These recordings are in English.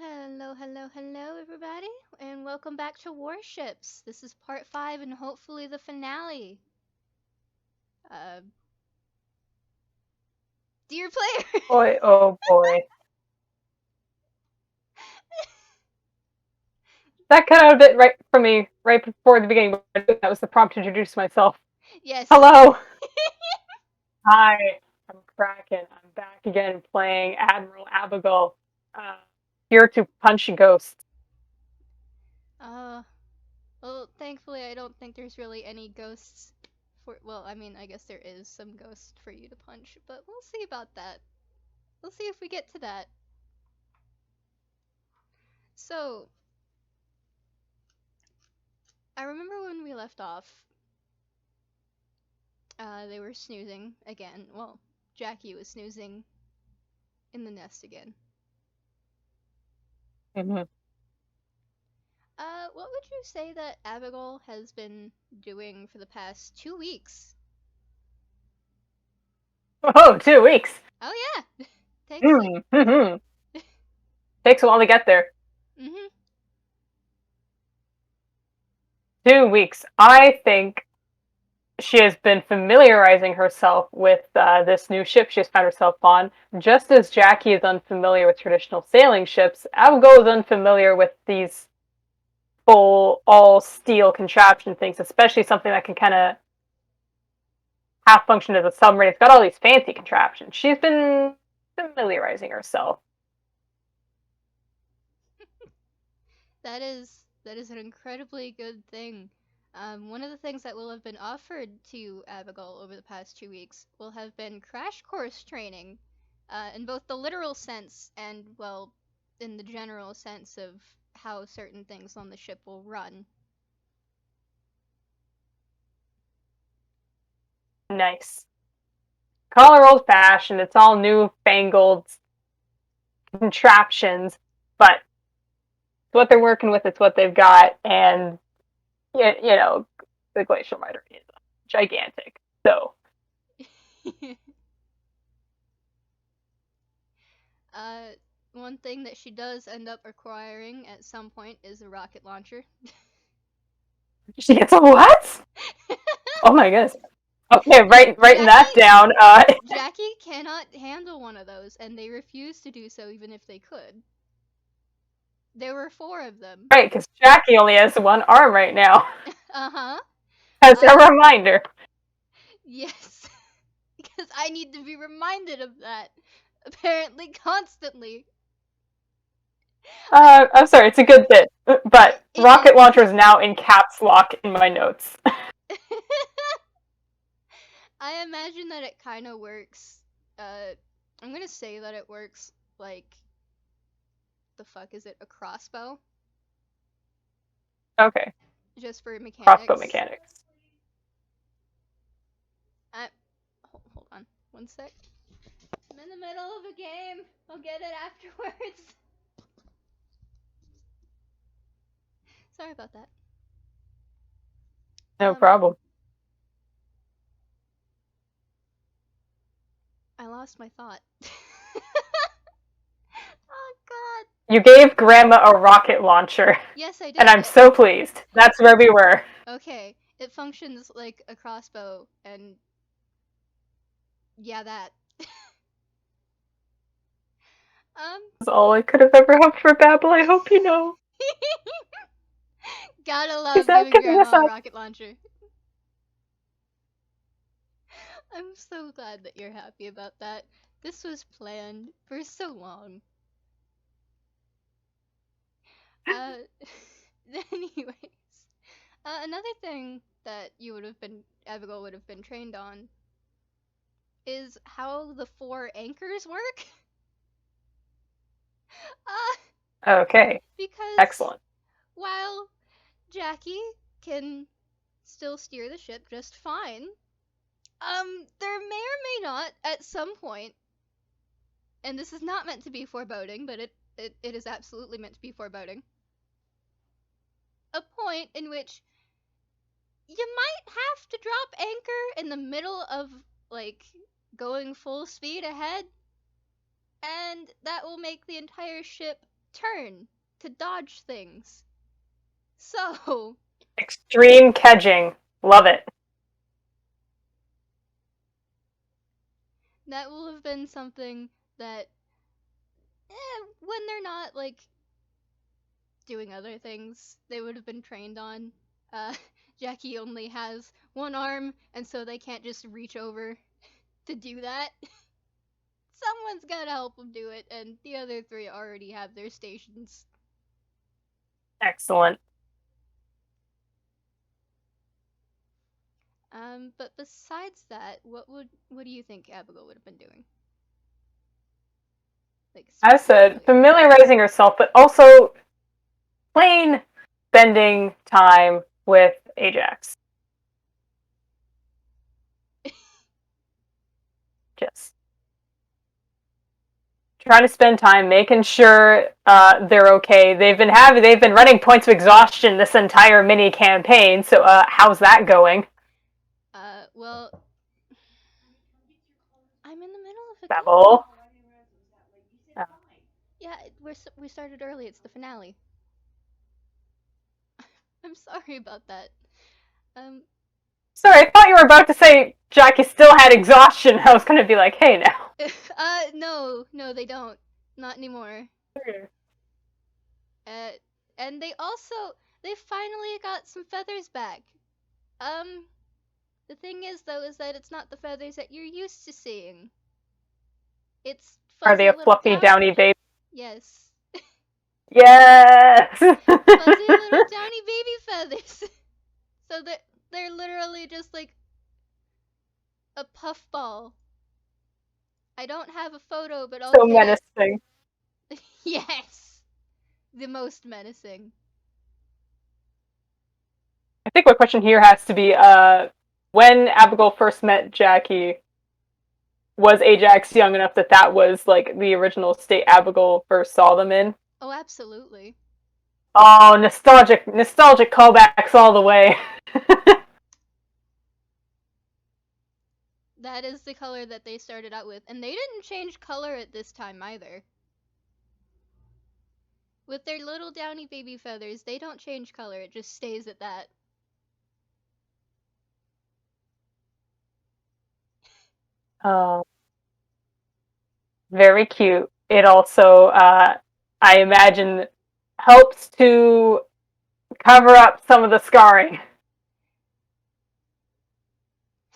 Hello, hello, hello, everybody, and welcome back to Warships. This is part 5 and hopefully the finale. Uh, dear player! Boy, oh boy. That cut out a bit right from me, right before the beginning. That was the prompt to introduce myself. Yes. Hello! Hi, I'm Kraken. I'm back again playing Admiral Abbigull. Uh, Here to punch ghosts. uh, well, thankfully, I don't think there's really any ghosts well, I mean, I guess there is some ghost for you to punch, but we'll see about that. We'll see if we get to that. So, I remember when we left off, they were snoozing again. Well, Jackie was snoozing in the nest again. Mm-hmm. What would you say that Abigail has been doing for the past 2 weeks? Oh, 2 weeks! Oh yeah, takes like. Mm-hmm. Takes a while to get there. Mhm. 2 weeks. I think she has been familiarizing herself with this new ship she's found herself on. Just as Jackie is unfamiliar with traditional sailing ships, Abigail is unfamiliar with these full, all steel contraption things, especially something that can kind of half function as a submarine. It's got all these fancy contraptions. She's been familiarizing herself. That is an incredibly good thing. One of the things that will have been offered to Abigail over the past 2 weeks will have been crash course training, in both the literal sense and, well, in the general sense of how certain things on the ship will run. Nice. Call her old fashioned. It's all newfangled contraptions, but it's what they're working with. It's what they've got, and the glacial miter is gigantic. So Uh, One thing that she does end up requiring at some point is a rocket launcher. she gets a what? Oh my goodness. Okay, writing that Jackie down. Jackie cannot handle one of those, and they refuse to do so even if they could. There were four of them. Right, because Jackie only has one arm right now. Uh-huh. As a Uh, reminder. yes. Because I need to be reminded of that. Apparently constantly. I'm sorry, it's a good bit, but It rocket is. launcher is now in caps lock in my notes. I imagine that it kind of works. I'm gonna say that it works like the fuck is it? A crossbow? Okay, Just for crossbow mechanics. mechanics. I hold on, 1 sec. I'm in the middle of a game. I'll get it afterwards. Sorry about that. No Um, problem. I lost my thought. Oh god. You gave Grandma a rocket launcher, Yes, I and did. I'm so pleased. That's where we were. Okay, it functions like a crossbow, and yeah, that. um, That's all I could have ever hoped for, Babble. I hope you know. gotta Is love that giving giving us Grandma a up? rocket launcher. I'm so glad that you're happy about that. This was planned for so long. Uh, anyways, another thing that you would have been, Abigail would have been trained on is how the four anchors work. Uh, Okay, because excellent. while Jackie can still steer the ship just fine, there may or may not at some point, and this is not meant to be foreboding, but it is absolutely meant to be foreboding, a point in which you might have to drop anchor in the middle of, like, going full speed ahead, and that will make the entire ship turn to dodge things. So, Extreme kedging. Love it. that will have been something that, when they're not, like, doing other things, they would have been trained on. Uh, Jackie only has one arm, and so they can't just reach over to do that. Someone's gotta help them do it, and the other three already have their stations. Excellent. But besides that, what do you think Abigail would have been doing? Like, As I said, specifically. familiarizing herself, but also plain spending time with Ajax. Just trying to spend time making sure they're okay. They've been running points of exhaustion this entire mini campaign. So how's that going? Well, I'm in the middle of a game. Babble. Yeah, we started early. It's the finale. I'm sorry about that. Um, Sorry, I thought you were about to say Jackie still had exhaustion. I was gonna be like, hey now. no, they don't. Not anymore. Uh, and they finally got some feathers back. Um, the thing is though, is that it's not the feathers that you're used to seeing. It's Are they fuzzy a little fluffy downy baby? Yes. Yes. Fuzzy little downy baby feathers. So they're literally just like a puffball. I don't have a photo, but I'll So get it. menacing. Yes, the most menacing. I think my question here has to be when Abigail first met Jackie, was Ajax young enough that that was like the original state Abigail first saw them in? Oh, absolutely. Oh, nostalgic callbacks all the way. That is the color that they started out with, and they didn't change color at this time either. With their little downy baby feathers, they don't change color, it just stays at that. Oh, very cute. It also, I imagine, helps to cover up some of the scarring.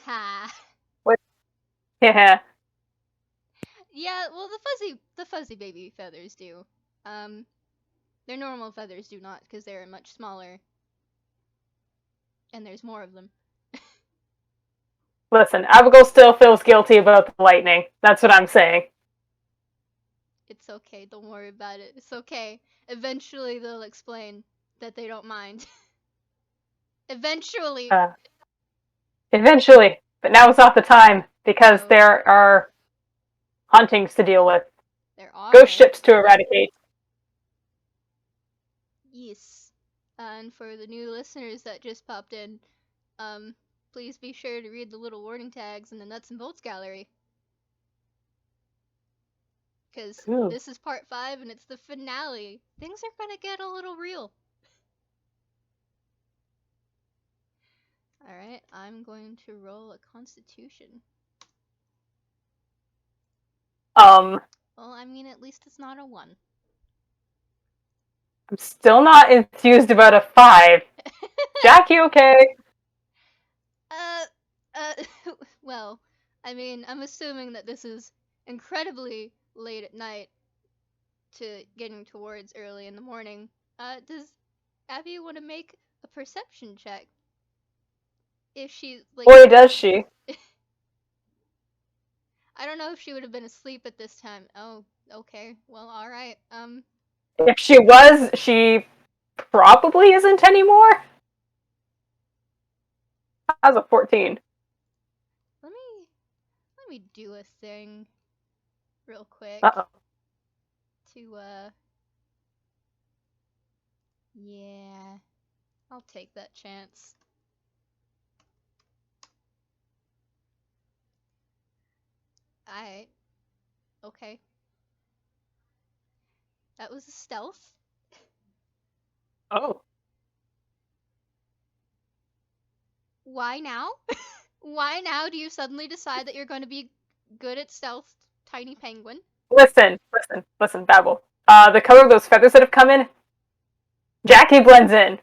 Ha. With, yeah. Yeah, well the fuzzy baby feathers do. Um their normal feathers do not because they're much smaller and there's more of them. Listen, Abigail still feels guilty about the lightning. That's what I'm saying. It's okay, don't worry about it. It's okay. Eventually they'll explain that they don't mind. Eventually. Uh, Eventually, but now is not the time because No, there are hauntings to deal with, there ghost are. ships to eradicate. Yes. And for the new listeners that just popped in, um, please be sure to read the little warning tags in the nuts and bolts gallery. Because Ooh. this is part 5 and it's the finale. Things are gonna get a little real. Alright, I'm going to roll a constitution. Well, I mean, at least it's not a 1. I'm still not enthused about a 5. Jack, you okay? uh, well, I mean, I'm assuming that this is incredibly late at night to getting towards early in the morning. Does Abby want to make a perception check? If she, like, Boy, does she. I don't know if she would have been asleep at this time. Oh, okay. Well, alright. If she was, she probably isn't anymore. That was a 14. Let me do a thing real quick Uh-oh. to, yeah, I'll take that chance. Alright. Okay. That was a stealth. Oh. Why now? Why now do you suddenly decide that you're going to be good at stealth, tiny penguin? Listen, Babble. The color of those feathers that have come in, Jackie blends in.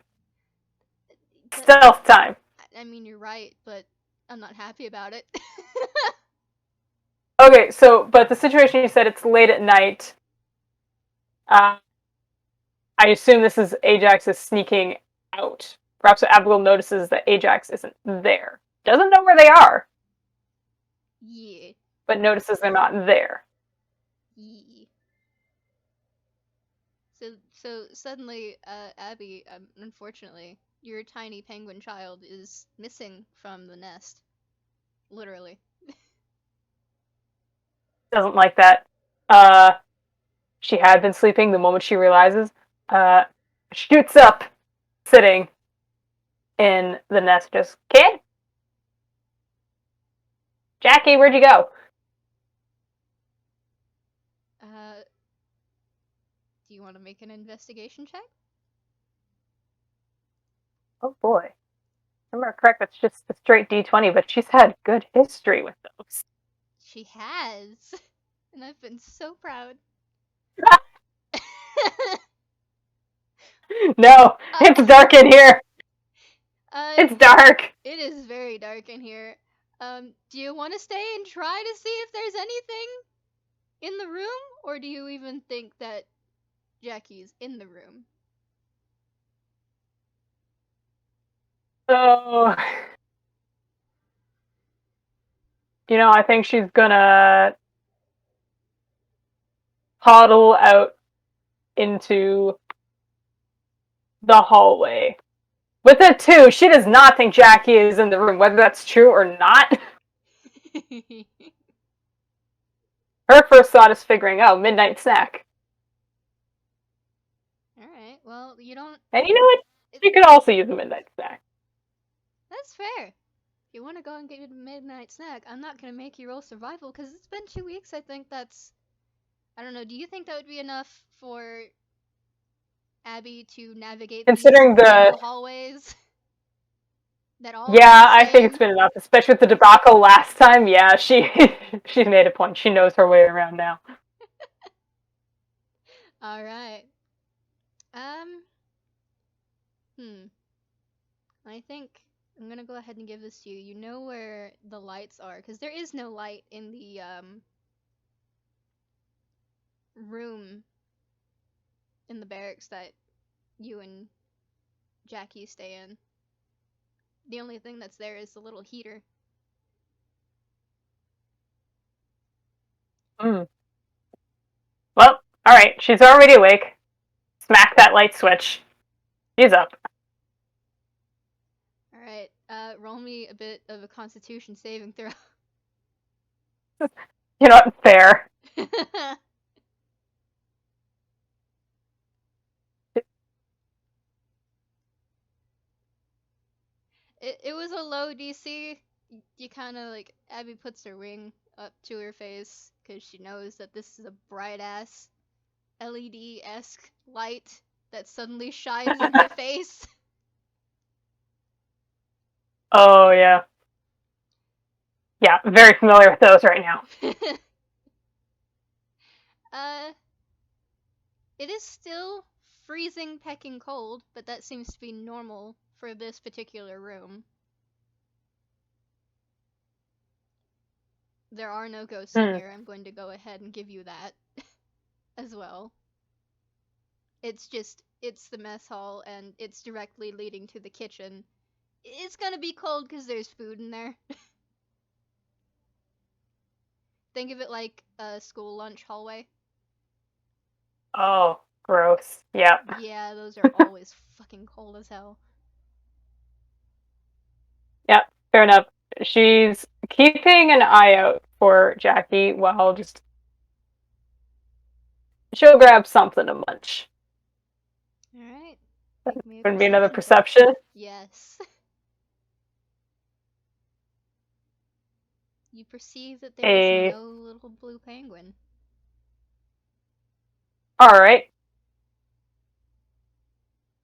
That, Stealth time. I mean, you're right, but I'm not happy about it. Okay, but the situation you said it's late at night. I assume this is Ajax is sneaking out. Perhaps Abbigull notices that Ajax isn't there. Doesn't know where they are, Yeah. but notices they're not there. Yeah. So suddenly, Abby, unfortunately, your tiny penguin child is missing from the nest. Literally. Doesn't like that. She had been sleeping. The moment she realizes, shoots up, sitting in the nest. Just, kid, Jackie, where'd you go? Do you want to make an investigation check? Oh boy. Remember correct, that's just a straight D20, but she's had good history with those. She has. And I've been so proud. No, it's dark in here. It's dark. It is very dark in here. Do you want to stay and try to see if there's anything in the room? Or do you even think that Jackie's in the room? So, I think she's gonna toddle out into the hallway. With a 2, she does not think Jackie is in the room, whether that's true or not. Her first thought is figuring out midnight snack. Alright, well, you don't. And you know what? She could also use a midnight snack. That's fair. If you want to go and get a midnight snack, I'm not going to make you roll survival because it's been 2 weeks. I think that's. I don't know. Do you think that would be enough for Abby to navigate Considering these the hallways? That all Yeah, lead I think it's same? been enough, especially with the debacle last time. Yeah, she she's made a point. She knows her way around now. Alright. Hmm. I think I'm gonna go ahead and give this to you. You know where the lights are, because there is no light in the, room in the barracks that you and Jackie stay in. The only thing that's there is the little heater. Mm. Well, all right. She's already awake. Smack that light switch. She's up. Alright, roll me a bit of a constitution saving throw. You know what? Fair. It was a low DC. You kind of like, Abby puts her wing up to her face because she knows that this is a bright ass LED esque light that suddenly shines in her face. Oh yeah. Yeah, very familiar with those right now. uh, it is still freezing, pecking cold, but that seems to be normal for this particular room. There are no ghosts in here. I'm going to go ahead and give you that as well. It's the mess hall, and it's directly leading to the kitchen. It's gonna be cold because there's food in there. Think of it like a school lunch hallway. Oh, gross. Yeah. Yeah, those are always fucking cold as hell. Yeah, fair enough. She's keeping an eye out for Jackie while just she'll grab something to munch. Alright. Wouldn't be another perception. Yes. You perceive that there is no little blue penguin. Alright.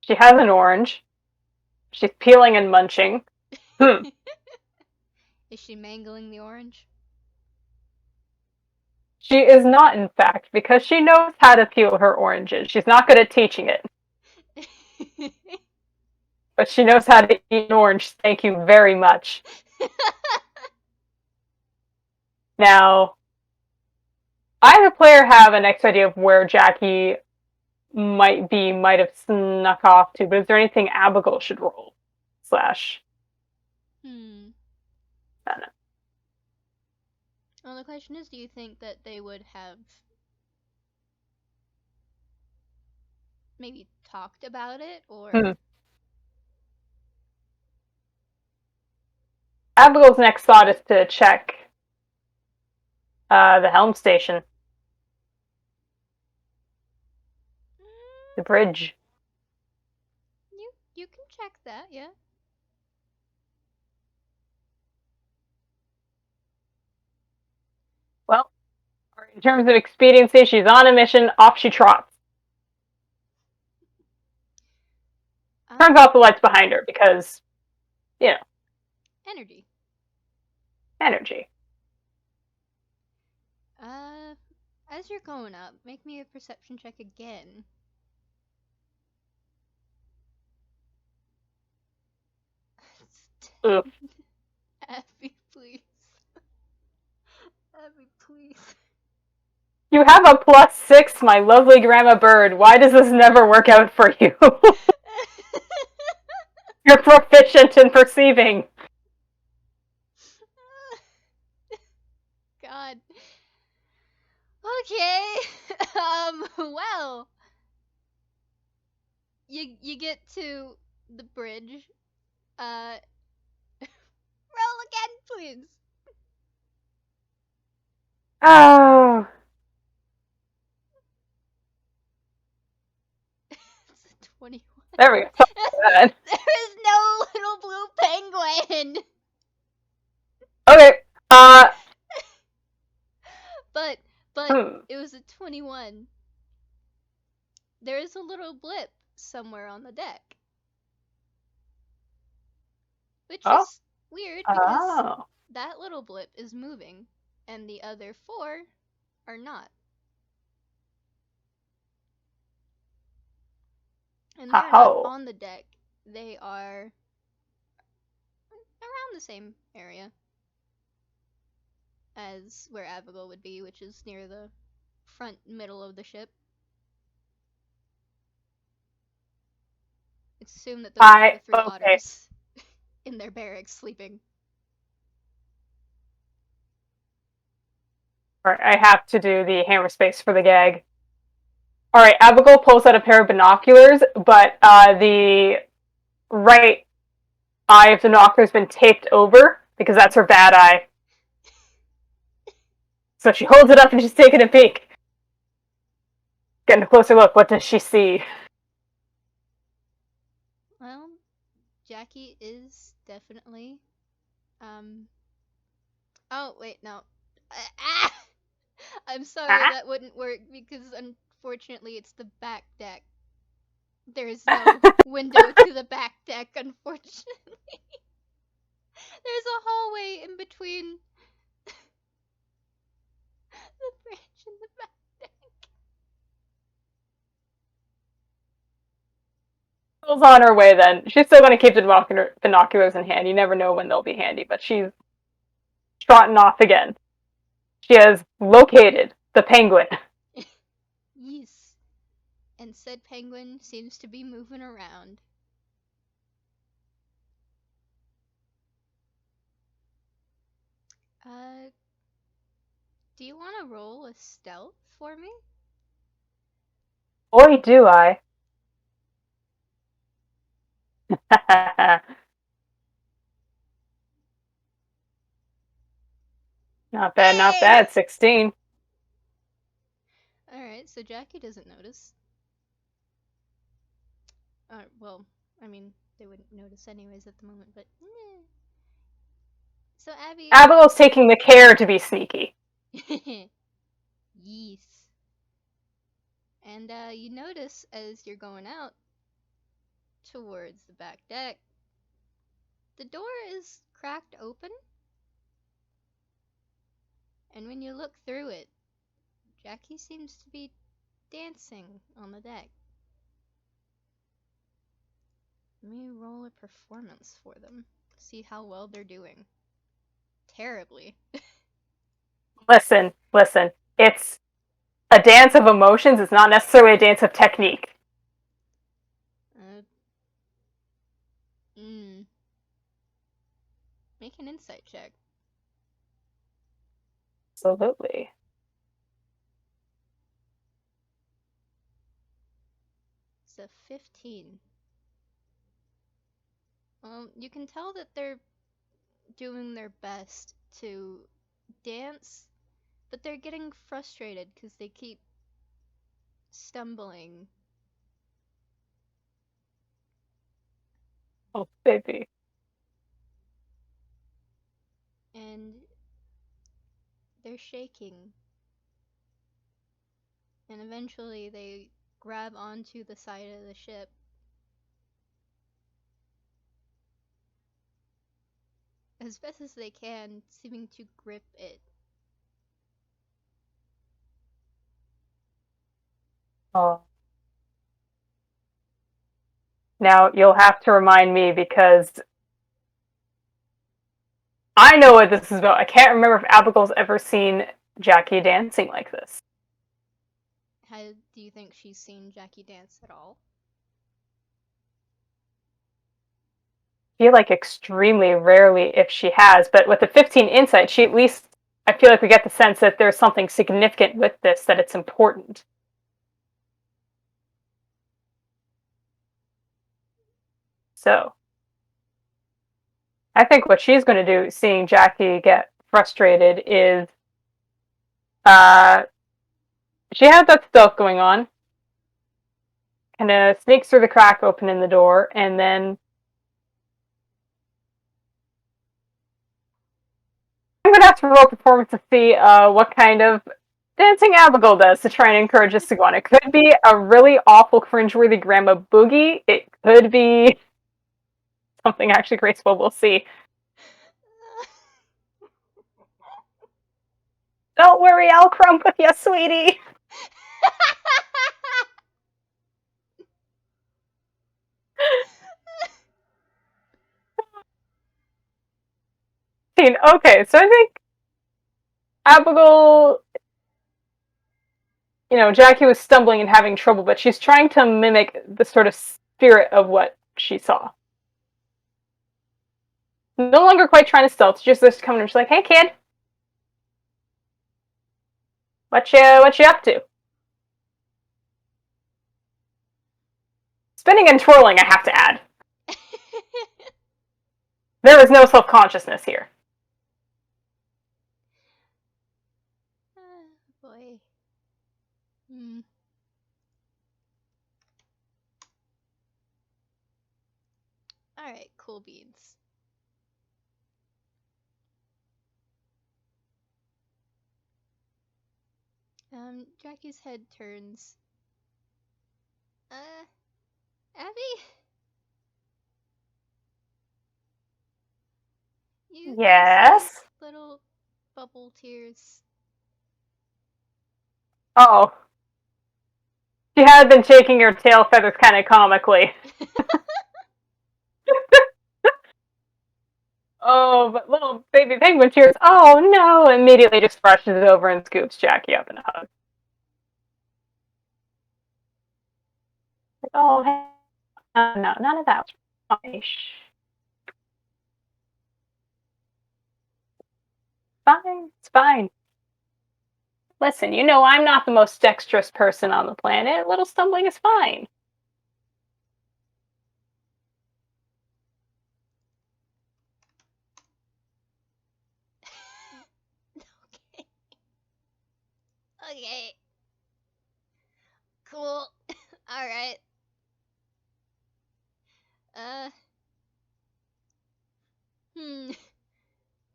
She has an orange. She's peeling and munching. Is she mangling the orange? She is not, in fact, because she knows how to peel her oranges. She's not good at teaching it. But she knows how to eat an orange, thank you very much. Now, I, the player, have an next idea of where Jackie might have snuck off to, but is there anything Abbigull should roll? Slash. I don't know. Well, the question is, do you think that they would have maybe talked about it, or... Abbigull's next thought is to check the helm station. The bridge. You can check that, yeah. Well, in terms of expediency, she's on a mission, off she trots. Turns off the lights behind her because, you know. Energy. As you're going up, make me a perception check again. Ugh. Abby, please. Abby, please. You have a +6, my lovely grandma bird. Why does this never work out for you? You're proficient in perceiving. God. Okay. Well. You get to the bridge. Roll again, please. Oh. It's a 21. There we go. There is no little blue penguin. Okay. But it was a 21. There is a little blip somewhere on the deck. Which is weird because that little blip is moving and the other 4 are not. And they're not on the deck. They are around the same area as where Abbigull would be, which is near the front middle of the ship. It's assumed that those are the 3 otters in their barracks sleeping. Alright, I have to do the hammer space for the gag. Alright, Abbigull pulls out a pair of binoculars, but the right eye of the binocular's been taped over, because that's her bad eye. So she holds it up and she's taking a peek. Getting a closer look, what does she see? Well, Jackie is definitely... Oh, wait, no. I'm sorry, that wouldn't work, because unfortunately it's the back deck. There is no window to the back deck, unfortunately. There's a hallway in between the bridge and the back deck. She's on her way then. She's still going to keep the binoculars in hand. You never know when they'll be handy, but she's trotting off again. She has located the penguin. Yes. And said penguin seems to be moving around. Do you want to roll a stealth for me? Boy, do I. Not bad, not bad. 16. Alright, so Jackie doesn't notice. Well, I mean, they wouldn't notice anyways at the moment, but... So Abby... Abbigull's taking the care to be sneaky. Yes. And you notice as you're going out towards the back deck. The door is cracked open, and when you look through it, Jackie seems to be dancing on the deck. Let me roll a performance for them. See how well they're doing. Terribly. Listen. It's a dance of emotions. It's not necessarily a dance of technique. Uh, Make an insight check. Absolutely. It's a 15. You can tell that they're doing their best to dance, but they're getting frustrated because they keep stumbling. Oh, baby. And they're shaking. And eventually they grab onto the side of the ship. As best as they can, seeming to grip it. Oh. Now, you'll have to remind me because I know what this is about. I can't remember if Abbigull's ever seen Jackie dancing like this. How do you think she's seen Jackie dance at all? I feel like extremely rarely if she has, but with the 15 insight, she at least, I feel like we get the sense that there's something significant with this, that it's important. So, I think what she's going to do, seeing Jackie get frustrated, is she has that stealth going on, kind of sneaks through the crack open in the door, and then I'm going to have to roll performance to see what kind of dancing Abbigull does to try and encourage us to go on. It could be a really awful, cringeworthy grandma boogie. It could be something actually graceful. We'll see. Don't worry, I'll crump with you, sweetie. Okay, so I think Abbigull, Jackie was stumbling and having trouble, but she's trying to mimic the sort of spirit of what she saw. No longer quite trying to stealth, she's just coming and she's like, "Hey, kid, what you up to?" Spinning and twirling, I have to add. There is no self-consciousness here. Oh, boy. Alright, cool beans. Jackie's head turns. Abby? You Yes? see little bubble tears. Oh. She had been shaking her tail feathers kind of comically. Oh, but little baby penguin tears. Oh no! Immediately just brushes it over and scoops Jackie up in a hug. Like, oh, hey. No, none of that. Okay, shh. Fine, it's fine. Listen, I'm not the most dexterous person on the planet. A little stumbling is fine. Okay. Okay. Cool. Alright. Uh. Hmm.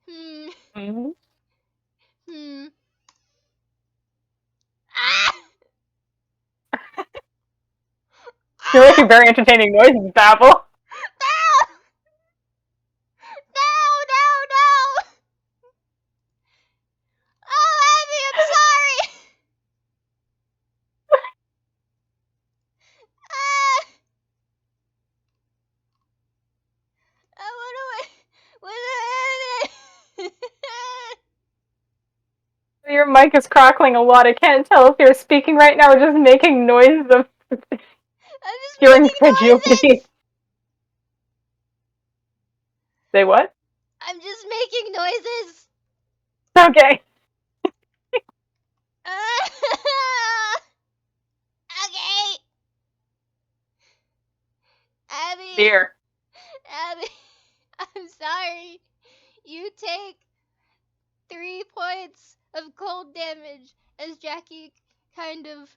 Hmm. Mm-hmm. Hmm. Ah! You're making very entertaining noises, Babble. No! No! Oh, Abby, I'm sorry! Ah! What do I... Your mic is crackling a lot. I can't tell if you're speaking right now or just making noises of I'm just pure making incredulity. noises! Say what? I'm just making noises! Okay. Okay! Abby! Dear. Abby, I'm sorry. You take 3 points of cold damage as Jackie kind of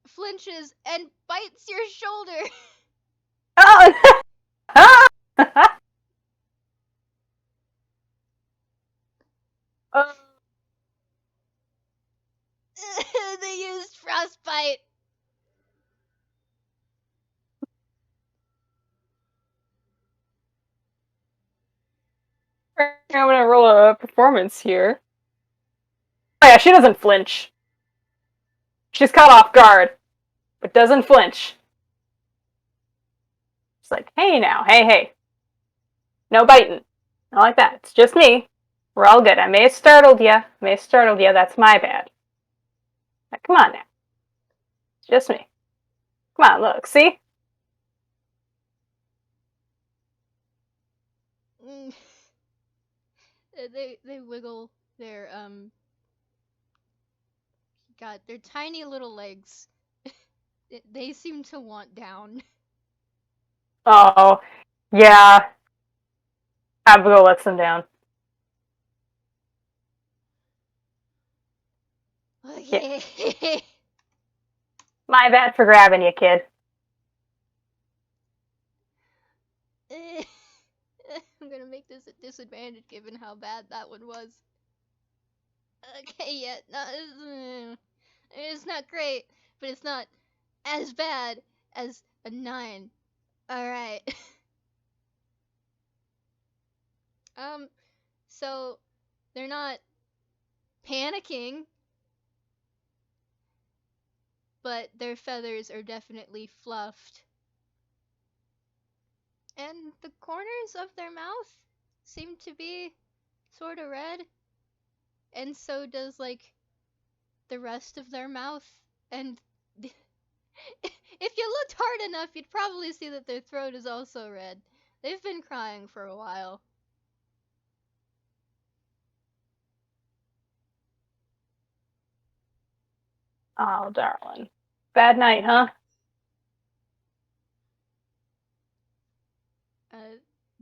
flinches and bites your shoulder. Oh! They used frostbite. I'm gonna roll a performance here. Oh yeah, she doesn't flinch. She's caught off guard, but doesn't flinch. She's like, hey now, hey. No biting. Not like that. It's just me. We're all good. I may have startled you. That's my bad. Now, come on now. It's just me. Come on, look. See? They wiggle their God, their tiny little legs. They seem to want down. Oh, yeah. Abbigull lets them down. Okay. Yeah. My bad for grabbing you, kid. I'm gonna make this a disadvantage given how bad that one was. Okay, yeah, no, it's not great, but it's not as bad as a 9. Alright. So they're not panicking, but their feathers are definitely fluffed. And the corners of their mouth seem to be sort of red. And so does, like, the rest of their mouth. And if you looked hard enough, you'd probably see that their throat is also red. They've been crying for a while. Oh, darling. Bad night, huh?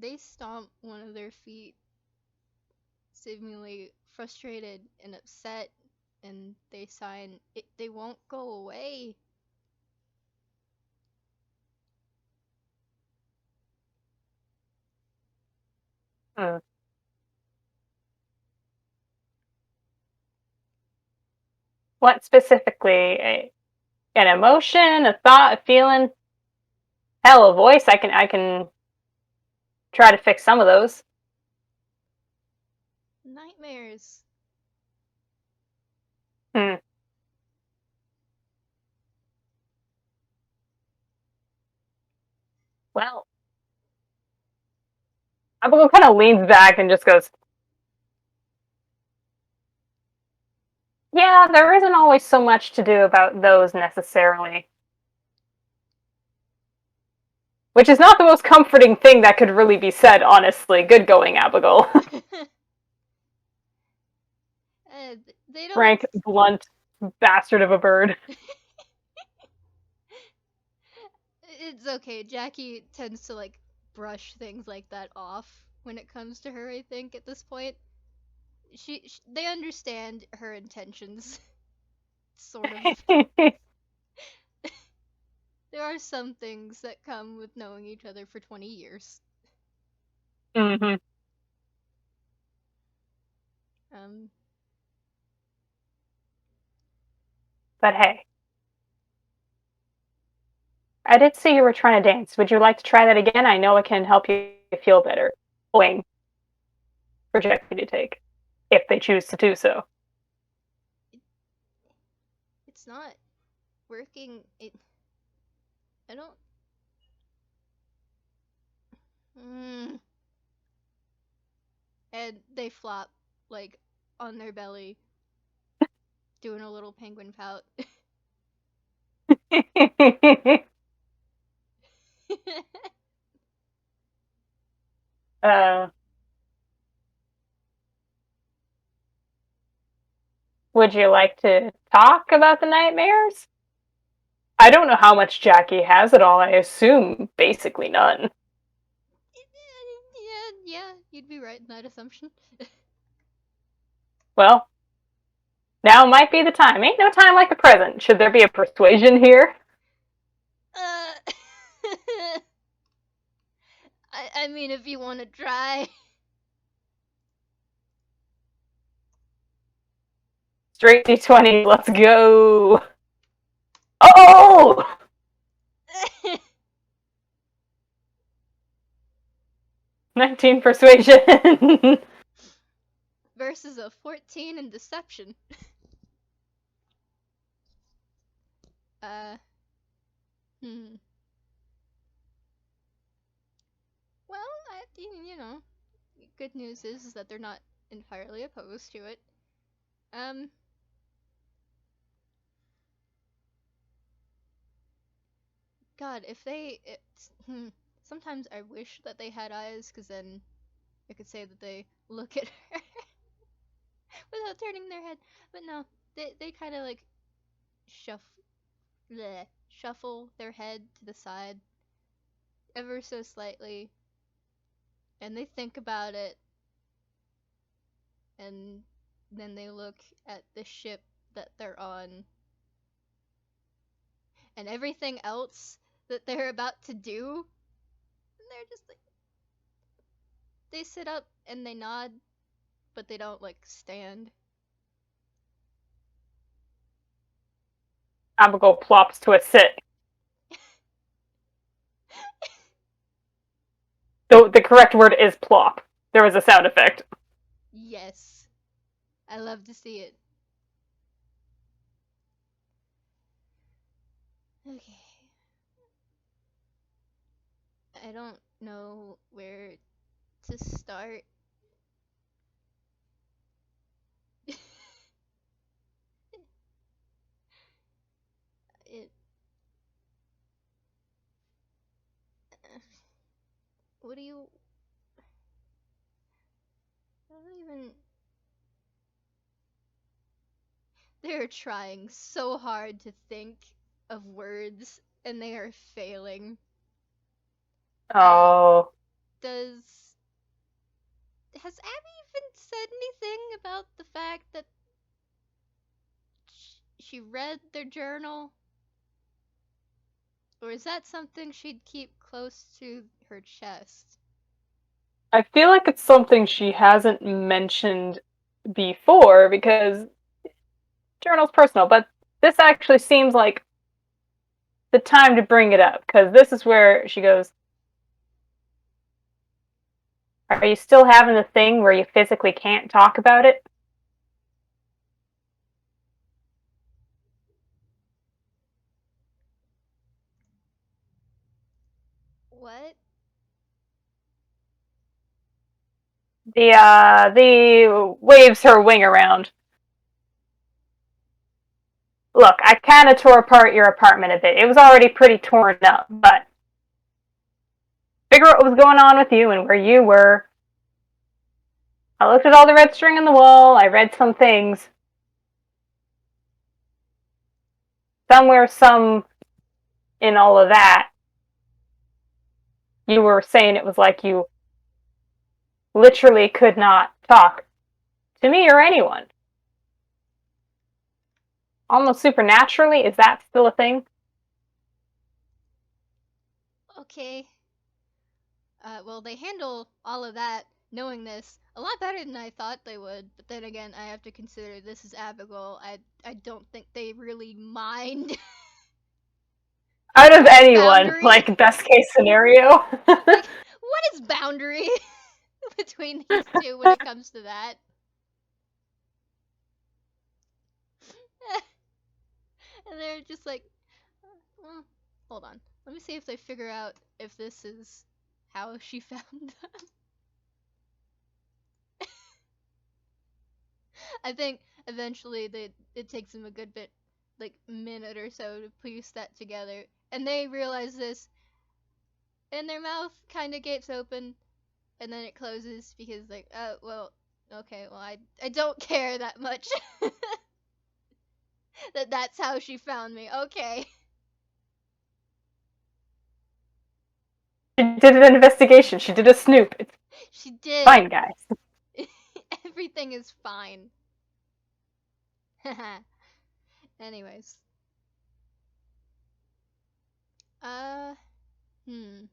They stomp one of their feet, seemingly frustrated and upset, and they sign, they won't go away. What specifically? An emotion, a thought, a feeling? Hell, a voice. I can try to fix some of those. Nightmares. Well, Abigail kind of leans back and just goes, yeah, there isn't always so much to do about those necessarily. Which is not the most comforting thing that could really be said, honestly. Good going, Abigail. They don't. Frank, blunt bastard of a bird. It's okay. Jackie tends to, like, brush things like that off when it comes to her, I think, at this point. They understand her intentions. Sort of. There are some things that come with knowing each other for 20 years. Mm-hmm. But hey, I did see you were trying to dance. Would you like to try that again? I know it can help you feel better. Wing for Jackie to take, if they choose to do so. It's not working. I don't. Mm. And they flop, like, on their belly, doing a little penguin pout. uh, would you like to talk about the nightmares? I don't know how much Jackie has at all. I assume basically none. Yeah, you'd be right in that assumption. Well, now might be the time. Ain't no time like the present. Should there be a persuasion here? Uh, I mean, if you want to try. Straight D20, let's go! Oh! 19 persuasion! Versus a 14 in deception. uh, hmm. Well, you know, good news is that they're not entirely opposed to it. Um, God, if they, sometimes I wish that they had eyes, because then I could say that they look at her without turning their head. But no, they kind of like shuffle their head to the side ever so slightly, and they think about it, and then they look at the ship that they're on, and everything else that they're about to do, and they're just like, they sit up and they nod, but they don't like stand. Abbigull plops to a sit. The correct word is plop. There was a sound effect. Yes, I love to see it. Okay. I don't know where to start. it. What do you? I don't even. They're trying so hard to think of words, and they are failing. Oh. Does has Abby even said anything about the fact that she read their journal? Or is that something she'd keep close to her chest? I feel like it's something she hasn't mentioned before because journal's personal, but this actually seems like the time to bring it up because this is where she goes, are you still having the thing where you physically can't talk about it? What? The waves her wing around. Look, I kind of tore apart your apartment a bit. It was already pretty torn up, but figure out what was going on with you and where you were. I looked at all the red string on the wall. I read some things. Somewhere, some in all of that, you were saying it was like you literally could not talk to me or anyone. Almost supernaturally, is that still a thing? Okay. Well, they handle all of that, knowing this, a lot better than I thought they would. But then again, I have to consider this is Abbigull. I don't think they really mind. Out of What is anyone, boundary? like, best case scenario. Like, what is boundary between these two when it comes to that? And they're just like, well, hold on. Let me see if they figure out if this is how she found them. I think eventually it takes them a good bit, like minute or so to piece that together, and they realize this, and their mouth kind of gapes open, and then it closes because like, oh well, okay, well I don't care that much that that's how she found me. Okay, She did an investigation. She did a snoop. It's she did. fine, guys. Everything is fine. Anyways, uh, hmm.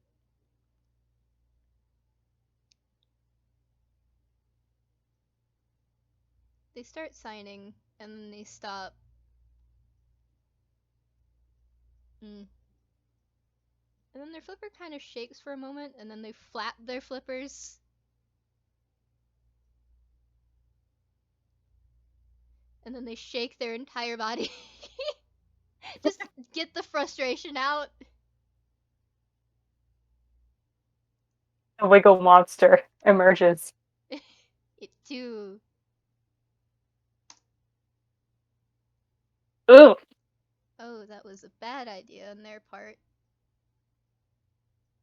They start signing, and then they stop. Hmm. And then their flipper kind of shakes for a moment, and then they flap their flippers. And then they shake their entire body. Just get the frustration out. A wiggle monster emerges. It too. Ooh. Oh, that was a bad idea on their part.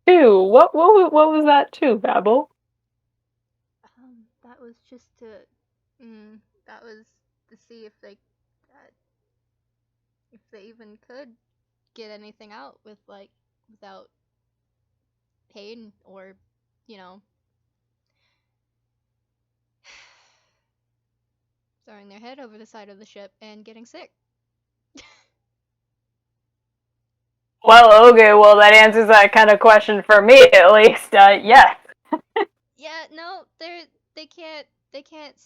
Two. What was that too, Babble? That was just to. That was to see if they even could get anything out with like without pain or, you know, throwing their head over the side of the ship and getting sick. Well, okay, well that answers that kind of question for me at least. Yes. Yeah, no, they can't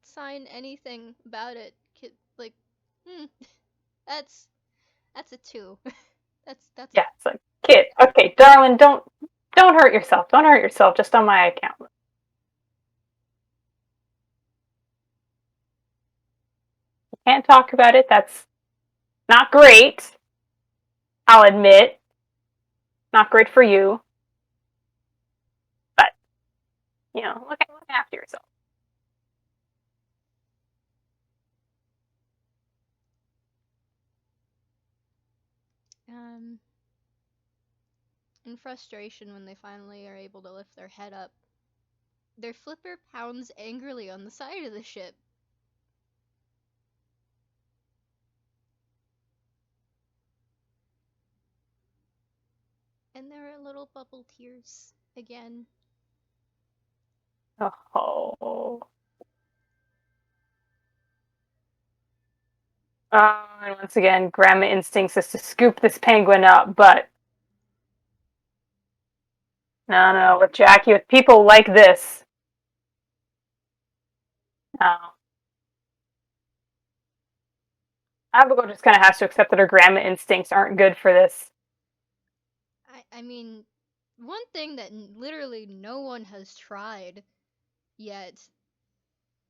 sign anything about it. Like, hmm, that's that's a two. That's a Yeah, it's like, kid, okay, darling, don't hurt yourself. Don't hurt yourself just on my account. You can't talk about it. That's not great. I'll admit. Not great for you. But, look after yourself. um in frustration when they finally are able to lift their head up. Their flipper pounds angrily on the side of the ship. And there are little bubble tears again. Oh. And once again, Grandma instincts is to scoop this penguin up, but no, with Jackie, with people like this, no. Abigail just kind of has to accept that her grandma instincts aren't good for this. I mean, one thing that literally no one has tried yet,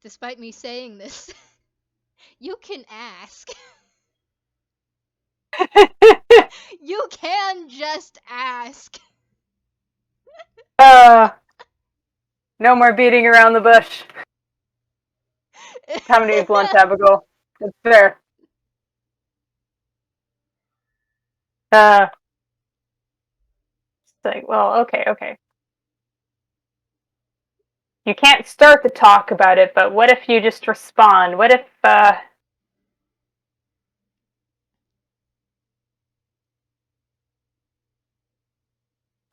despite me saying this, you can ask. You can just ask. No more beating around the bush. Time to be blunt, Abigail. It's fair. It's like, well, okay. You can't start to talk about it, but what if you just respond? What if,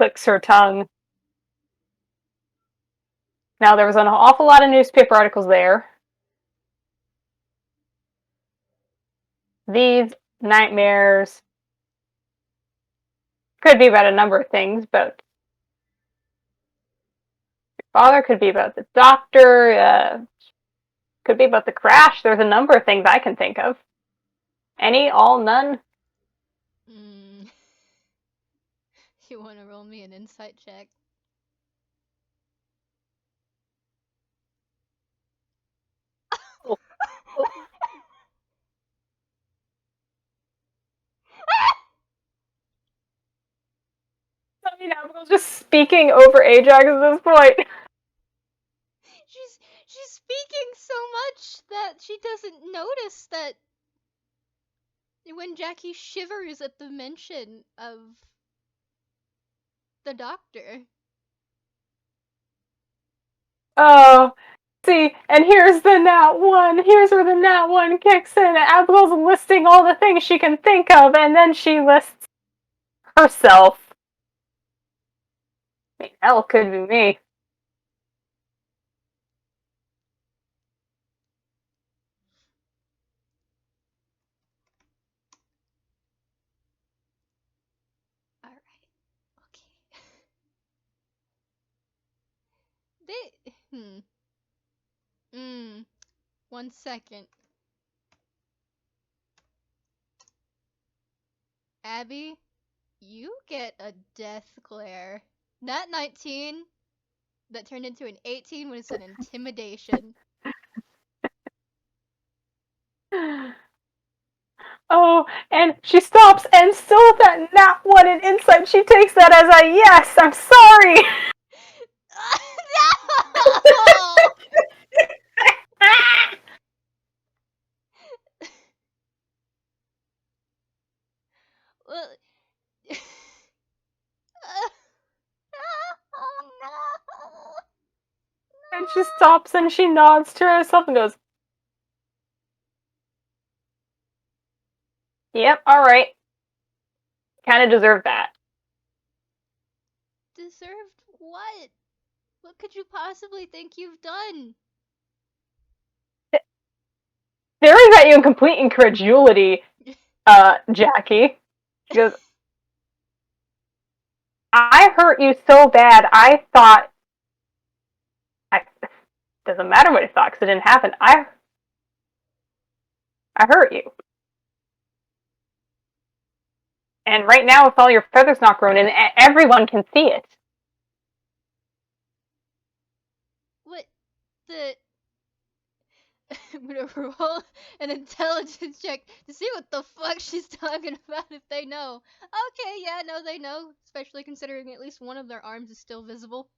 clicks her tongue. Now, there was an awful lot of newspaper articles there. These nightmares could be about a number of things, but your father could be about the doctor, could be about the crash. There's a number of things I can think of. Any, all, none? Mm. Do you want to roll me an insight check? Oh, oh. I mean, Abbigull's just speaking over Ajax at this point. She's speaking so much that she doesn't notice that when Jackie shivers at the mention of the doctor. Oh, see, and here's the nat one. Here's where the nat one kicks in. Abbigull's listing all the things she can think of, and then she lists herself. I mean, hell, could be me. Alright. Okay. Hmm. 1 second. Abby, you get a death glare. That 19 that turned into an 18 was an intimidation. Oh, and she stops, and still with that nat one in insight, she takes that as a yes, I'm sorry. No! Well, oh no! And she stops and she nods to herself and goes, yep, alright. Kinda deserve that. Deserved what? What could you possibly think you've done? Staring at you in complete incredulity, Jackie. She goes, I hurt you so bad, I thought... Doesn't matter what I thought, because it didn't happen. I hurt you. And right now, with all your feathers not grown in, everyone can see it. What the... I'm gonna roll an intelligence check to see what the fuck she's talking about if they know. Okay, yeah, no, they know. Especially considering at least one of their arms is still visible.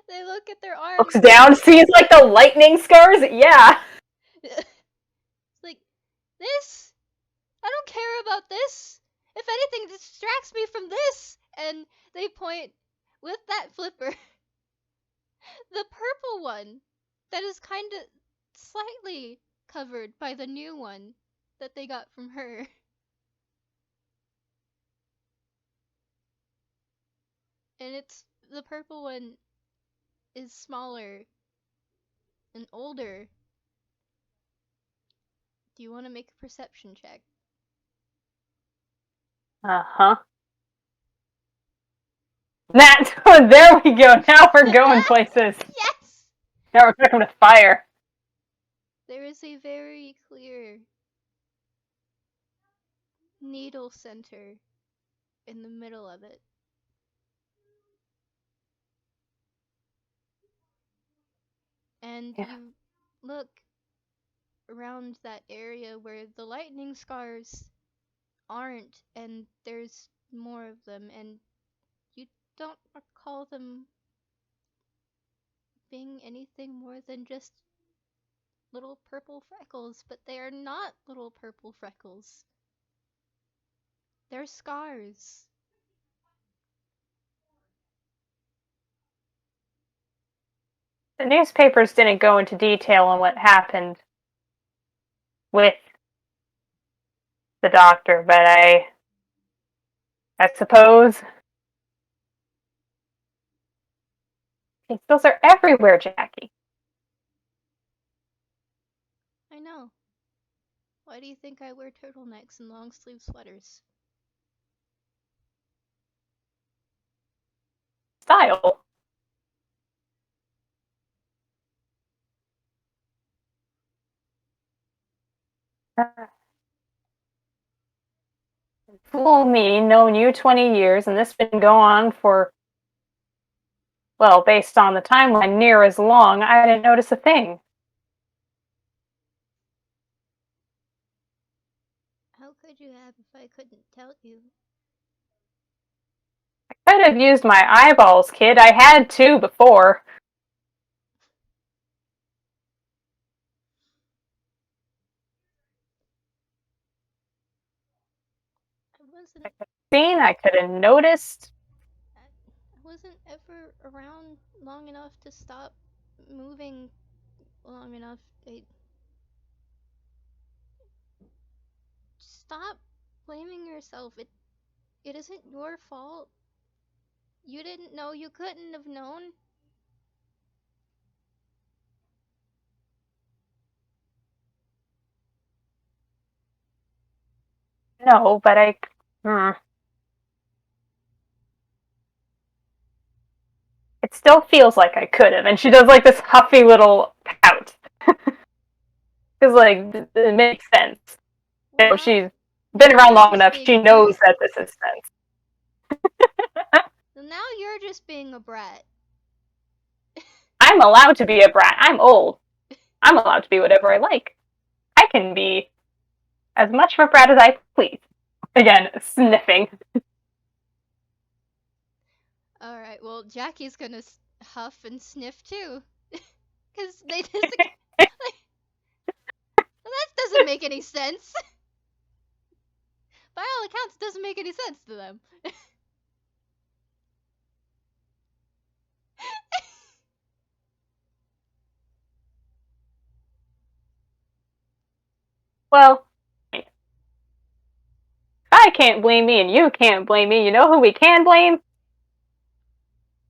They look at their arms. Looks down, sees like the lightning scars? Yeah. It's like, this? I don't care about this. If anything, it distracts me from this. And they point with that flipper. The purple one that is kind of slightly covered by the new one that they got from her. And it's the purple one is smaller and older. Do you want to make a perception check? Uh-huh. There we go. Now we're going places. Yes! Now we're talking with fire. There is a very clear needle center in the middle of it. And Yeah. you look around that area where the lightning scars aren't, and there's more of them, and you don't recall them being anything more than just little purple freckles, but they are not little purple freckles. They're scars. The newspapers didn't go into detail on what happened with the doctor, but I suppose those are everywhere, Jackie. I know. Why do you think I wear turtlenecks and long sleeve sweaters? Style. Fool me, known you 20 years, and this been going on for, well, based on the timeline, near as long, I didn't notice a thing. How could you have if I couldn't tell you? I could have used my eyeballs, kid. I had two before. I wasn't. I could have noticed. I wasn't ever around long enough to stop moving long enough. Stop blaming yourself. It isn't your fault. You didn't know. You couldn't have known. No, but I. It still feels like I could have. And she does like this huffy little pout. Because, like, it makes sense. You know, she's been around long enough. She knows that this is sense. Now you're just being a brat. I'm allowed to be a brat. I'm old. I'm allowed to be whatever I like. I can be as much of a brat as I please. Again, sniffing. Alright, well, Jackie's gonna huff and sniff too. Because they just. That doesn't make any sense. By all accounts, it doesn't make any sense to them. Well, if I can't blame me and you can't blame me, you know who we can blame?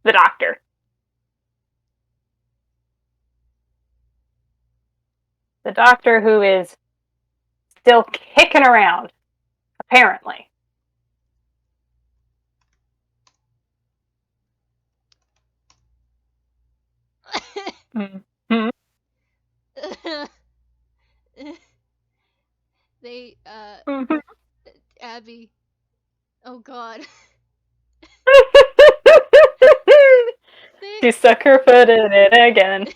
The doctor. The doctor who is still kicking around, apparently. Mm-hmm. They, Abby. Oh god. She stuck her foot in it again.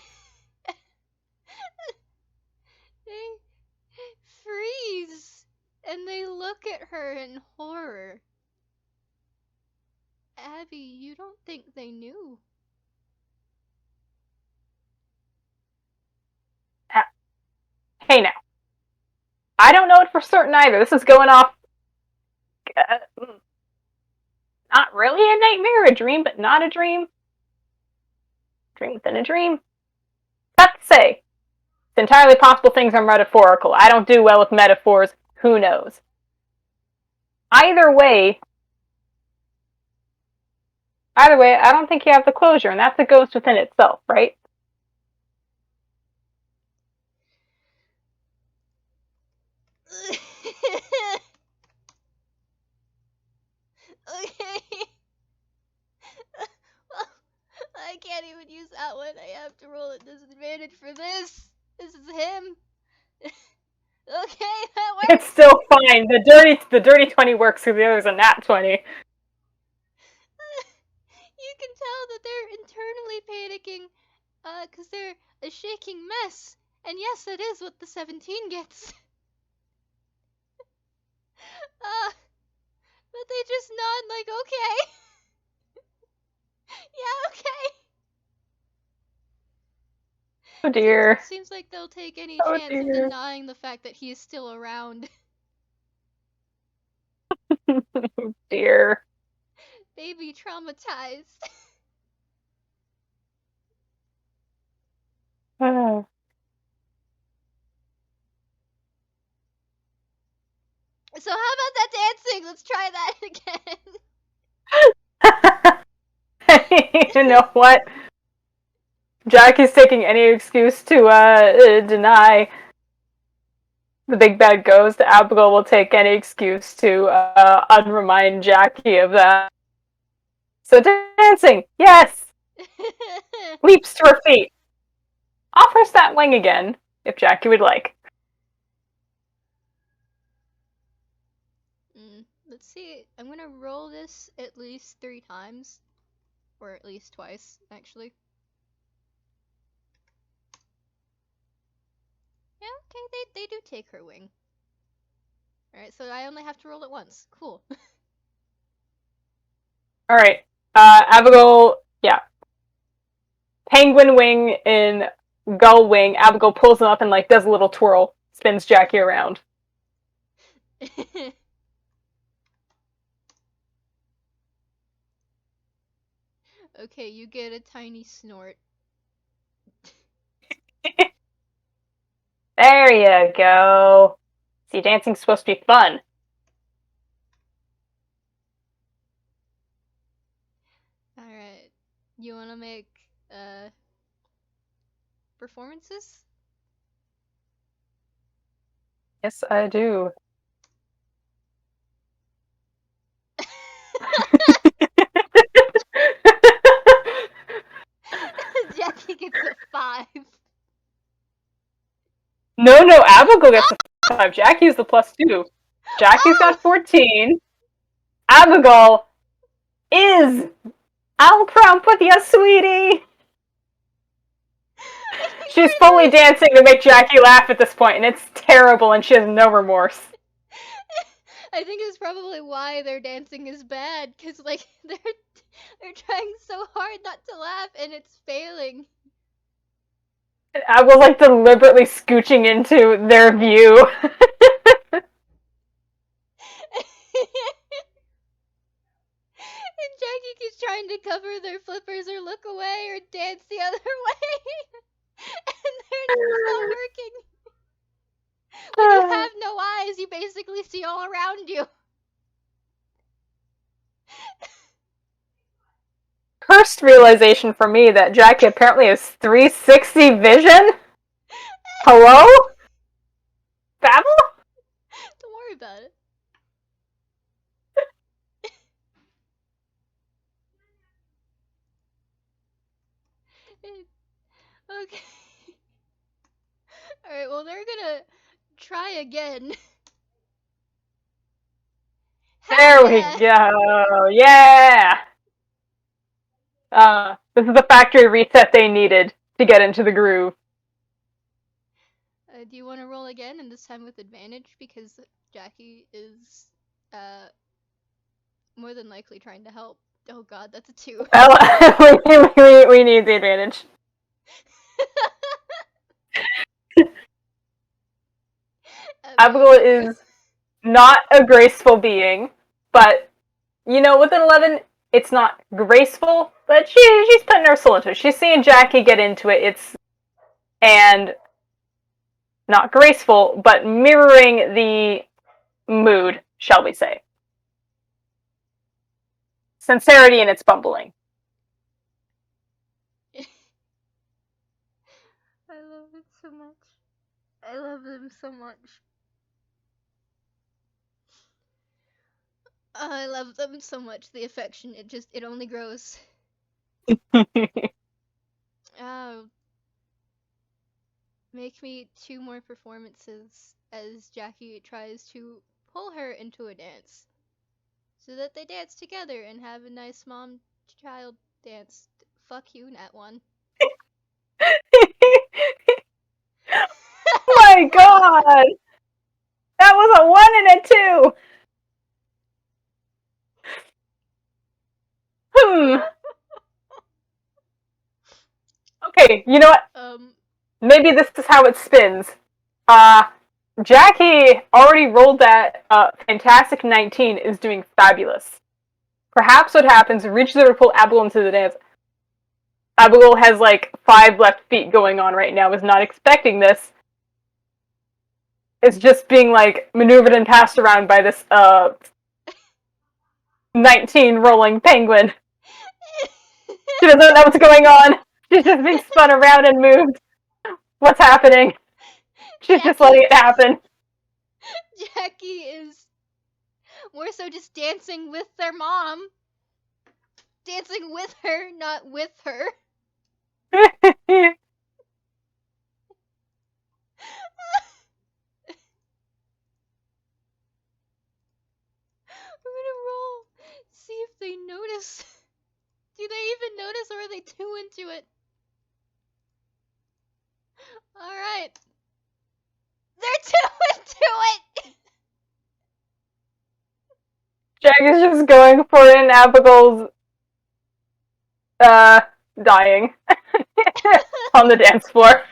They freeze and they look at her in horror. Abby, you don't think they knew? Hey now. I don't know it for certain either. This is going off. Not really a nightmare, a dream, but not a dream. Dream within a dream. Tough to say. It's entirely possible things are metaphorical. I don't do well with metaphors. Who knows? Either way, I don't think you have the closure, and that's a ghost within itself, right? Okay. Well, I can't even use that one. I have to roll a disadvantage for this. This is him. Okay, that works. It's still fine. The dirty 20 works because the other's a nat 20. You can tell that they're internally panicking, because they're a shaking mess. And yes, that is what the 17 gets. But they just nod like, okay. Yeah, okay. Oh dear. Seems like they'll take any chance of denying the fact that he is still around. Oh dear. Baby traumatized. So how about that dancing? Let's try that again. You know what? Jackie's taking any excuse to deny the big bad ghost. Abbigull will take any excuse to unremind Jackie of that. So dancing, yes! Leaps to her feet. Offers that wing again, if Jackie would like. Let's see. I'm gonna roll this at least 3 times. Or at least twice, actually. Yeah, okay, they do take her wing. Alright, so I only have to roll it once. Cool. Alright. Abbigull, yeah. Penguin wing in gull wing. Abbigull pulls him up and like does a little twirl. Spins Jackie around. Okay, you get a tiny snort. There you go. See, dancing's supposed to be fun. Alright. You wanna make, performances? Yes, I do. Jackie gets a 5. No, Abbigull gets a 5. Jackie's the +2. Jackie's got 14. Abbigull is... I'll prompt with you, sweetie! She's fully dancing to make Jackie laugh at this point, and it's terrible, and she has no remorse. I think it's probably why their dancing is bad, cause like they're trying so hard not to laugh, and it's failing. I was like deliberately scooching into their view. And Jackie keeps trying to cover their flippers or look away or dance the other way. And they're just not working. When you have no eyes, you basically see all around you. First realization for me that Jackie apparently has 360 vision? Hello? Babble? Don't worry about it. Okay. Alright, well, they're gonna try again. There we go. Yeah! This is the factory reset they needed to get into the groove. Do you want to roll again, and this time with advantage, because Jackie is more than likely trying to help. Oh god, that's a 2. Well, we need the advantage. Abbigull is not a graceful being, but, you know, with an 11, it's not graceful, but she's putting her soul into it. She's seeing Jackie get into it. And not graceful, but mirroring the mood, shall we say. Sincerity in its bumbling. I love it so much. I love them so much. I love them so much. The affection, it only grows. Oh. Make me 2 more performances as Jackie tries to pull her into a dance. So that they dance together and have a nice mom-child dance. Fuck you, Nat 1. My god! That was a 1 and a 2! Okay, you know what? Maybe this is how it spins. Jackie already rolled that fantastic 19, is doing fabulous. Perhaps what happens, reaches the pull Abbigull into the dance. Abbigull has like 5 left feet going on right now, is not expecting this. It's just being like maneuvered and passed around by this 19 rolling penguin. She doesn't know what's going on. She's just being spun around and moved. What's happening? She's just letting it happen. Jackie is more so just dancing with their mom. Dancing with her, not with her. into it. Alright. They're too into it! Jack is just going for it, and Abbigull's dying on the dance floor.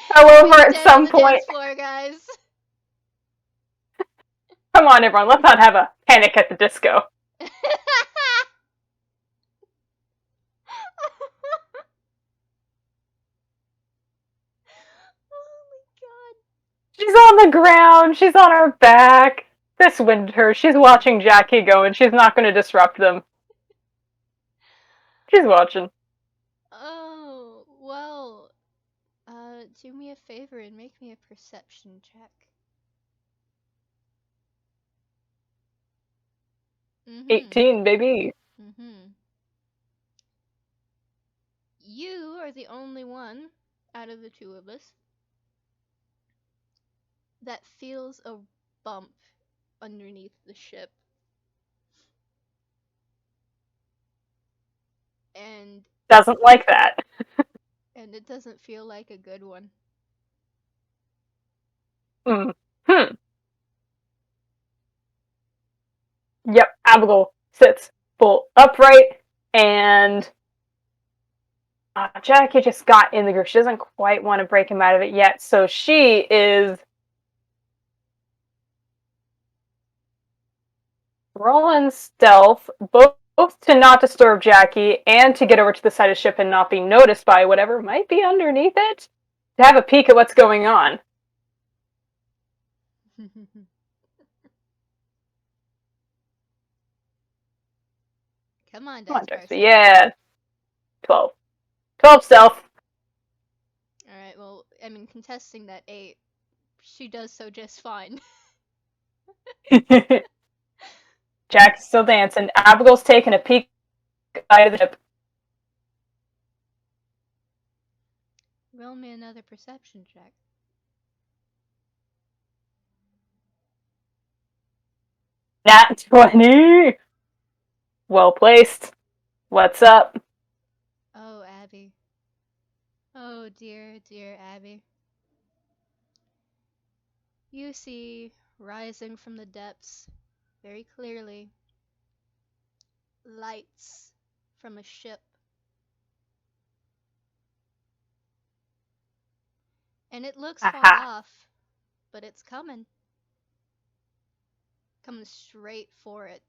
However, at some point, dance floor, guys. Come on, everyone, let's not have a Panic at the Disco. Oh my god. She's on the ground, she's on her back. This winter, she's watching Jackie go, and she's not going to disrupt them. She's watching. Oh, well, do me a favor and make me a perception check. 18, baby. You are the only one out of the two of us that feels a bump underneath the ship. And Doesn't like that. and it doesn't feel like a good one. Yep, Abbigull sits full upright, and Jackie just got in the group. She doesn't quite want to break him out of it yet, so she is rolling stealth, both to not disturb Jackie and to get over to the side of the ship and not be noticed by whatever might be underneath it, to have a peek at what's going on. Come on, Come on, Dice Darcy. Yeah. 12. 12 stealth. Alright, well, I mean, contesting that 8, she does so just fine. Jack's still dancing. Abbigull's taking a peek out of the ship. Roll me another perception check. Nat 20! Well placed. What's up? Oh, Abby. Oh, dear, dear Abby. You see, rising from the depths, very clearly, lights from a ship. And it looks far off, but it's coming. Coming straight for it.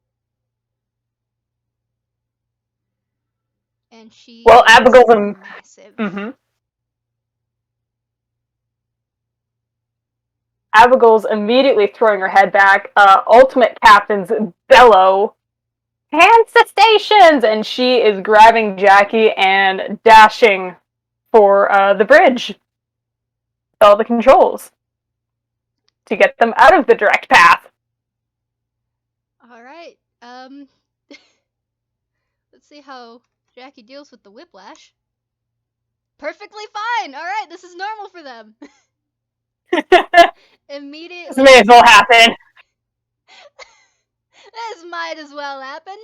And she is Abbigull's massive. Abbigull's immediately throwing her head back. Ultimate Captain's bellow. Hands to stations! And she is grabbing Jackie and dashing for the bridge. All the controls. To get them out of the direct path. Alright, let's see how Jackie deals with the whiplash. Perfectly fine! Alright, this is normal for them. Immediately. This may as well happen. This might as well happen.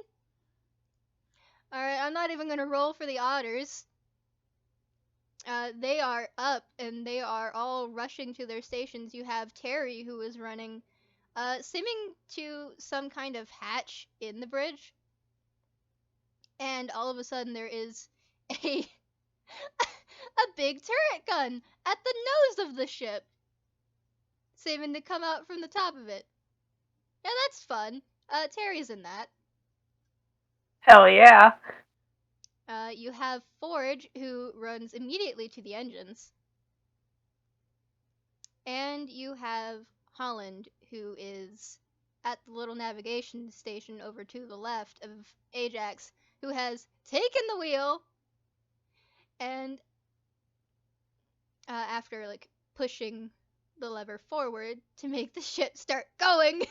Alright, I'm not even gonna roll for the otters. They are up, and they are all rushing to their stations. You have Terry, who is running, seeming to some kind of hatch in the bridge. And all of a sudden there is a big turret gun at the nose of the ship, seeming to come out from the top of it. Yeah, that's fun. Terry's in that. Hell yeah. You have Forge, who runs immediately to the engines. And you have Holland, who is at the little navigation station over to the left of Ajax, who has taken the wheel, and after, like, pushing the lever forward to make the ship start going,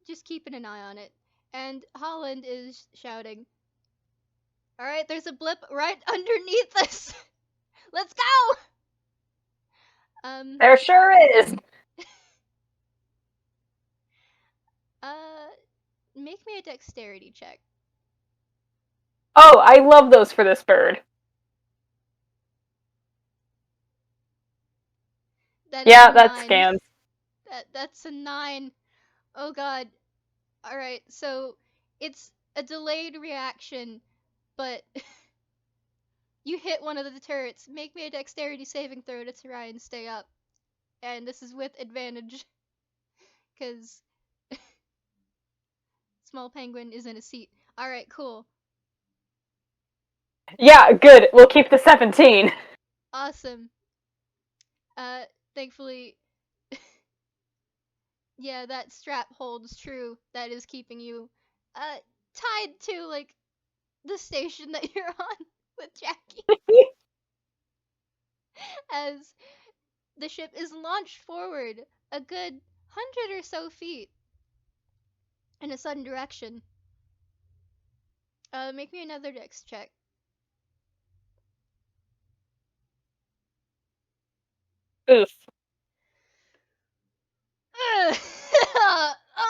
just keeping an eye on it. And Holland is shouting, "Alright, there's a blip right underneath us! Let's go!" There sure is. make me a dexterity check. Oh, I love those for this bird. That is a Yeah, that 9. scans. That's a 9. Oh god. Alright, so it's a delayed reaction, but you hit one of the turrets. Make me a dexterity saving throw to try and stay up. And this is with advantage. Because Small Penguin is in a seat. Alright, cool. Yeah, good. We'll keep the 17. Awesome. Thankfully, yeah, that strap holds true. That is keeping you, tied to, like, the station that you're on with Jackie. As the ship is launched forward a good 100 or so feet in a sudden direction. Make me another dex check. Oof.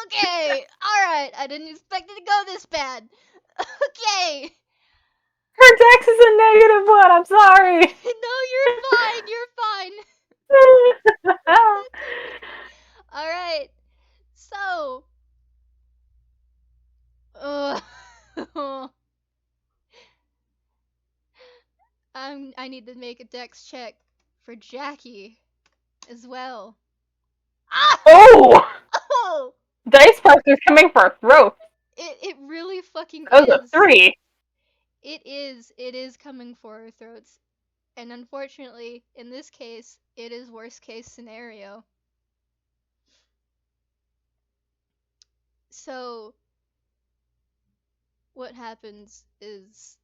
Okay, alright, I didn't expect it to go this bad. Okay. Her dex is a -1, I'm sorry. No, you're fine, you're fine. Alright, so. I need to make a dex check for Jackie as well. Ah! Oh! Oh! Dice Parker's coming for a throat. It really fucking That was a is. 3. It is coming for our throats. And unfortunately, in this case, it is worst case scenario. So, what happens is,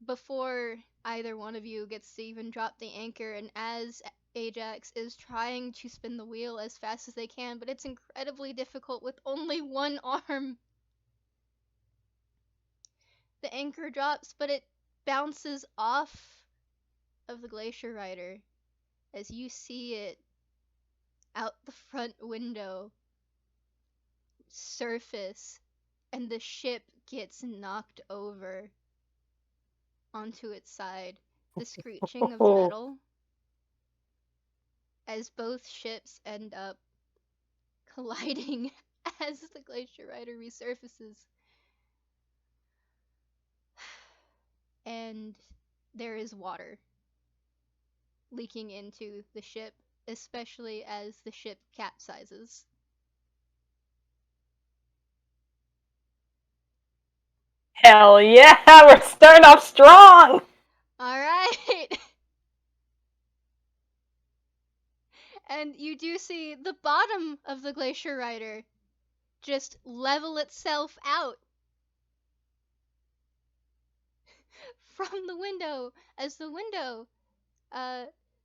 before either one of you gets to even drop the anchor, and as Ajax is trying to spin the wheel as fast as they can, but it's incredibly difficult with only one arm. The anchor drops, but it bounces off of the Glacier Rider as you see it out the front window surface, and the ship gets knocked over onto its side. The screeching of Oh. metal as both ships end up colliding as the Glacier Rider resurfaces. And there is water leaking into the ship, especially as the ship capsizes. Hell yeah, we're starting off strong! Alright! And you do see the bottom of the Glacier Rider just level itself out from the window as the window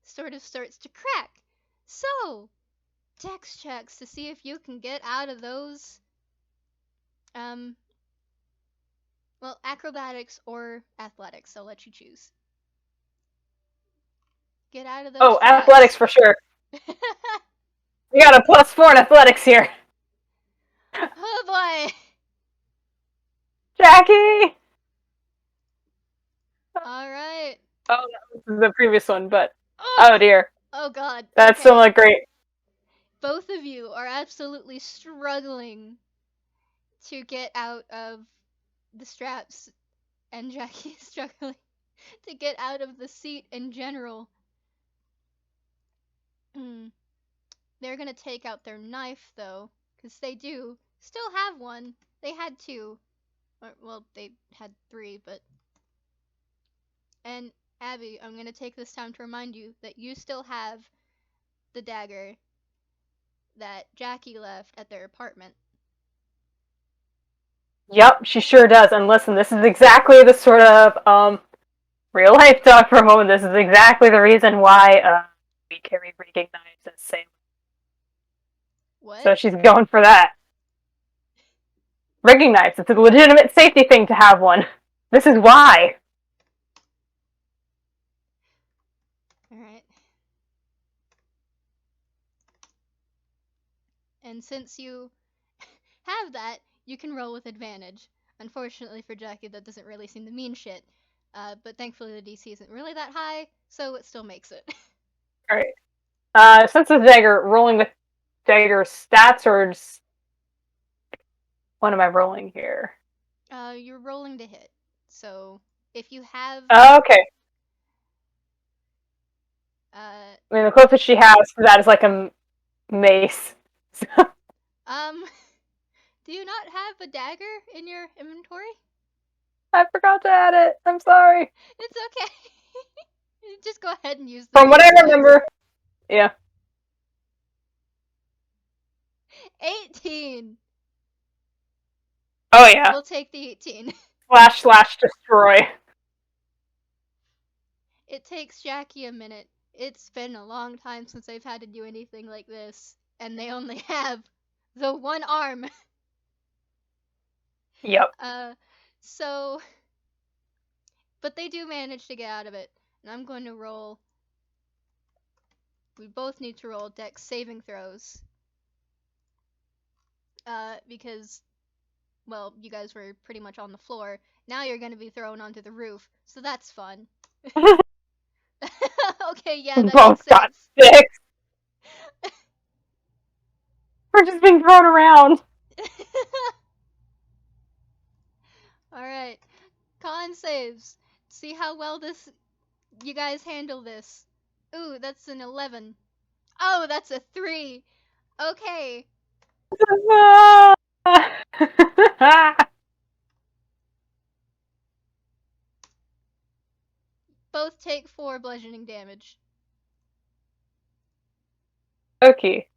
sort of starts to crack. So, dex checks to see if you can get out of those. Well, acrobatics or athletics, I'll let you choose. Get out of those Oh, traps. athletics for sure. We got a +4 in athletics here. Oh boy! Jackie! Alright. Oh, no, this is the previous one, but oh dear. Oh god. That's okay. still not great. Both of you are absolutely struggling to get out of the straps, and Jackie is struggling to get out of the seat in general. They're gonna take out their knife, though, because they do still have one. They had 2. Or, well, they had 3, but. And, Abby, I'm gonna take this time to remind you that you still have the dagger that Jackie left at their apartment. Yep, she sure does. And listen, this is exactly the sort of real life talk for a moment. This is exactly the reason why we carry rigging knives as sailors. What? So she's going for that. Rigging knives. It's a legitimate safety thing to have one. This is why. Alright. And since you have that, You can roll with advantage. Unfortunately for Jackie, that doesn't really seem to mean shit. But thankfully the DC isn't really that high, so it still makes it. Alright. Since it's dagger, rolling with dagger stats or just... What am I rolling here? You're rolling to hit. So if you have Okay. uh I mean, the closest she has to that is like a mace. um do you not have a dagger in your inventory? I forgot to add it. I'm sorry. It's okay. Just go ahead and use the From what I mace then. remember, yeah. 18. Oh yeah. We'll take the 18. / destroy. It takes Jackie a minute. It's been a long time since they've had to do anything like this, and they only have the one arm. Yep. So, but they do manage to get out of it. And I'm going to roll. We both need to roll dex saving throws. Because, well, you guys were pretty much on the floor. Now you're going to be thrown onto the roof, so that's fun. Okay, yeah, that Both makes got sense. 6. We're just being thrown around. Alright. Con saves. See how well you guys handle this. Ooh, that's an 11. Oh, that's a 3. Okay. Both take 4 bludgeoning damage. Okay.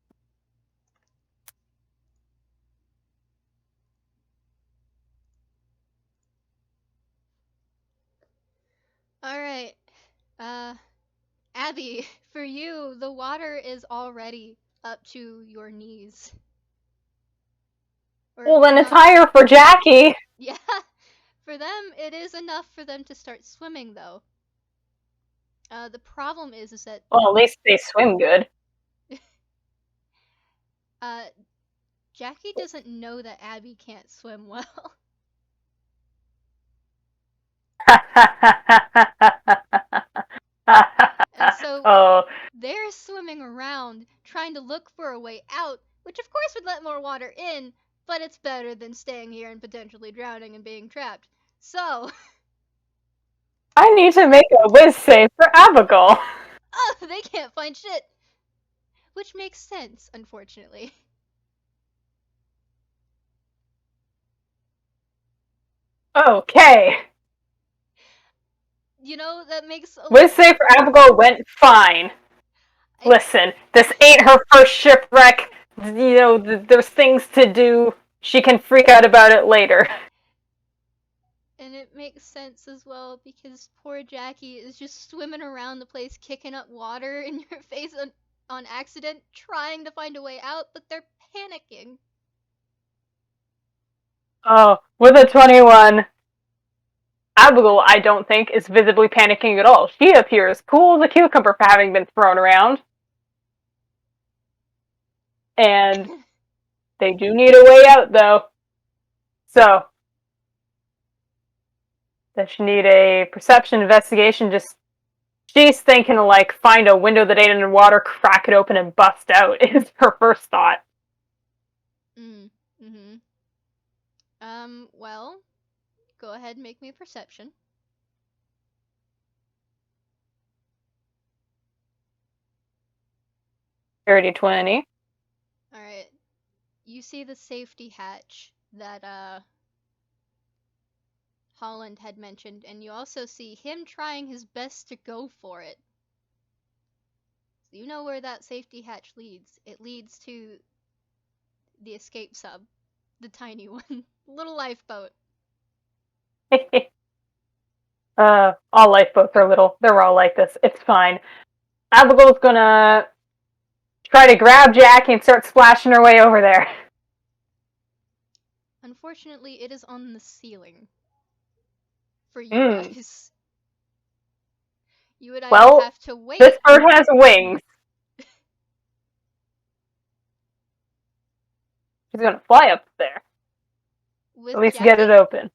Alright. Abby, for you, the water is already up to your knees. Well, then it's not. higher for Jackie. Yeah. For them, it is enough for them to start swimming, though. The problem is that Well, at least they swim good. Jackie doesn't know that Abby can't swim well. And so Oh, they're swimming around trying to look for a way out, which of course would let more water in, but it's better than staying here and potentially drowning and being trapped. So, I need to make a whiz save for Abbigull. oh, they can't find shit. Which makes sense, unfortunately. Okay. You know, that makes a Whiz save for Abbigull went fine. Listen, this ain't her first shipwreck. You know, there's things to do. She can freak out about it later. And it makes sense as well because poor Jackie is just swimming around the place kicking up water in your face on accident, trying to find a way out, but they're panicking. Oh, with a 21, Abigail, I don't think, is visibly panicking at all. She appears cool as a cucumber for having been thrown around. And they do need a way out, though. So, does she need a perception investigation? Just, she's thinking of, like, find a window that ain't underwater, crack it open, and bust out, is her first thought. Mm-hmm. Well, go ahead and make me a perception. 30-20. Alright. You see the safety hatch that, Holland had mentioned, and you also see him trying his best to go for it. So you know where that safety hatch leads. It leads to the escape sub. The tiny one. Little lifeboat. All lifeboats are little. They're all like this. It's fine. Abigail's gonna try to grab Jackie and start splashing her way over there. Unfortunately, it is on the ceiling. For you guys. You would either have to wait. This bird has wings. She's gonna fly up there. With At least Jackie? get it open.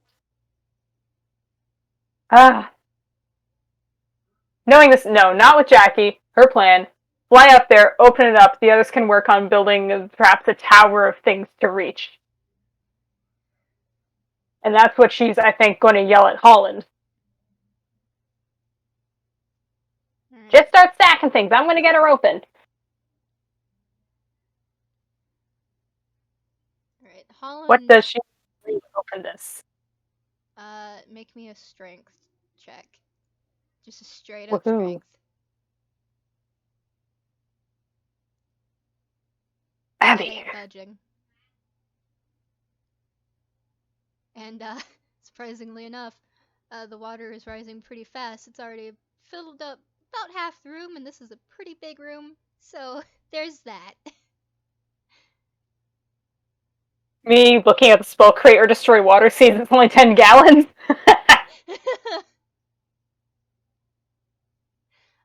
Knowing this, no, not with Jackie. Her plan: fly up there, open it up. The others can work on building perhaps a tower of things to reach. And that's what she's, I think, going to yell at Holland. Right. Just start stacking things. I'm going to get her open. Alright, Holland. What does she do to open this? Make me a strength check. Just a straight up Woohoo. strength. Abby. It ain't budging. And, surprisingly enough, the water is rising pretty fast. It's already filled up about half the room, and this is a pretty big room, so there's that. Me looking at the spell create or destroy water sees it's only 10 gallons.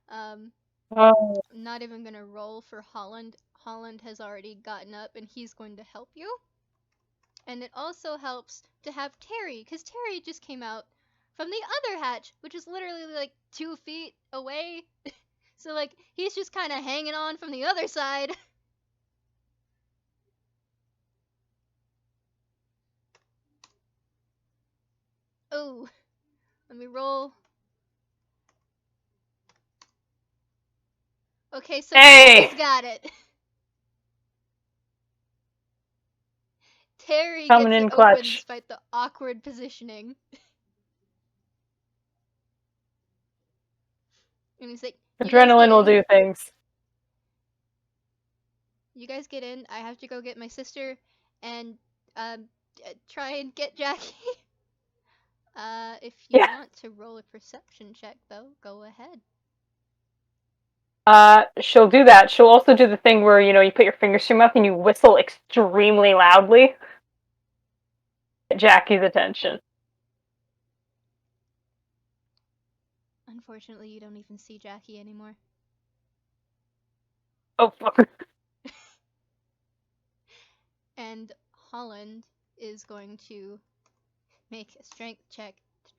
I'm not even gonna roll for Holland. Holland has already gotten up, and he's going to help you. And it also helps to have Terry, because Terry just came out from the other hatch, which is literally like 2 feet away. So, like, he's just kind of hanging on from the other side. Oh, let me roll. Okay, so Hey! Terry's got it. Terry Coming gets in it open clutch. despite the awkward positioning. And he's like, Adrenaline will do things. You guys get in. I have to go get my sister and try and get Jackie. If you want to roll a perception check, though, go ahead. She'll do that. She'll also do the thing where, you put your fingers to your mouth and you whistle extremely loudly. Get Jackie's attention. Unfortunately, you don't even see Jackie anymore. Oh, fuck. And Holland is going to make a strength check to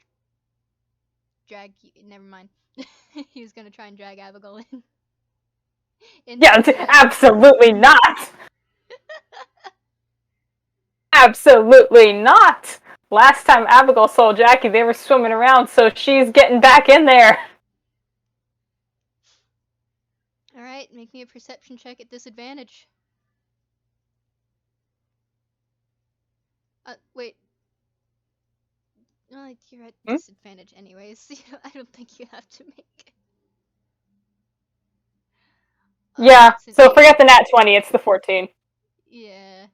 drag you. Never mind. He's gonna try and drag Abbigull in. Yeah, absolutely not! Absolutely not! Last time Abbigull saw Jackie, they were swimming around, so she's getting back in there. Alright, make me a perception check at disadvantage. Wait. No, you're at disadvantage anyways. I don't think you have to make. Yeah, so forget the nat 20, it's the 14. Yeah.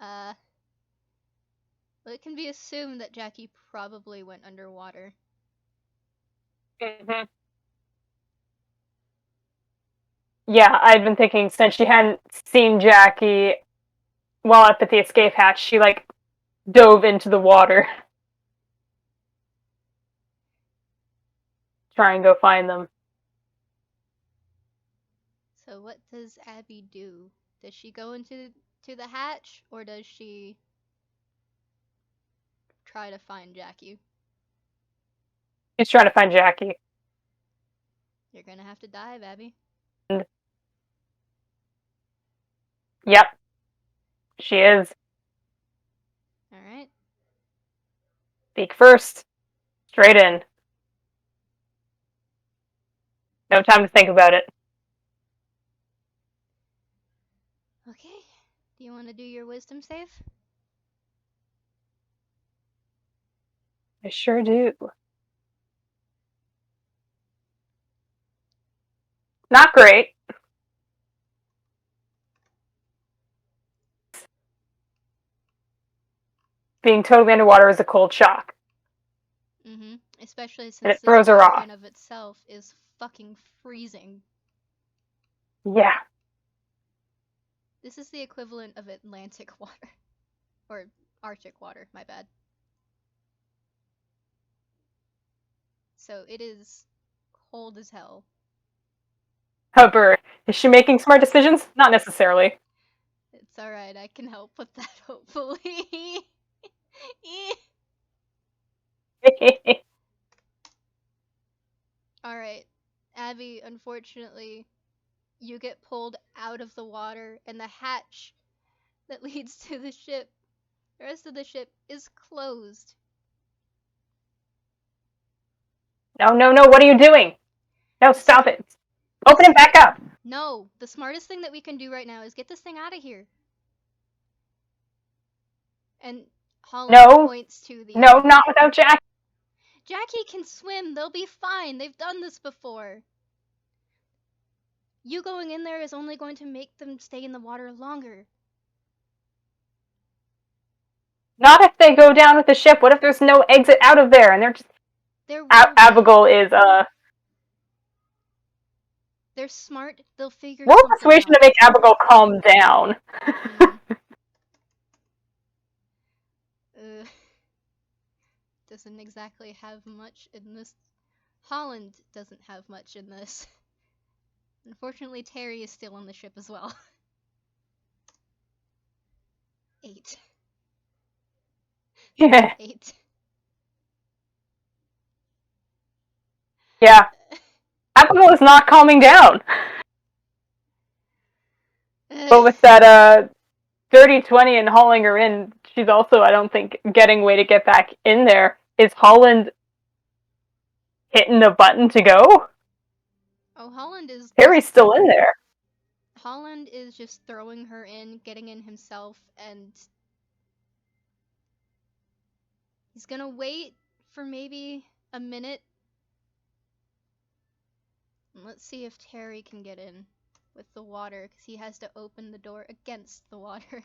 Well, it can be assumed that Jackie probably went underwater. Mm-hmm. Yeah, I'd been thinking since she hadn't seen Jackie while up at the escape hatch, she, dove into the water. Try and go find them. So what does Abby do? Does she go into the hatch, or does she try to find Jackie? She's trying to find Jackie. You're gonna have to dive, Abby. Yep. She is. Alright. Speak first. Straight in. No time to think about it. Okay. Do you want to do your wisdom save? I sure do. Not great. Being totally underwater is a cold shock. Mm-hmm. Especially since And it this throws her water off. in of itself is fucking freezing. Yeah. This is the equivalent of Atlantic water. Or Arctic water, my bad. So it is cold as hell. However, is she making smart decisions? Not necessarily. It's alright, I can help with that, hopefully. Alright. Abby, unfortunately, you get pulled out of the water, and the hatch that leads to the ship, the rest of the ship, is closed. No, no, no, what are you doing? No, stop it. Open it back up. No, the smartest thing that we can do right now is get this thing out of here. And Holland No, points to the no, other. not without Jack. Jackie can swim. They'll be fine. They've done this before. You going in there is only going to make them stay in the water longer. Not if they go down with the ship. What if there's no exit out of there and they're just... There will be. Abbigull is, They're smart. They'll figure Roll something persuasion out. to make Abbigull calm down. Doesn't exactly have much in this. Holland doesn't have much in this. Unfortunately, Terry is still on the ship as well. 8. Yeah. 8. Yeah. Abbigull is not calming down. But with that, dirty 20 and hauling her in, she's also, I don't think, getting a way to get back in there. Is Holland hitting the button to go? Oh, Holland is. Terry's still in there. Holland is just throwing her in, getting in himself, and he's gonna wait for maybe a minute. And let's see if Terry can get in with the water, because he has to open the door against the water.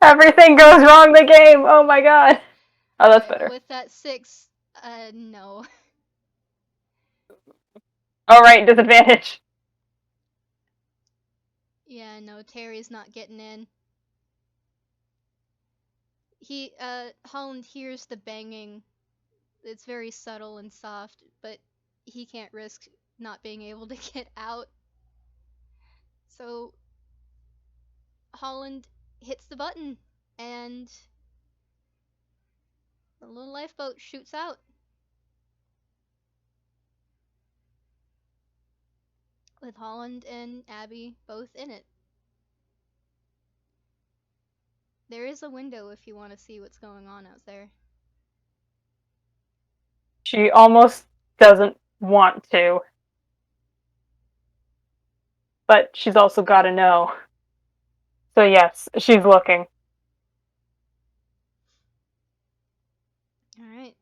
Everything goes wrong the game. Oh my god. Oh, that's better. With that 6, no. Alright, disadvantage. Yeah, no, Terry's not getting in. Holland hears the banging. It's very subtle and soft, but he can't risk not being able to get out. So, Holland hits the button, and the little lifeboat shoots out. With Holland and Abby both in it. There is a window if you want to see what's going on out there. She almost doesn't want to. But she's also got to know. So yes, she's looking. Alright.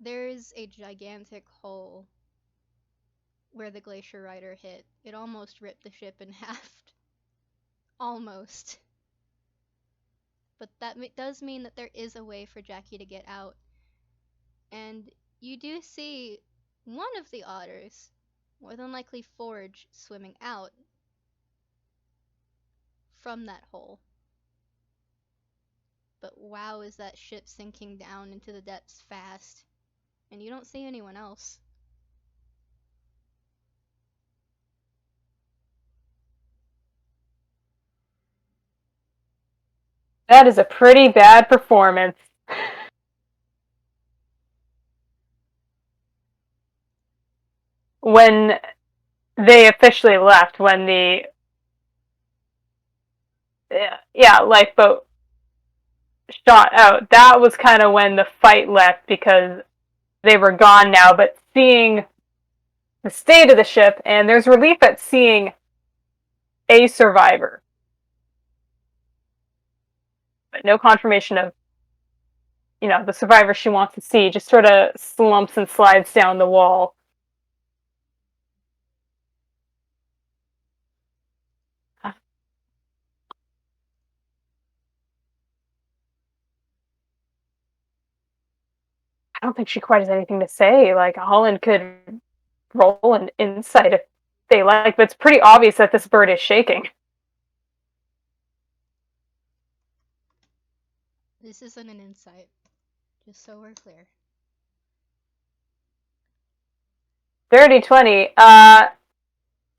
There's a gigantic hole where the Glacier Rider hit. It almost ripped the ship in half. Almost. But that does mean that there is a way for Jackie to get out. And you do see one of the otters, more than likely Forge, swimming out from that hole. But wow, is that ship sinking down into the depths fast. And you don't see anyone else. That is a pretty bad performance. When they officially left, when the lifeboat shot out, that was kind of when the fight left because they were gone now, but seeing the state of the ship, and there's relief at seeing a survivor. But no confirmation of, the survivor she wants to see, just sort of slumps and slides down the wall. I don't think she quite has anything to say. Like, Holland could roll an insight if they like, but it's pretty obvious that this bird is shaking. This isn't an insight, just so we're clear. Dirty 20.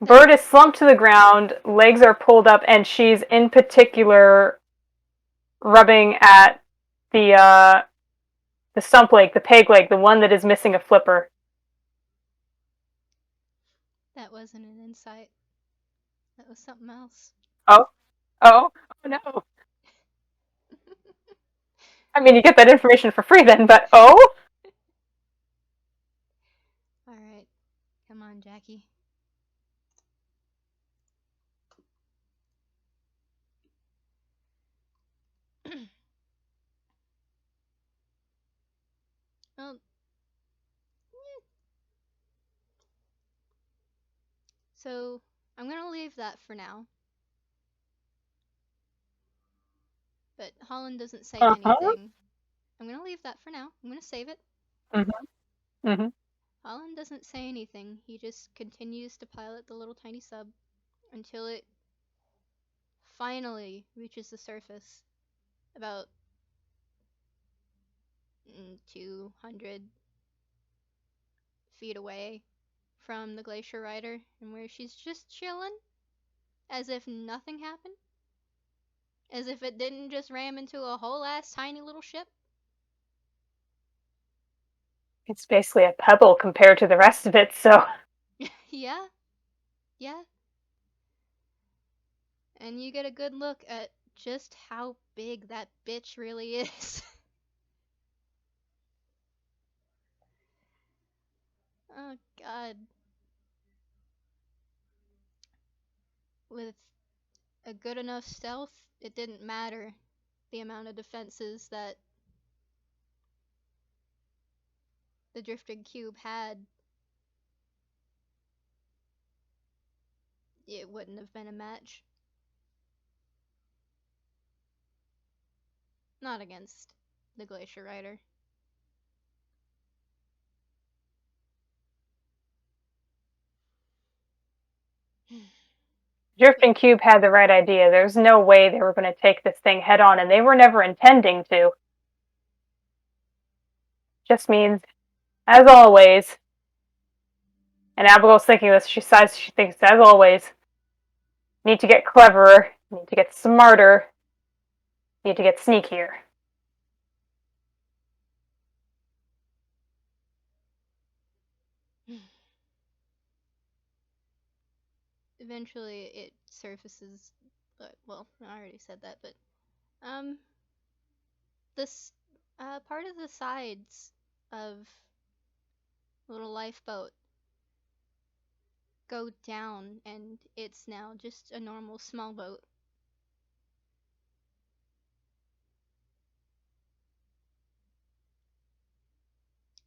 Bird is slumped to the ground, legs are pulled up, and she's in particular rubbing at the stump leg, the peg leg, the one that is missing a flipper. That wasn't an insight. That was something else. Oh no. I mean, you get that information for free then, but oh? Alright. Come on, Jackie. Well, so I'm gonna leave that for now. But Holland doesn't say anything. I'm gonna leave that for now. I'm gonna save it. Holland doesn't say anything. He just continues to pilot the little tiny sub until it finally reaches the surface. About 200 feet away from the Glacier Rider, and where she's just chilling as if nothing happened. As if it didn't just ram into a whole ass tiny little ship. It's basically a pebble compared to the rest of it, so. Yeah. And you get a good look at just how big that bitch really is. Oh god. With a good enough stealth, it didn't matter the amount of defenses that the drifting cube had. It wouldn't have been a match. Not against the Glacier Rider. Drifting Cube had the right idea. There's no way they were going to take this thing head on, and they were never intending to. Just means, as always, and Abbigull's thinking this, she sighs, she thinks, as always, need to get cleverer, need to get smarter, need to get sneakier. Eventually it surfaces, but, well, I already said that, but, this, part of the sides of the little lifeboat go down, and it's now just a normal small boat.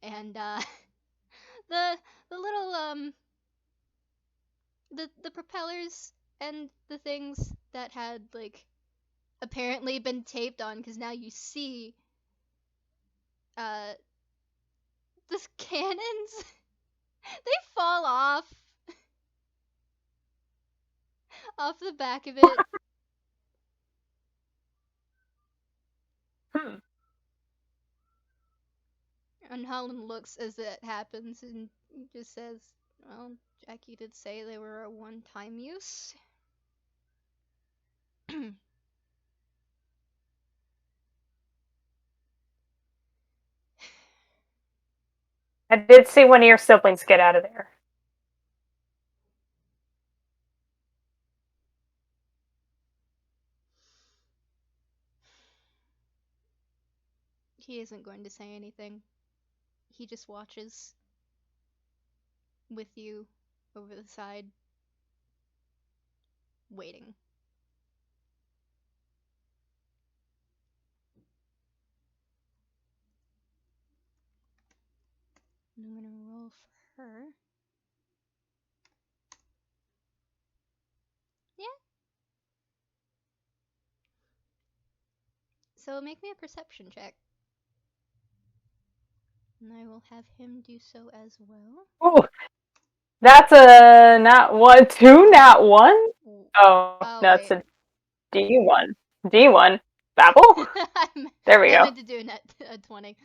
And, the little, the propellers and the things that had, like, apparently been taped on, because now you see, the cannons, they fall off the back of it. And Holland looks as it happens and just says, well, Jackie did say they were a one-time use. I did see one of your siblings get out of there. He isn't going to say anything. He just watches with you over the side, waiting. I'm gonna roll for her. Yeah. So make me a perception check. And I will have him do so as well. Ooh, that's a nat 1, 2 nat 1? Oh, Oh, no, it's wait. a D1. D1. Babble? There we I go. meant to do a 20.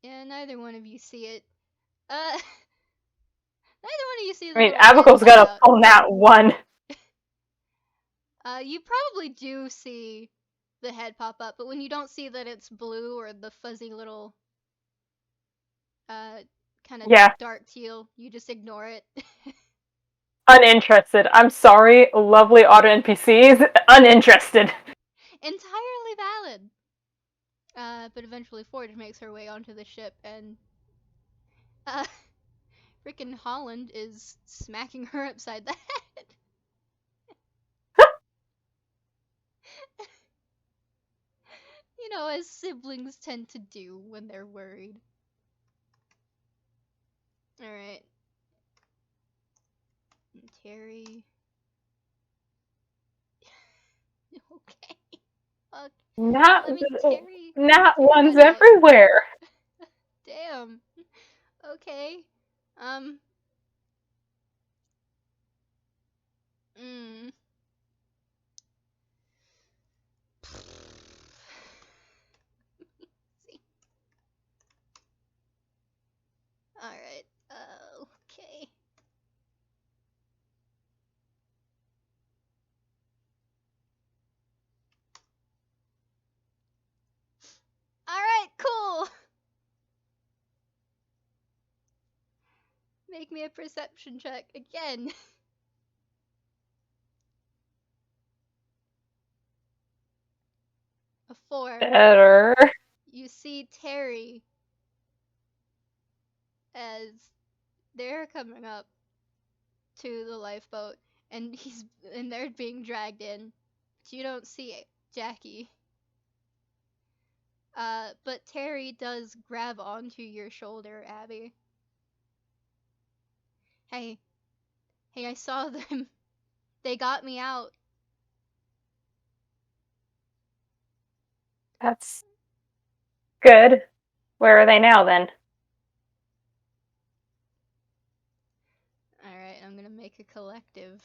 Yeah, neither one of you see it. Neither one of you see the I mean, little head Abbigull's pop got a out. full nat 1. You probably do see the head pop up, but when you don't see that it's blue or the fuzzy little, kind of Yeah, dark teal, you just ignore it. uninterested. I'm sorry, lovely auto NPCs. Uninterested. Entirely valid. But eventually Forge makes her way onto the ship, and uh, freaking Holland is smacking her upside the head. You know, as siblings tend to do when they're worried. Alright. Terry. Okay. Okay. Nat, I mean, Terry nat 1's got out. everywhere. Damn. Okay. Um. Mm. See. Alright. Okay. Alright, cool. Make me a perception check again. A 4. Better. You see Terry as they're coming up to the lifeboat, and they're being dragged in. But you don't see Jackie. But Terry does grab onto your shoulder, Abby. Hey, I saw them. They got me out. That's good. Where are they now, then? Alright, I'm gonna make a collective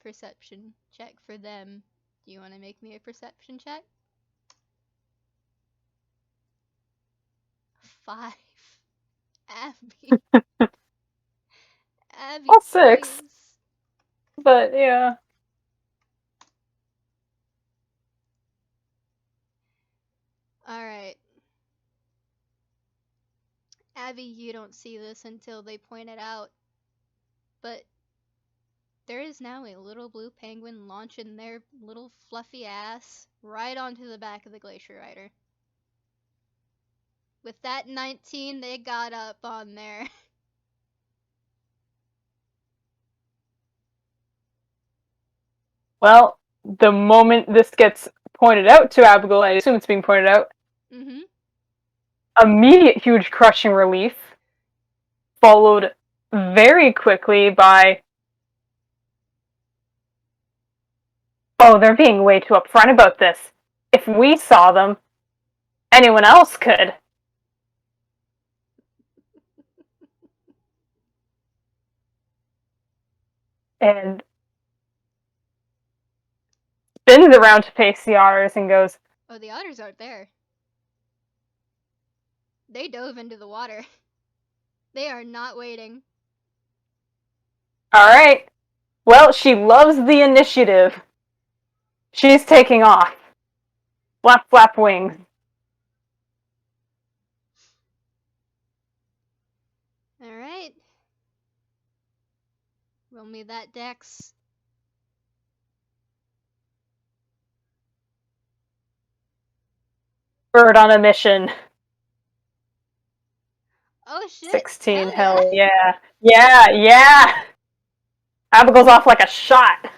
perception check for them. Do you want to make me a perception check? 5. Abby. Abby, Well, 6. please. But, yeah. Alright. Abby, you don't see this until they point it out. But there is now a little blue penguin launching their little fluffy ass right onto the back of the Glacier Rider. With that 19, they got up on there. Well, the moment this gets pointed out to Abbigull, I assume it's being pointed out, Mm-hmm. immediate huge crushing relief, followed very quickly by, oh, they're being way too upfront about this. If we saw them, anyone else could. And spins around to face the otters and goes, Oh, the otters aren't there. They dove into the water. They are not waiting. alright, well, she loves the initiative. She's taking off. Flap, flap wings. Alright. Roll me that dex. Bird on a mission. Oh shit. 16, Hell yeah. hell yeah. Yeah, yeah! Abba goes off like a shot.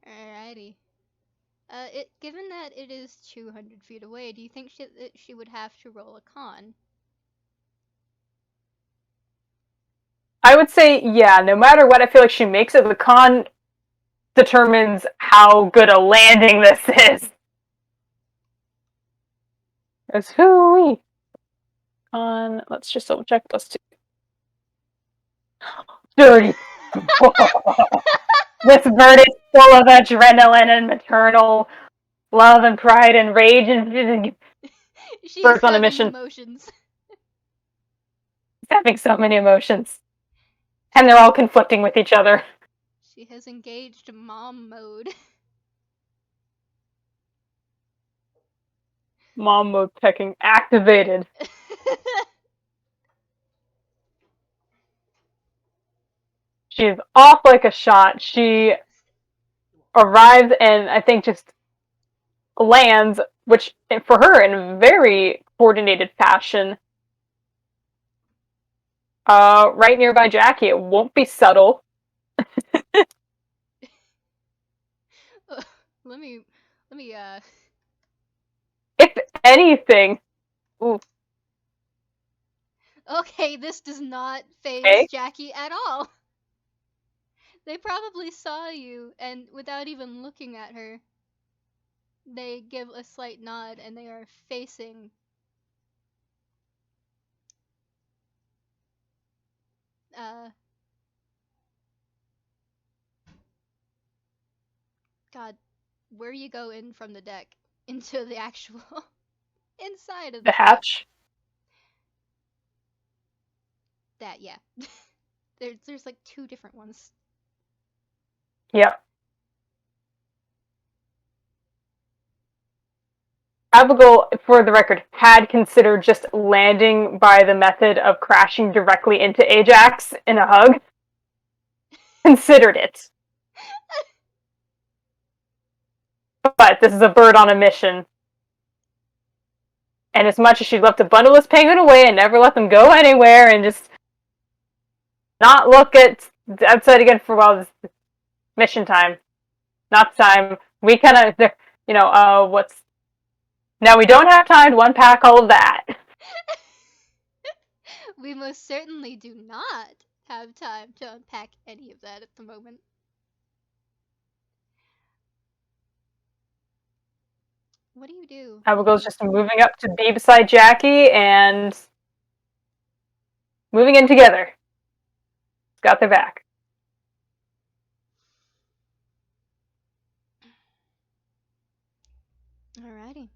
Alrighty. Given that it is 200 feet away, do you think she would have to roll a con? I would say, yeah, no matter what, I feel like she makes it. The con determines how good a landing this is. As hooey. Con, let's just double check. +2. Dirty. This bird is full of adrenaline and maternal love and pride and rage and She's birds on a having mission. emotions. having so many emotions. And they're all conflicting with each other. She has engaged mom mode. Mom mode pecking activated. She is off like a shot. She arrives and I think just lands, which for her in very coordinated fashion, right nearby Jackie. It won't be subtle. let me If anything, ooh, Okay, this does not phase okay, Jackie at all. They probably saw you, and without even looking at her, they give a slight nod and they are facing. Uh, God, where you go in from the deck into the actual inside of the the ship. hatch. That, yeah. There's like two different ones. Yep. Abbigull, for the record, had considered just landing by the method of crashing directly into Ajax in a hug. Considered it. But this is a bird on a mission. And as much as she'd love to bundle this penguin away and never let them go anywhere and just not look at outside again for a while, this mission time. Not time. We kind of, what's. Now we don't have time to unpack all of that. We most certainly do not have time to unpack any of that at the moment. What do you do? Abigail's just moving up to be beside Jackie and moving in together. Got their back. Alrighty.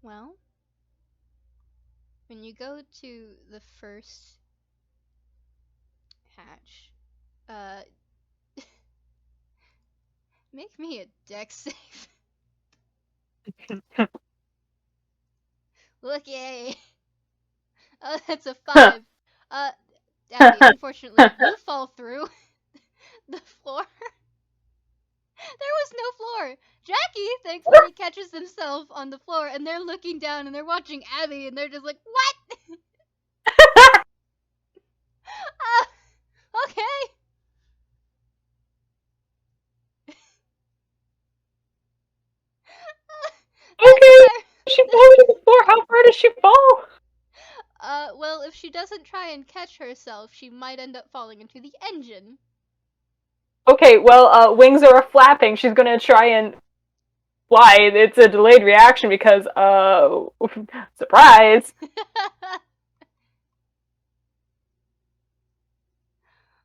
Well, when you go to the first hatch, uh, make me a deck save. Look, yay! Oh, that's a 5. Abby, unfortunately, you fall through the floor. There was no floor. Jackie thankfully catches himself on the floor, and they're looking down and they're watching Abby, and they're just like, "What?" Okay. Okay, That's she falls to the floor. How far does she fall? well, if she doesn't try and catch herself, she might end up falling into the engine. Okay, well, wings are flapping. She's gonna try and fly. It's a delayed reaction because, surprise.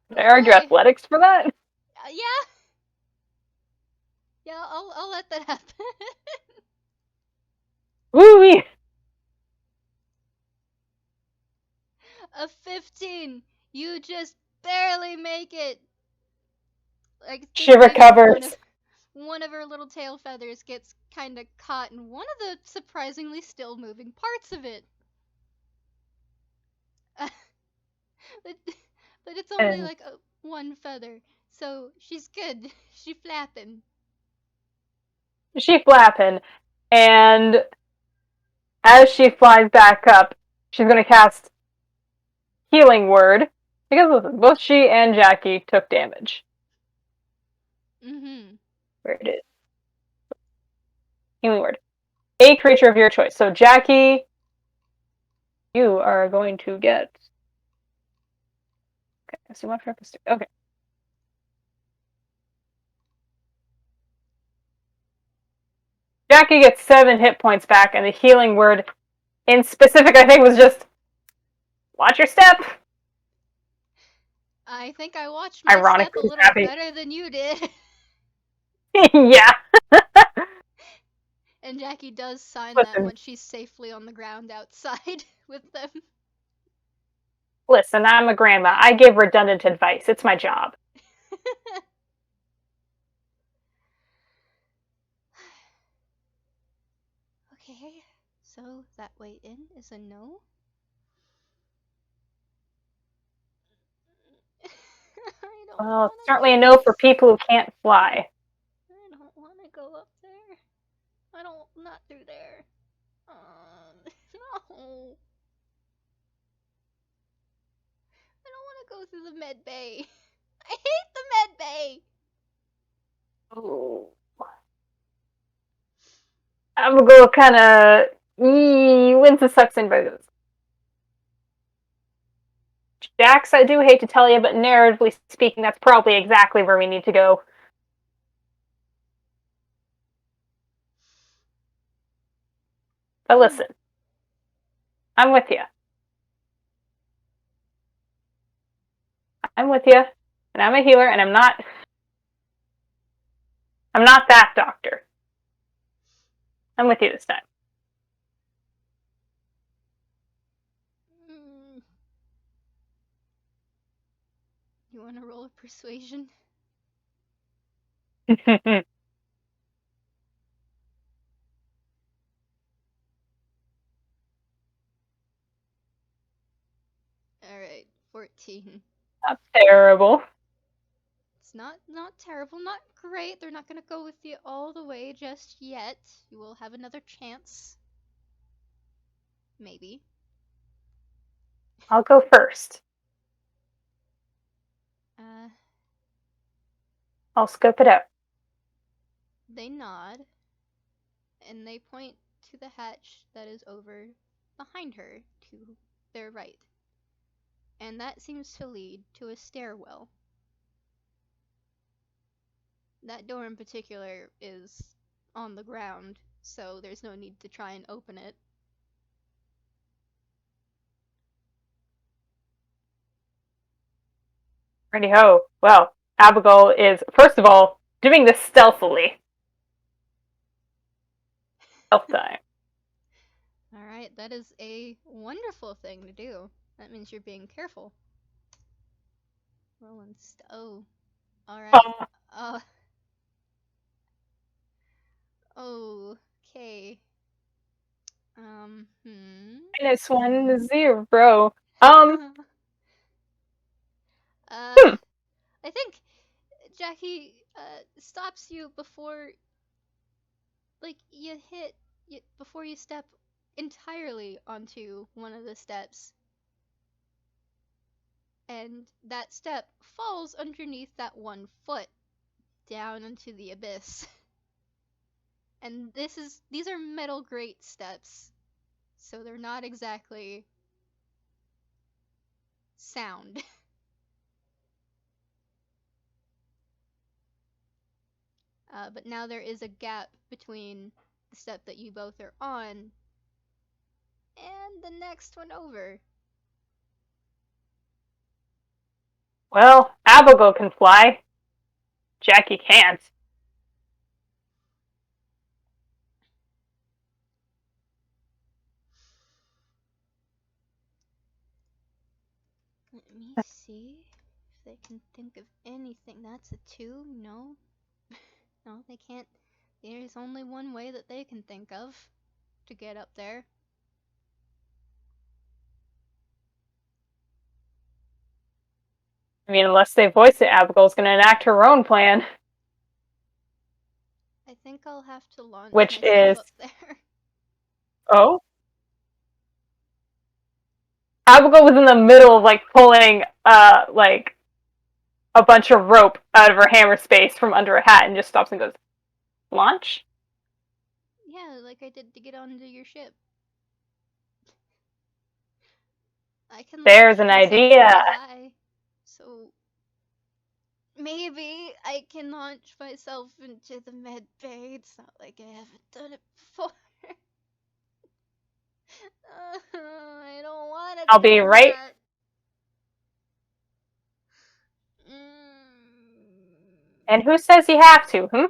Oh There are your boy. athletics for that. Yeah. Yeah, I'll let that happen. Woo-wee. A 15. You just barely make it. I She think like recovers. one of her little tail feathers gets kind of caught in one of the surprisingly still moving parts of it. but, but it's only And like one feather, so she's good. She flapping. she flapping. And as she flies back up, she's gonna cast Healing Word. Because listen, both she and Jackie took damage. Mm-hmm. Where it is. Healing Word. A creature of your choice. So Jackie, you are going to get. Okay, so 1 for +2. Okay. Jackie gets 7 hit points back, and the healing word in specific, I think, was just watch your step. I think I watched my step a Ironically little happy. better than you did. Yeah. And Jackie does sign that Listen, once she's safely on the ground outside with them. Listen, I'm a grandma. I give redundant advice. It's my job. Okay, so that way in is a no. I don't Well, want it's to certainly a go. no for people who can't fly. I don't want to go up there. I don't, not through there. No. I don't want to go through the med bay. I hate the med bay. Ooh. Abbigull kind of wins the sucks by this. Jax, I do hate to tell you, but narratively speaking, that's probably exactly where we need to go. But listen, I'm with you. I'm with you, and I'm a healer, and I'm not that doctor. I'm with you this time. Mm. You want to roll a persuasion? Alright, 14. That's terrible. It's not terrible, not great. They're not gonna go with you all the way just yet. You will have another chance. Maybe. I'll go first. Uh, I'll scope it out. they nod, and they point to the hatch that is over behind her to their right. And that seems to lead to a stairwell. That door in particular is on the ground, so there's no need to try and open it. Righty ho. Well, Abbigull is, first of all, doing this stealthily. Stealth time. Alright, that is a wonderful thing to do. That means you're being careful. Rolling oh. Alright. Uh. Okay. -1, 0. uh, Hmm. I think Jackie stops you before, like, before you step entirely onto one of the steps. And that step falls underneath that 1 foot down into the abyss. And these are metal grate steps, so they're not exactly sound. But now there is a gap between the step that you both are on and the next one over. Well, Abbigull can fly. Jackie can't. Let me see if they can think of anything. That's a 2? No. No, they can't. There's only one way that they can think of to get up there. I mean, unless they voice it, Abbigull's going to enact her own plan. I think I'll have to launch Which myself is... up there. Oh? Abbigull was in the middle of, like, pulling, like, a bunch of rope out of her hammer space from under a hat and just stops and goes, launch? Yeah, like I did to get onto your ship. I can There's launch an myself idea. pretty high. So maybe I can launch myself into the med bay. It's not like I haven't done it before. I don't want to I'll do be right... that. And who says you have to, hmm?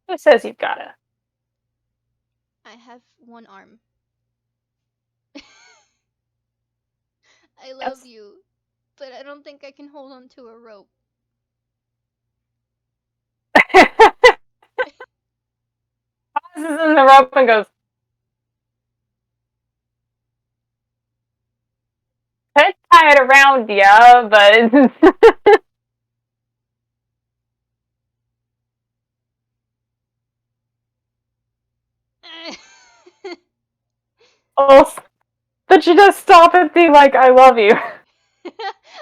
Who says you've gotta? I have one arm. I love Yes. you, but I don't think I can hold on to a rope. Pauses in the rope and goes, could tie it around ya, but oh, but she does stop and be like, I love you.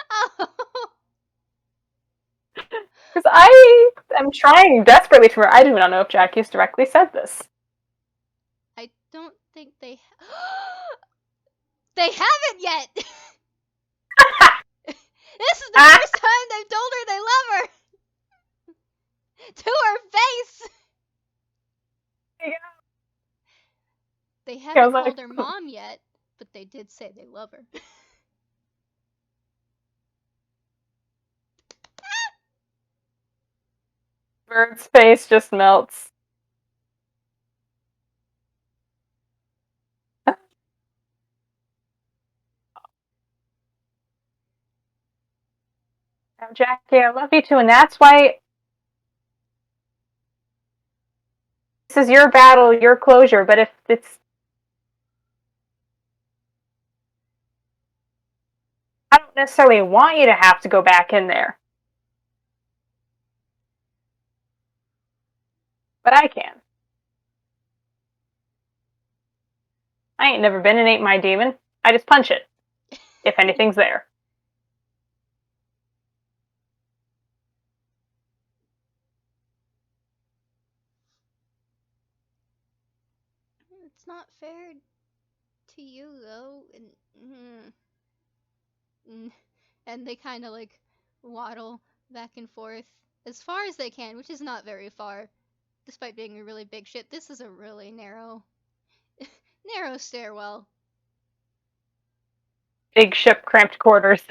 Oh. Because I am trying desperately to remember. I do not know if Jackie has directly said this. I don't think they. They haven't yet! This is the first time they've told her they love her! To her face! Yeah. They I haven't was like, called her mom yet, but they did say they love her. Bird's face just melts. Now, Jackie, I love you too, and that's why this is your battle, your closure. But if it's, I don't necessarily want you to have to go back in there, but I can. I ain't never been and ain't my demon. I just punch it, if anything's there. It's not fair to you, though. And they kind of like waddle back and forth as far as they can, which is not very far, despite being a really big ship. This is a really narrow, narrow stairwell. Big ship, cramped quarters.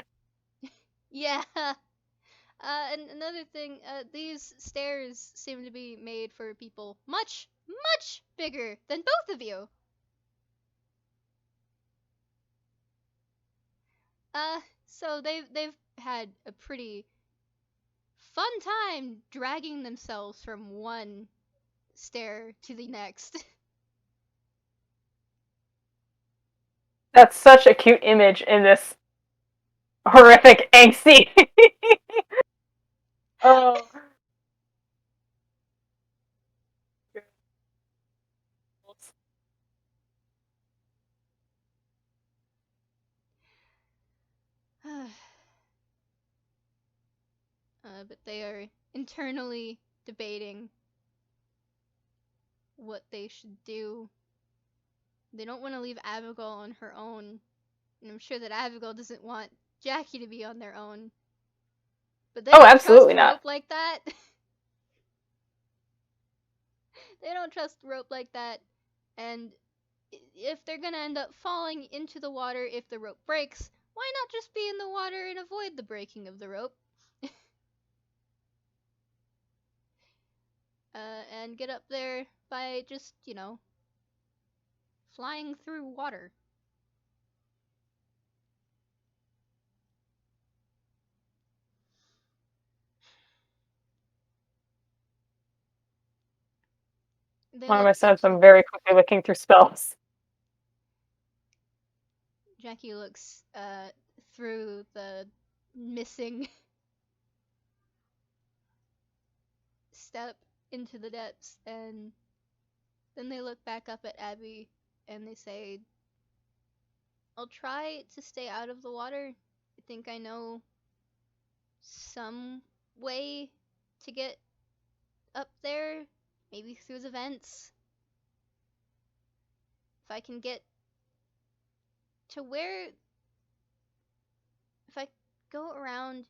Yeah. And another thing, these stairs seem to be made for people much, much bigger than both of you. So they've had a pretty fun time dragging themselves from one stair to the next. That's such a cute image in this horrific angsty. Oh. But they are internally debating what they should do. They don't want to leave Abbigull on her own, and I'm sure that Abbigull doesn't want Jackie to be on their own. But they Oh, don't trust absolutely not. rope like that. They don't trust rope like that, and if they're gonna end up falling into the water if the rope breaks, why not just be in the water and avoid the breaking of the rope? And get up there by just, flying through water. They One of look my sons, I'm into. very quickly looking through spells. Jackie looks through the missing step into the depths, and then they look back up at Abby and they say, I'll try to stay out of the water. I think I know some way to get up there, maybe through the vents. If I can get to where. If I go around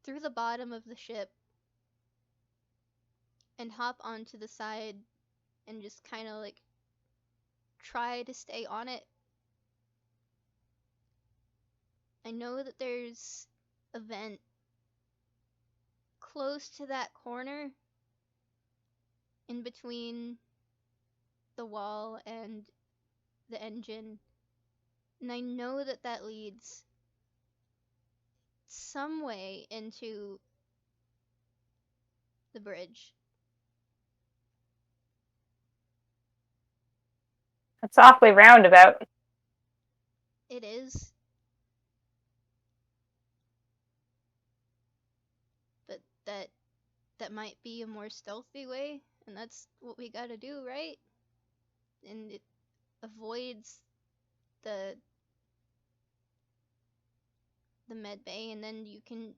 through the bottom of the ship and hop onto the side and just kind of like try to stay on it. I know that there's a vent close to that corner, in between the wall and the engine, and I know that that leads some way into the bridge. It's awfully roundabout. It is. But that might be a more stealthy way, and that's what we gotta do, right? And it avoids the the med bay, and then you can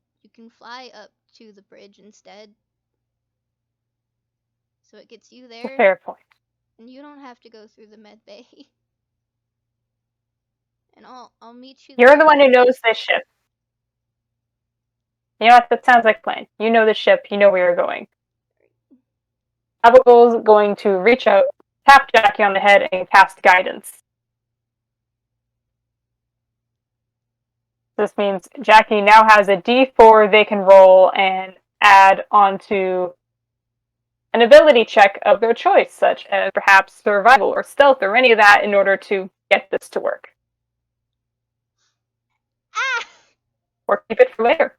fly up to the bridge instead. So it gets you there, Fair point. and you don't have to go through the med bay. And I'll meet you You're there. the one who knows this ship. You know what? That sounds like a plan. You know the ship. You know where you're going. Abbigull's going to reach out, tap Jackie on the head, and cast guidance. This means Jackie now has a D4 they can roll and add onto an ability check of their choice, such as perhaps survival or stealth or any of that, in order to get this to work. Ah! Or keep it for later.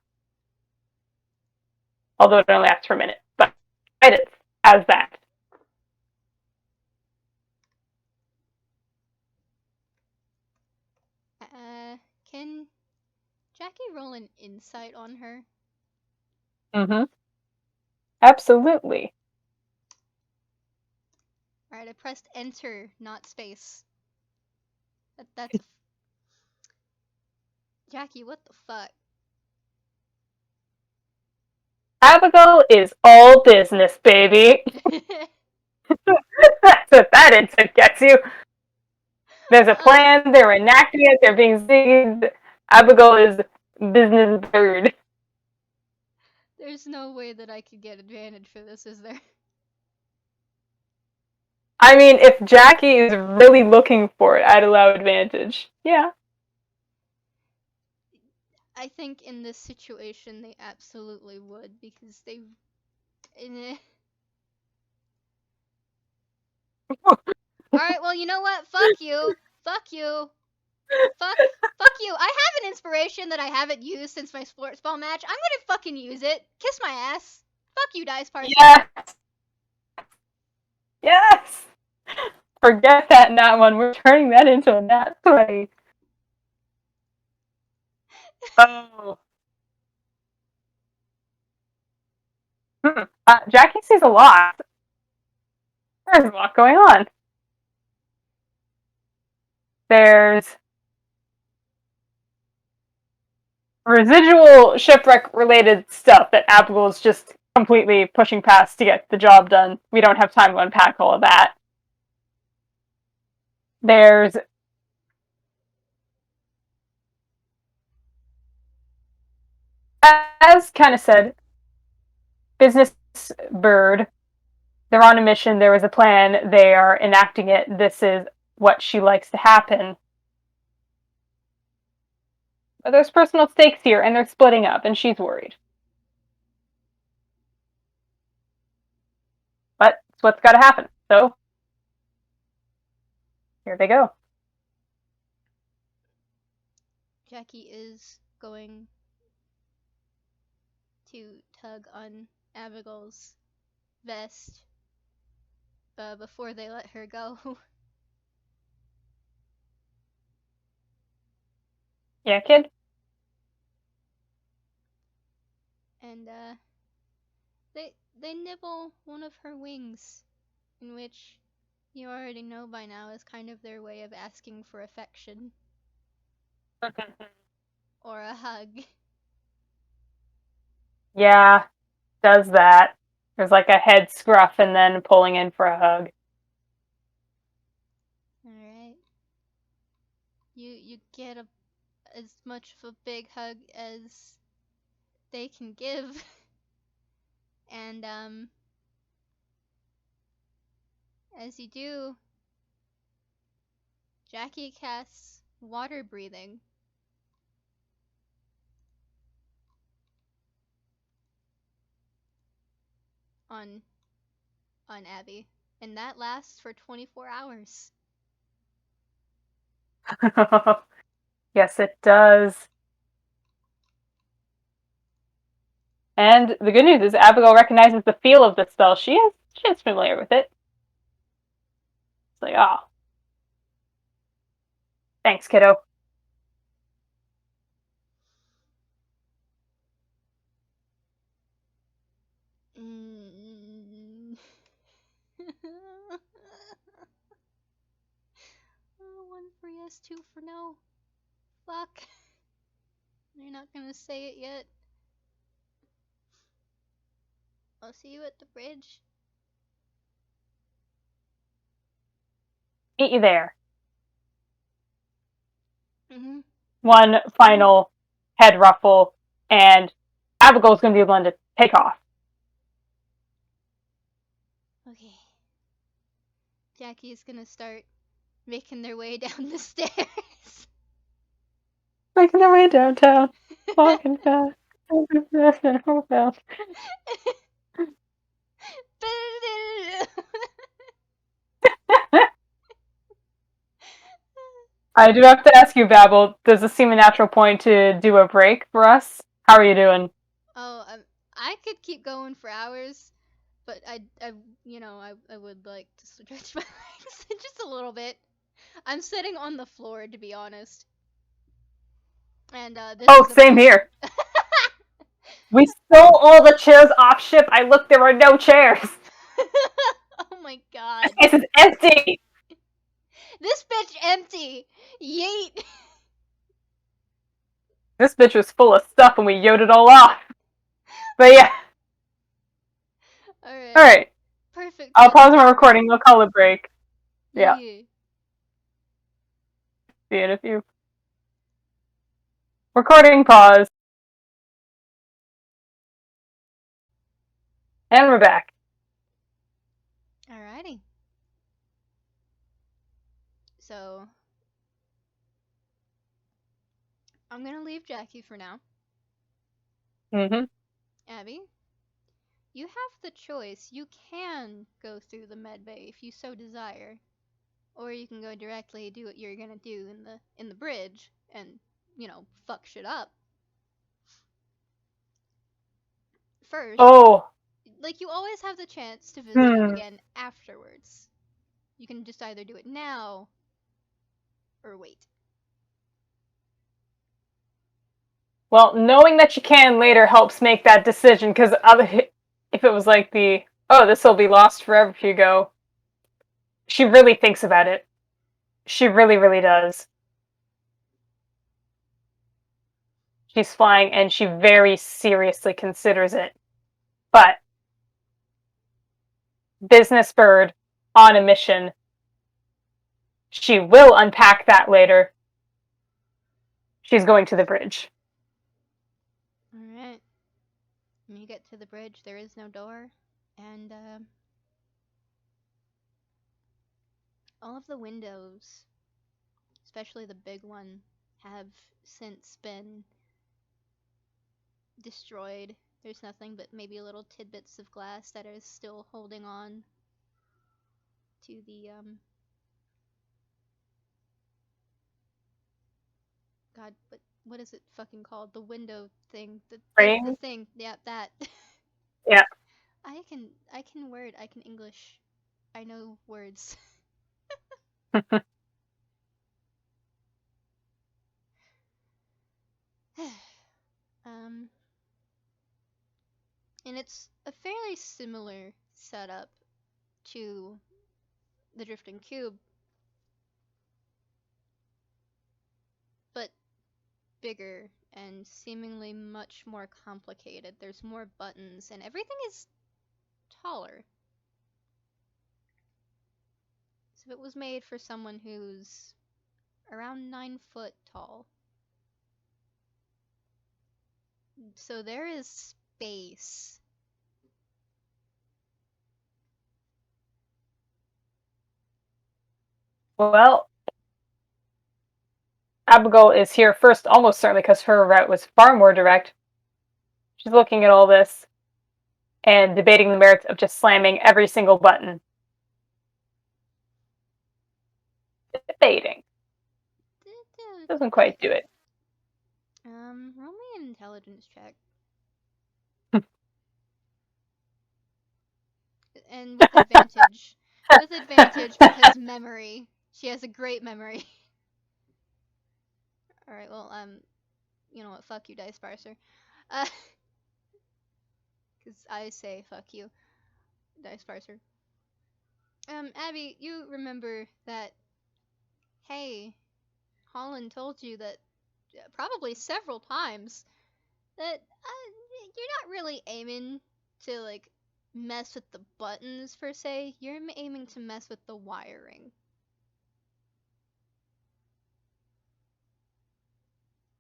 Although it only lasts for a minute. But guidance as that. Can Jackie roll an insight on her? Mm-hmm. Absolutely. Alright, I pressed enter, not space. That's Jackie, what the fuck? Abbigull is all business, baby. That's what that insight gets you. There's a plan, they're enacting it, they're being ziggied. Abbigull is business bird. There's no way that I could get advantage for this, is there? I mean, if Jackie is really looking for it, I'd allow advantage. Yeah. I think in this situation they absolutely would, because they... Alright, well, you know what? Fuck you. Fuck you. Fuck you. I have an inspiration that I haven't used since my sports ball match. I'm gonna fucking use it. Kiss my ass. Fuck you, Dice Party. Yes! Yes! Forget that nat one. We're turning that into a nat 20. Oh. Jackie sees a lot. There's a lot going on. There's residual shipwreck related stuff that Abbigull is just completely pushing past to get the job done. We don't have time to unpack all of that. There's as kind of said, business bird. They're on a mission. There was a plan. They are enacting it. This is what she likes to happen. But there's personal stakes here, and they're splitting up, and she's worried. But it's what's got to happen. So here they go. Jackie is going to tug on Abbigull's vest before they let her go. Yeah, kid? And they nibble one of her wings, in which you already know by now is kind of their way of asking for affection or a hug. Yeah, does that. There's like a head scruff and then pulling in for a hug. Alright. You get as much of a big hug as they can give. And as you do, Jackie casts water breathing on on Abby, and that lasts for 24 hours. Yes, it does. And the good news is Abbigull recognizes the feel of the spell. She is familiar with it. It's like, oh. Thanks, kiddo. Mm. 1 for yes, 2 for no. Fuck. You're not gonna say it yet. I'll see you at the bridge. Meet you there. Mm-hmm. One final head ruffle, and Abbigull's going to be the one to take off. Okay. Jackie is gonna start making their way down the stairs. Making their way downtown, walking fast, walking fast, and all fast. I do have to ask you, Babble, does this seem a natural point to do a break for us? How are you doing? Oh, I could keep going for hours, but I would like to stretch my legs just a little bit. I'm sitting on the floor, to be honest. And this Oh, is a same here. We stole all the chairs off ship. I looked, there were no chairs. Oh my god. This place is empty. This bitch empty. Yeet. This bitch was full of stuff and we yoded it all off. But yeah. Alright. Alright. Perfect. I'll pause my recording. We'll call a break. Yeah. See you in a few. Recording pause. And we're back. Alrighty. So, I'm gonna leave Jackie for now. Mm-hmm. Abby, you have the choice. You can go through the medbay if you so desire, or you can go directly do what you're gonna do in the bridge and fuck shit up. First, Oh. like you always have the chance to visit it again afterwards. You can just either do it now or wait. Well, knowing that you can later helps make that decision, because if it was like this will be lost forever if you go, she really thinks about it. She really, really does. She's flying, and she very seriously considers it. But business bird on a mission. She will unpack that later. She's going to the bridge. Alright. When you get to the bridge, there is no door, and all of the windows, especially the big one, have since been destroyed. There's nothing but maybe little tidbits of glass that are still holding on to the God, what is it fucking called? The window thing. The thing. Yeah, that. Yeah. I can English. I know words. um and it's a fairly similar setup to the drifting cube, but bigger and seemingly much more complicated. There's more buttons and everything is taller. So it was made for someone who's around 9 foot tall. So there is space. Well, Abbigull is here first, almost certainly because her route was far more direct. She's looking at all this. and debating the merits of just slamming every single button. Debating. Doesn't quite do it. Roll me an intelligence check. And with advantage. With advantage because memory. She has a great memory. Alright, well, you know what, fuck you, Dice Parser. Because I say fuck you, Dice Parser. Abby, you remember that, hey, Holland told you that probably several times that you're not really aiming to, like, mess with the buttons per se. You're aiming to mess with the wiring.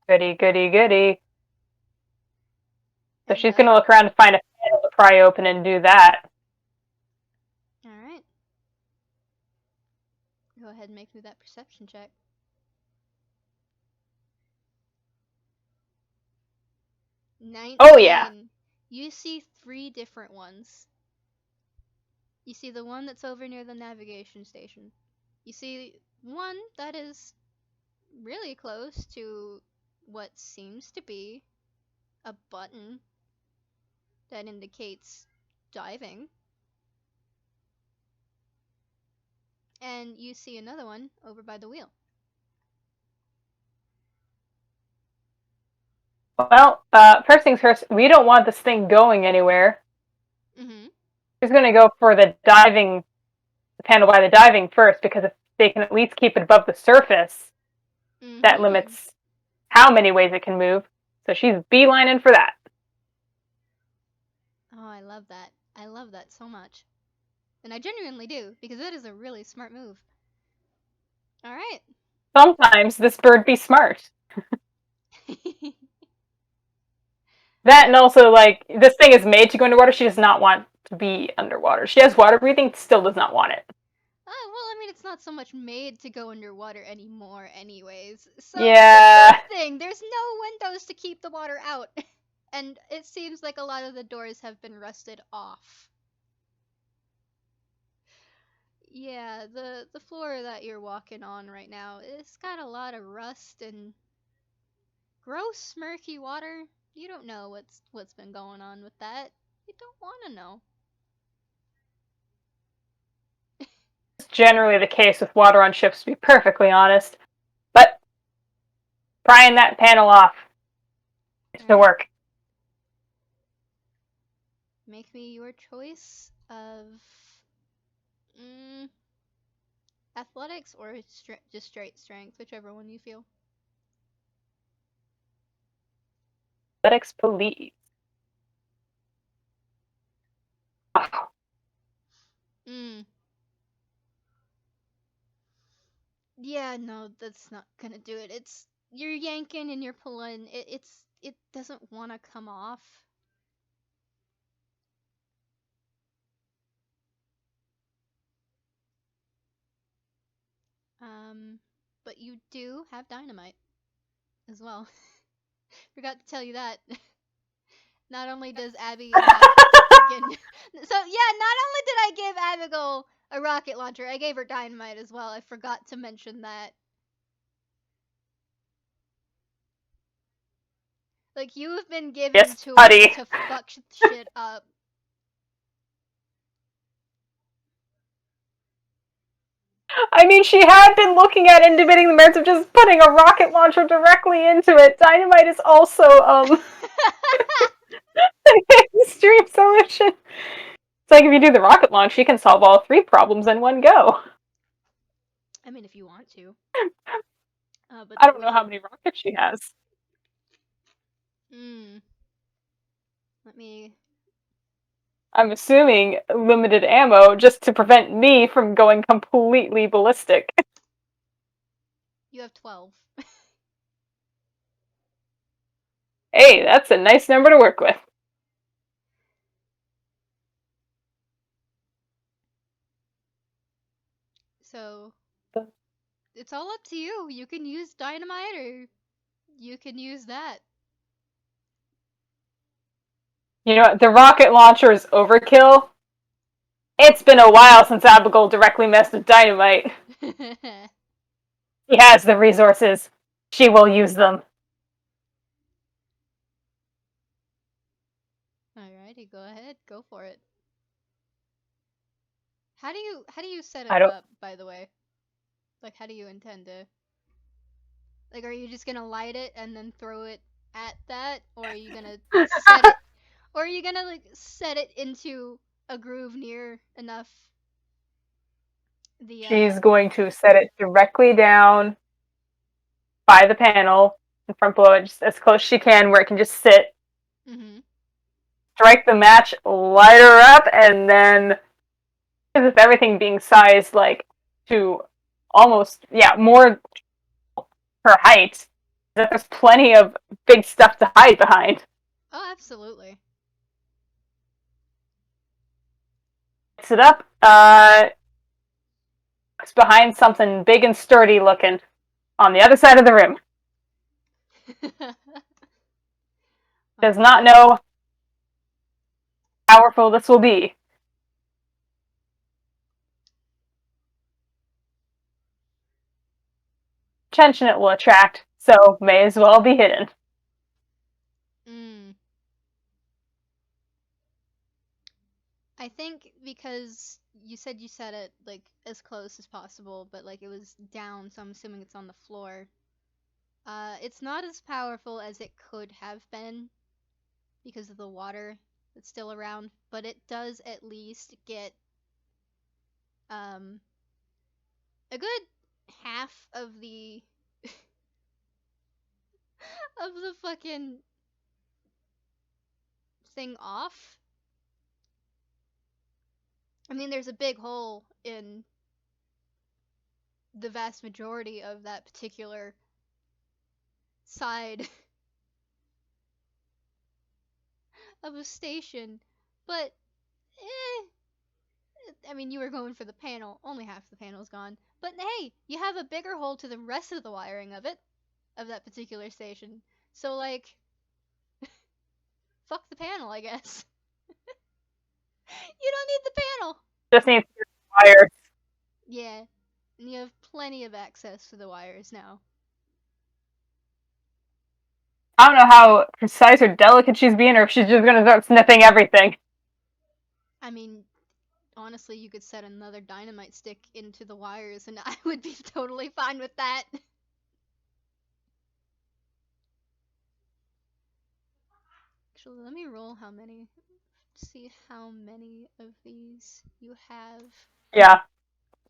Goody, goody, goody. So And, she's gonna look around to find a panel to pry open and do that. Alright. Go ahead and make me that perception check. 19. Oh, yeah. You see 3 different ones. You see the one that's over near the navigation station. You see one that is really close to what seems to be a button that indicates diving. And you see another one over by the wheel. Well, first things first, we don't want this thing going anywhere. Mm-hmm. She's gonna go for the panel by the diving first, because if they can at least keep it above the surface, that limits how many ways it can move. So she's beelining for that. Oh, I love that. I love that so much. And I genuinely do, because that is a really smart move. Alright. Sometimes this bird be smart. That, and also, like, this thing is made to go underwater. She does not want to be underwater. She has water breathing, still does not want it. Oh, well, I mean, it's not so much made to go underwater anymore anyways. So, Yeah. that's the thing. There's no windows to keep the water out. And it seems like a lot of the doors have been rusted off. Yeah, the floor that you're walking on right now, it's got a lot of rust and gross, murky water. You don't know what's been going on with that. You don't want to know. It's generally the case with water on ships, to be perfectly honest. But prying that panel off to work. Make me your choice of athletics or just straight strength, whichever one you feel. Athletics, please. Oh. Yeah, no, that's not gonna do it. You're yanking and you're pulling. It doesn't want to come off. But you do have dynamite as well. Forgot to tell you that. Not only does Abby have freaking so yeah, not only did I give Abbigull a rocket launcher, I gave her dynamite as well. I forgot to mention that. Like, you have been given tools to fuck shit up. I mean, she had been looking at and debating the merits of just putting a rocket launcher directly into it. Dynamite is also, extreme solution. It's like, if you do the rocket launch, you can solve all 3 problems in one go. I mean, if you want to. But I don't know how many rockets she has. Let me... I'm assuming limited ammo, just to prevent me from going completely ballistic. You have 12. Hey, that's a nice number to work with. So, it's all up to you. You can use dynamite or you can use that. You know, the rocket launcher is overkill. It's been a while since Abbigull directly messed with dynamite. She has the resources. She will use them. Alrighty, go ahead, go for it. How do you set I it don't. up, by the way? Like, how do you intend to? Like, are you just gonna light it and then throw it at that, or are you gonna set it, or are you gonna like set it into a groove near enough the She's going to set it directly down by the panel in front below it, just as close as she can, where it can just sit. Mm-hmm. Strike the match, light her up, and then with everything being sized like to almost more her height, that there's plenty of big stuff to hide behind. Oh, absolutely. Lights it up. It's behind something big and sturdy looking on the other side of the room. Does not know how powerful this will be. Attention it will attract, so may as well be hidden. Mm. I think because you said you set it like as close as possible, but like it was down, so I'm assuming it's on the floor. It's not as powerful as it could have been because of the water that's still around, but it does at least get um a good half of the of the fucking thing off. I mean, there's a big hole in the vast majority of that particular side of a station, but I mean, you were going for the panel. Only half the panel's gone. But hey, you have a bigger hole to the rest of the wiring of it, of that particular station. So, like, fuck the panel, I guess. You don't need the panel! Just needs to wire. Yeah, and you have plenty of access to the wires now. I don't know how precise or delicate she's being, or if she's just gonna start snipping everything. I mean, honestly, you could set another dynamite stick into the wires, and I would be totally fine with that. Actually, let me roll how many. See how many of these you have. Yeah,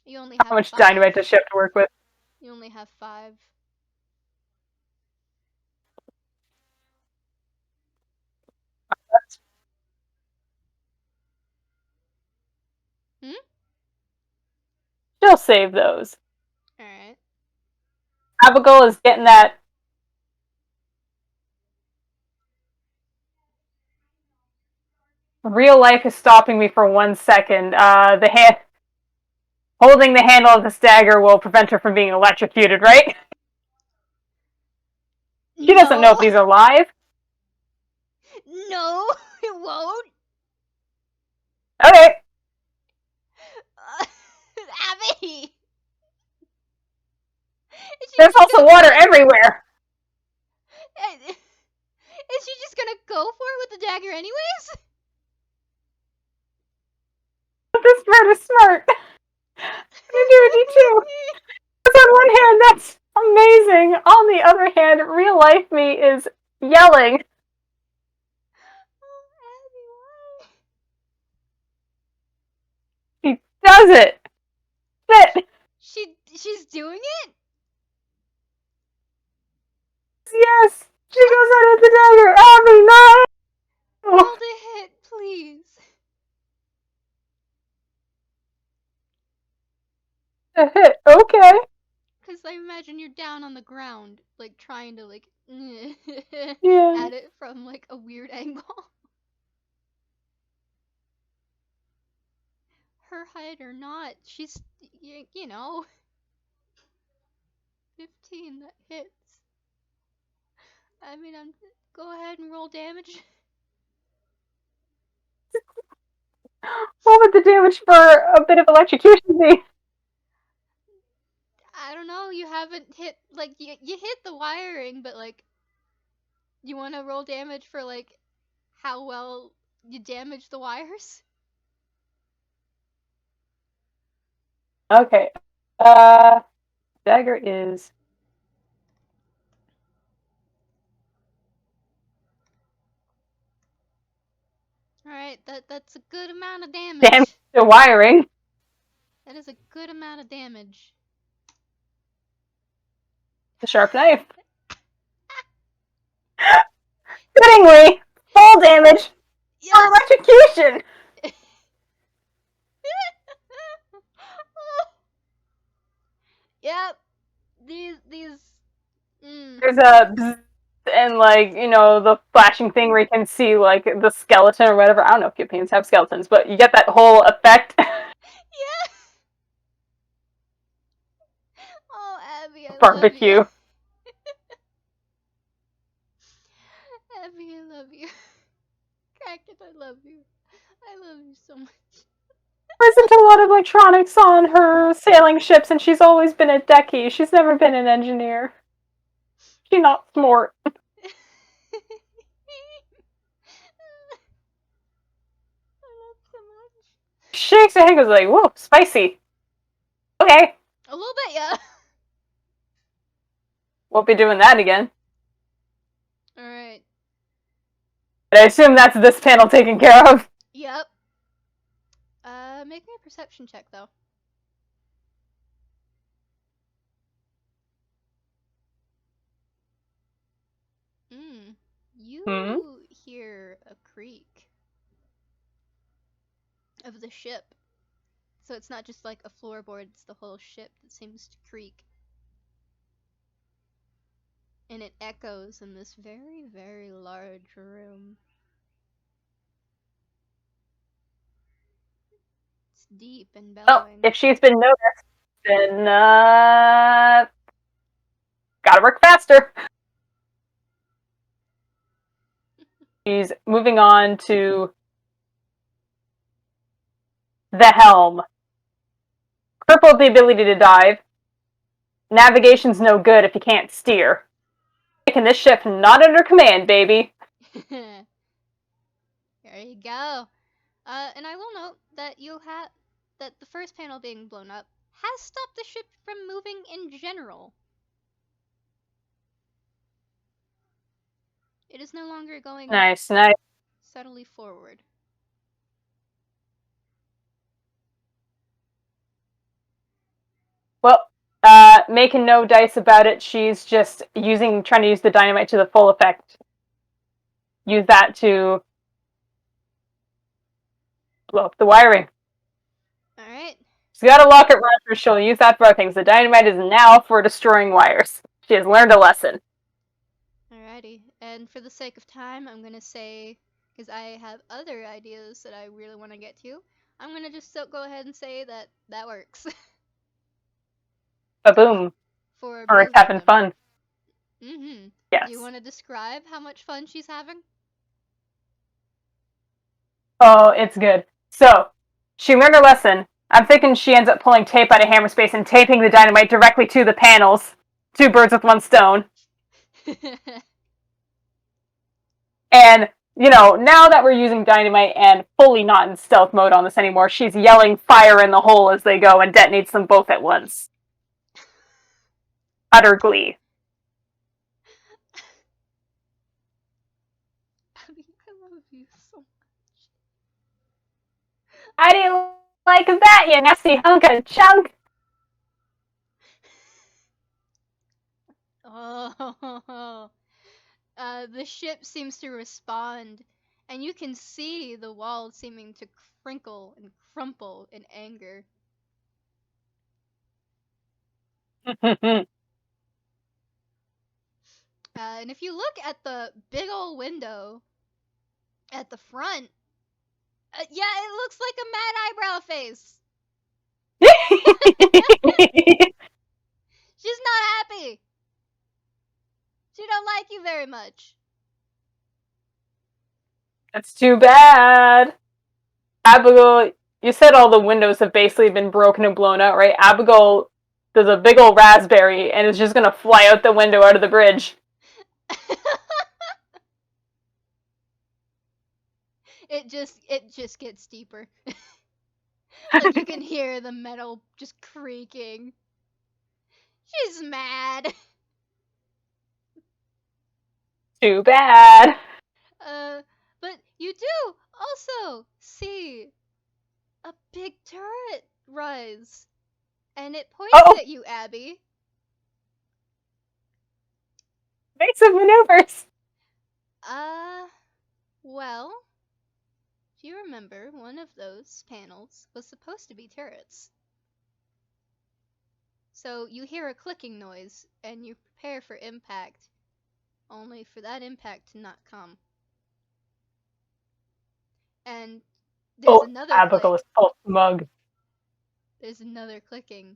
You only how have much 5. dynamite does she have to work with? You only have 5. Hmm? She'll save those. Alright. Abigail is getting that. Real life is stopping me for 1 second. Holding the handle of the dagger will prevent her from being electrocuted, right? She doesn't know No! if these are live. No! It won't! Okay. Abby! Is she There's just also gonna water fucking... everywhere. Is she just gonna go for it with the dagger anyways? This bird is smart. You do it, you too. Because on one hand, that's amazing. On the other hand, real life me is yelling. Oh, Abby, why? She does it. Sit. She's doing it? Yes. She goes out with the dagger. Abby, no. Roll the hit, please. A hit. Okay. Because I imagine you're down on the ground, like, trying to, like, Yeah. at it from, like, a weird angle. Her height or not, she's, you know, 15, that hits. I mean, go ahead and roll damage. damage for a bit of electrocution be? I don't know. You haven't hit like you hit the wiring, but like you want to roll damage for like how well you damage the wires? Okay. Dagger is All right, that's a good amount of damage damage. to wiring. That is a good amount of damage. The sharp knife. Fittingly, full damage for Yes. electrocution. Yep. These. Mm. There's a bzz, and like, you know, the flashing thing where you can see like the skeleton or whatever. I don't know if Europeans have skeletons, but you get that whole effect. Yeah. Oh, Abby, I love you. Barbecue. Abby, I love you. Kraken, I love you. I love you so much. There isn't a lot of electronics on her sailing ships, and she's always been a decky. She's never been an engineer. She's not smart. I love so much. Shakes her head and goes like, whoa, spicy. Okay. A little bit, yeah. Won't be doing that again. Alright. But I assume that's this panel taken care of. Yep. Make me a perception check, though. You hear a creak of the ship. So it's not just like a floorboard, it's the whole ship that seems to creak. And it echoes in this very, very large room. It's deep and bellowing. Well, if she's been noticed, then gotta work faster. She's moving on to the helm. Crippled the ability to dive. Navigation's no good if you can't steer. Taking this ship not under command, baby. There you go. And I will note that that the first panel being blown up has stopped the ship from moving in general. It is no longer going Nice. subtly forward. Well, making no dice about it, she's just trying to use the dynamite to the full effect. Use that to blow up the wiring. Alright. She's got a locket run, she'll use that for other things. The dynamite is now for destroying wires. She has learned a lesson. Alrighty. And for the sake of time, I'm gonna say, because I have other ideas that I really want to get to, I'm gonna just go ahead and say that that works. Ba-boom. For Or both it's having of them. fun. Mm-hmm. Yes. Do you want to describe how much fun she's having? Oh, it's good. So, she learned her lesson. I'm thinking she ends up pulling tape out of hammer space and taping the dynamite directly to the panels. 2 birds with 1 stone. And, you know, now that we're using dynamite and fully not in stealth mode on this anymore, she's yelling fire in the hole as they go and detonates them both at once. Utter glee. I love you so much. I didn't like that, you nasty hunk of chunk. Oh, the ship seems to respond, and you can see the walls seeming to crinkle and crumple in anger. And if you look at the big old window at the front, yeah, it looks like a mad eyebrow face. She's not happy. She don't like you very much. That's too bad. Abbigull, you said all the windows have basically been broken and blown out, right? Abbigull does a big old raspberry and is just gonna fly out the window out of the bridge. It just gets deeper. Like you can hear the metal just creaking. She's mad. Too bad. But you do also see a big turret rise, and it points Oh, at you, Abby. make some maneuvers. Uh, well, if you remember, one of those panels was supposed to be turrets. So you hear a clicking noise, and you prepare for impact, only for that impact to not come. And there's Oh, another Abigail click, is so smug. there's another clicking,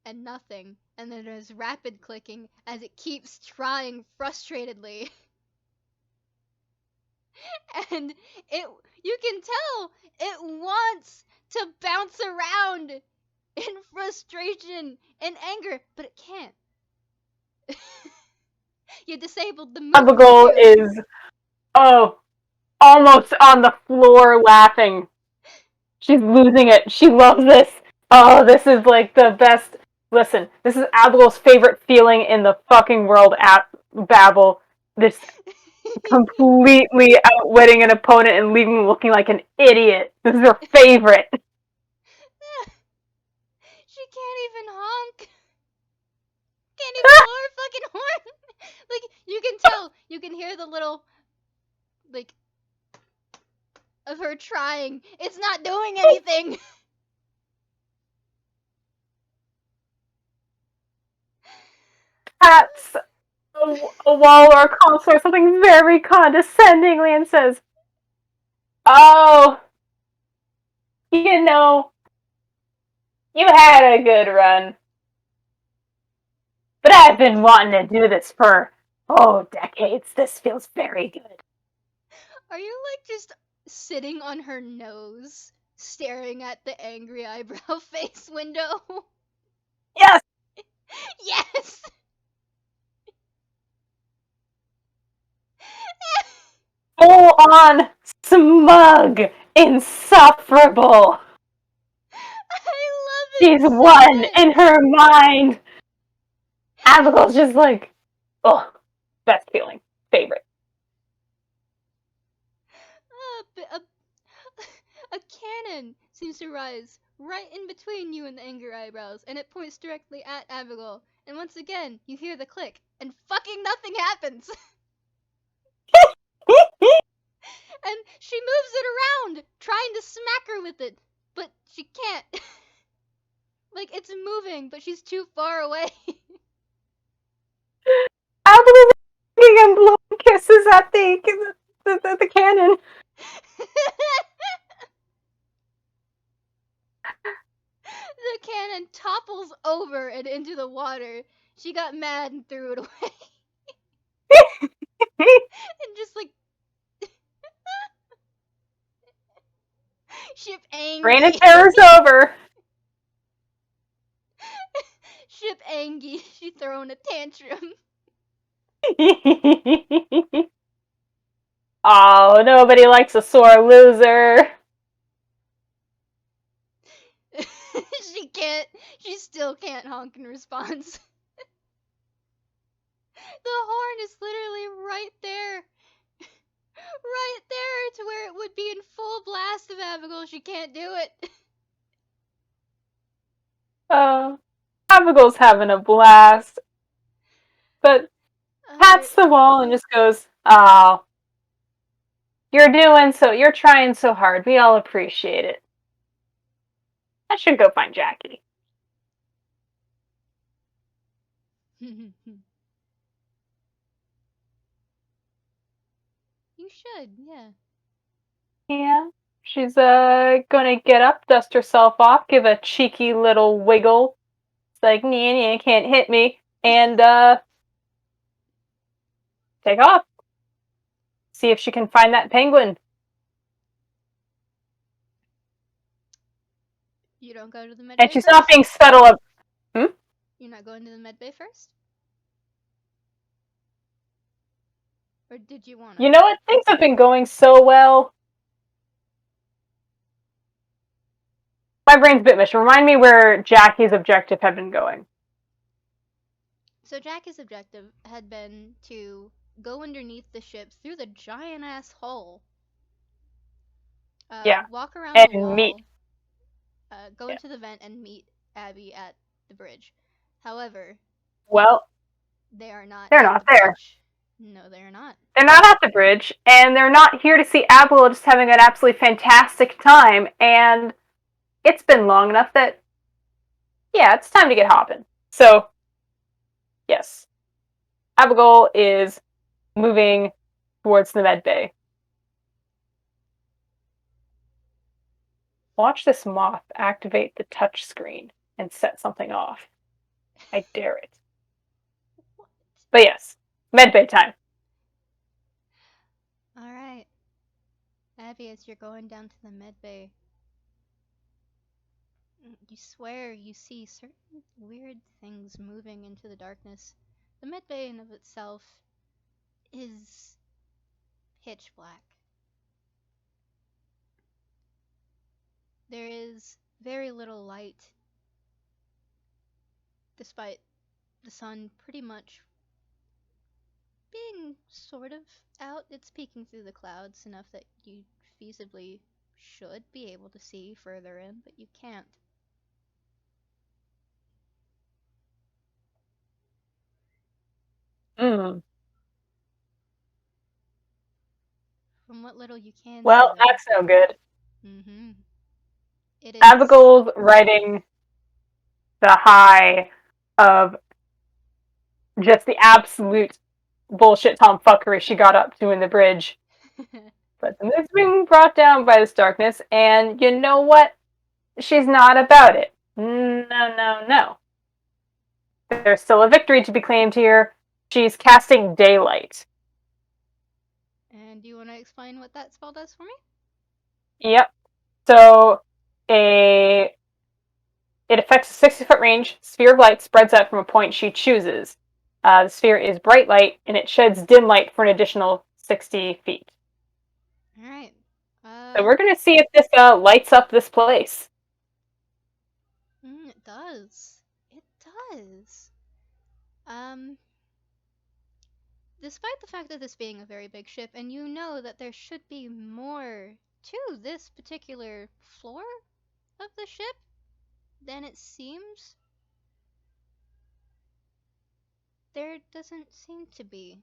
and nothing. And then there's rapid clicking as it keeps trying frustratedly. And you can tell it wants to bounce around in frustration and anger, but it can't. You disabled the movement Abigail too. is, oh, almost on the floor laughing. She's losing it. She loves this. Oh, this is like the best. Listen, this is Abigail's favorite feeling in the fucking world at Babble. This completely outwitting an opponent and leaving them looking like an idiot. This is her favorite. She can't even honk. Can't even blow her fucking horn. Like you can tell, you can hear the little like of her trying. It's not doing anything. Pats a wall or a console or something very condescendingly and says, "Oh, you know, you had a good run. But I've been wanting to do this for, decades. This feels very good." Are you like just sitting on her nose, staring at the angry eyebrow face window? Yes! Yes! Full on smug, insufferable. I love She's it so won in much! her mind. Abigail's just like, oh, best feeling. Favorite. A, a cannon seems to rise right in between you and the angry eyebrows, and it points directly at Abigail. And once again, you hear the click, and fucking nothing happens! And she moves it around, trying to smack her with it, but she can't. Like, it's moving, but she's too far away. Abigail's and blowing kisses at the cannon. The cannon topples over and into the water. She got mad and threw it away. And just like ship Reign of Angie. Terror's over. Ship Angie. She throwing a tantrum. Oh, nobody likes a sore loser. She still can't honk in response. The horn is literally right there. Right there to where it would be in full blast of Abigail. She can't do it. Abigail's having a blast, but Her pats the wall and just goes, "Oh, you're trying so hard. We all appreciate it. I should go find Jackie." You should, yeah. Yeah. She's gonna get up, dust herself off, give a cheeky little wiggle. It's like, "Nee, you can't hit me," and take off. See if she can find that penguin. You don't go to the med And bay she's first? not being subtle of. You're not going to the med bay first? Or did you want to? You know what? Things have been going so well. My brain's a bit mush. Remind me where Jackie's objective had been going. So Jackie's objective had been to go underneath the ship through the giant ass hole. Yeah. Walk around the And meet. wall. Go into the vent and meet Abby at the bridge. However, Well, they are not they're at not the there. bridge. No, they are not. They're not at the bridge, and they're not here to see Abbigull just having an absolutely fantastic time, and it's been long enough that, yeah, it's time to get hopping. So, yes, Abbigull is moving towards the med bay. Watch this moth activate the touch screen and set something off. I dare it. What? But yes, med bay time. Alright. Abby, as you're going down to the med bay, you swear you see certain weird things moving into the darkness. The med bay in of itself is pitch black. There is very little light, despite the sun pretty much being sort of out. It's peeking through the clouds enough that you feasibly should be able to see further in, but you can't. Mm. From what little you can see, Well, though. that's no good. Mm-hmm. It is. Abbigull's riding the high of just the absolute bullshit tomfuckery she got up to in the bridge. But then it's being brought down by this darkness, and you know what? She's not about it. No, no, no. There's still a victory to be claimed here. She's casting daylight. And do you want to explain what that spell does for me? Yep. So it affects a 60-foot range. Sphere of light spreads out from a point she chooses. The sphere is bright light, and it sheds dim light for an additional 60 feet. Alright. So we're going to see if this lights up this place. It does. It does. Despite the fact of this being a very big ship, and you know that there should be more to this particular floor of the ship than it seems, there doesn't seem to be.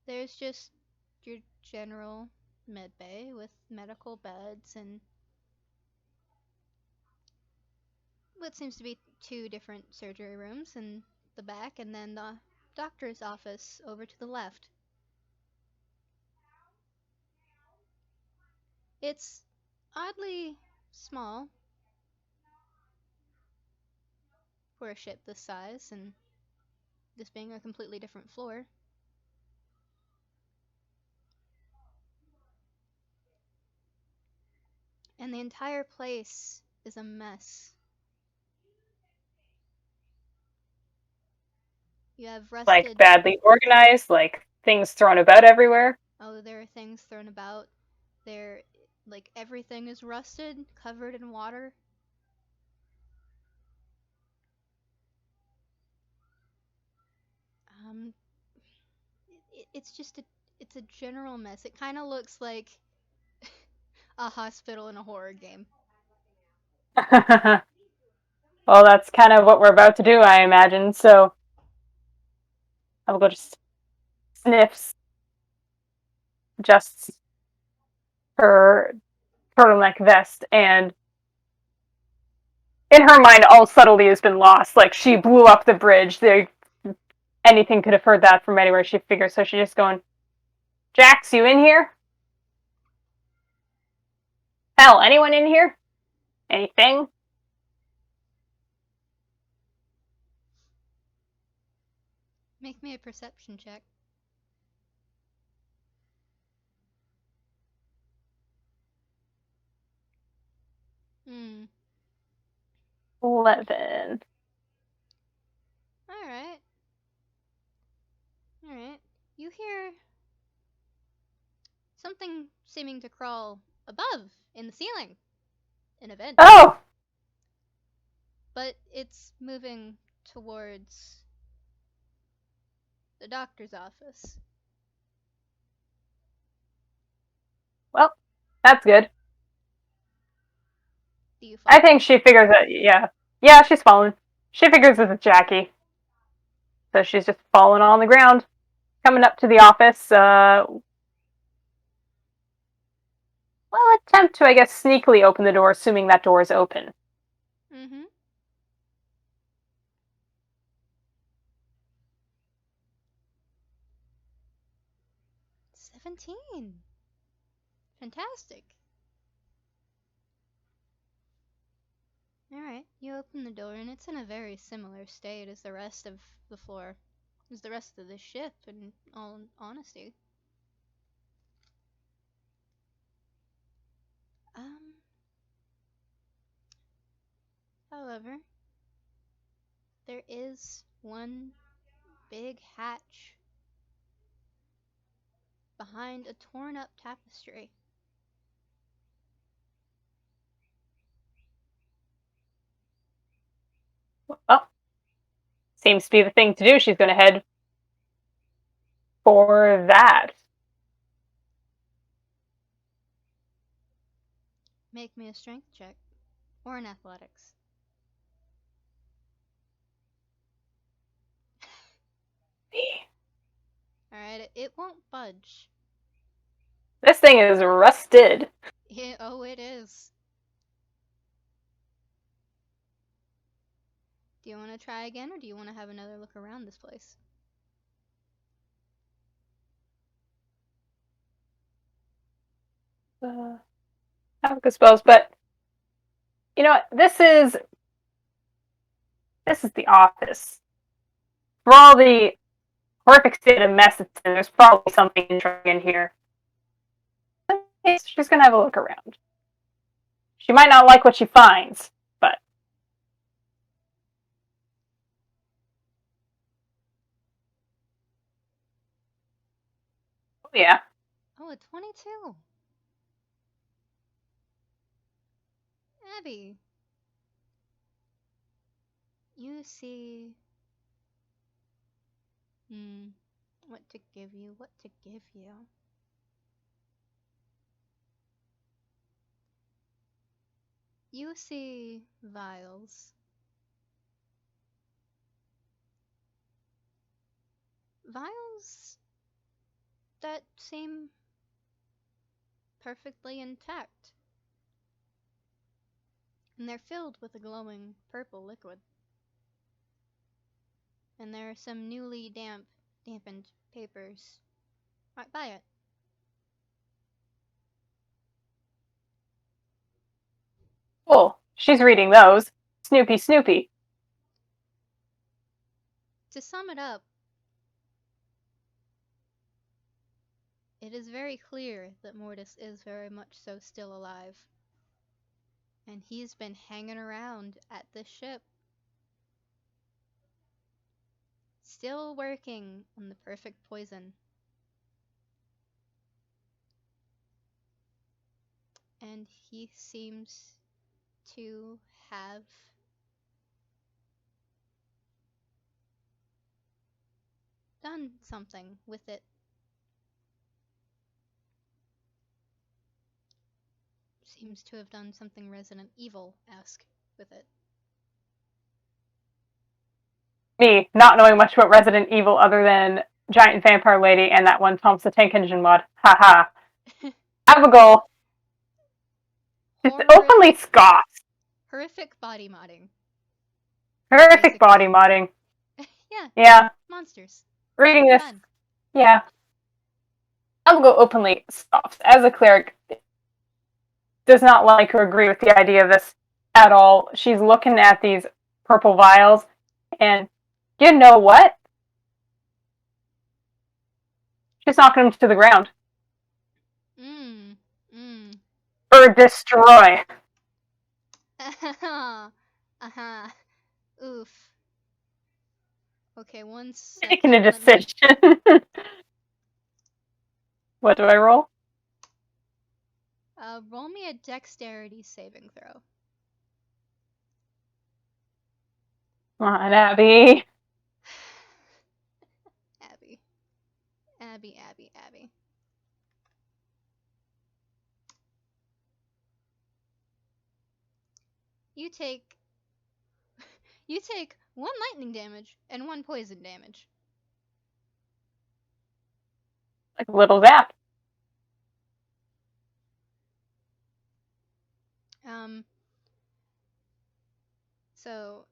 There's just your general med bay with medical beds and what seems to be two different surgery rooms in the back, and then the doctor's office over to the left. It's oddly small for a ship this size, and this being a completely different floor. And the entire place is a mess. You have Like rusted. badly organized, like things thrown about everywhere. Oh, there are things thrown about. There, like, everything is rusted, covered in water. Um, it's just it's a general mess. It kind of looks like a hospital in a horror game. Well, that's kind of what we're about to do, I imagine. So I'll go just sniffs, adjusts her turtleneck vest, and in her mind, all subtlety has been lost. Like, she blew up the bridge. Anything could have heard that from anywhere, she figures. So she's just going, Jax, you in here? Hell, anyone in here? Anything? Make me a perception check. Hmm. 11. Alright. Alright. You hear something seeming to crawl above in the ceiling in a vent. Oh! But it's moving towards the doctor's office. Well, that's good. Do you I follow? think she figures that, yeah. Yeah, she's fallen. She figures it's Jackie. So she's just fallen on the ground. Coming up to the office, well, attempt to, I guess, sneakily open the door, assuming that door is open. Mm-hmm. $17. Fantastic. Alright, you open the door and it's in a very similar state as the rest of the floor. As the rest of the ship, in all honesty. Um, However, there is one big hatch behind a torn up tapestry. Well, seems to be the thing to do. She's going to head for that. Make me a strength check. Or an athletics. Alright, it won't budge. This thing is rusted. Oh, it is. Do you want to try again, or do you want to have another look around this place? I suppose, but you know what? This is the office. For all the horrific state of mess it's in, there's probably something interesting in here. She's gonna have a look around. She might not like what she finds, but oh yeah. Oh, a 22. Abby, you see. What to give you, what to give you. You see vials. Vials that seem perfectly intact. And they're filled with a glowing purple liquid. And there are some newly dampened papers right by it. Cool. She's reading those. Snoopy, Snoopy. To sum it up, it is very clear that Mortis is very much so still alive. And he's been hanging around at this ship. Still working on the perfect poison. And he seems to have done something with it. Seems to have done something Resident Evil-esque with it. Me, not knowing much about Resident Evil other than Giant Vampire Lady and that one Thomp's the Tank Engine mod. Haha. Abbigull. Just openly scoffs. Horrific body modding. Horrific body modding. Yeah. Yeah. Monsters. Reading this. Fun. Yeah. Abbigull openly scoffs. As a cleric, does not like or agree with the idea of this at all. She's looking at these purple vials, and you know what? She's knocking them to the ground. Or destroy. Uh-huh. Oof. Okay, one Making a second. Let me. decision. What do I roll? Roll me a dexterity saving throw. Come on, Abby. Abby. Abby, Abby, Abby. You take. You take 1 lightning damage and 1 poison damage. Like a little zap. Um. So,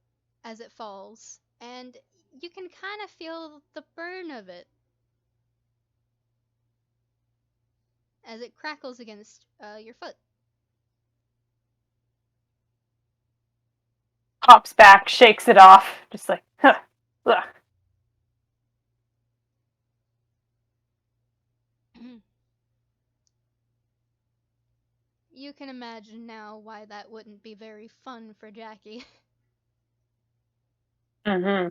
as it falls, and you can kind of feel the burn of it as it crackles against your foot. Hops back, shakes it off, just like, huh. Ugh. You can imagine now why that wouldn't be very fun for Jackie. Mm-hmm.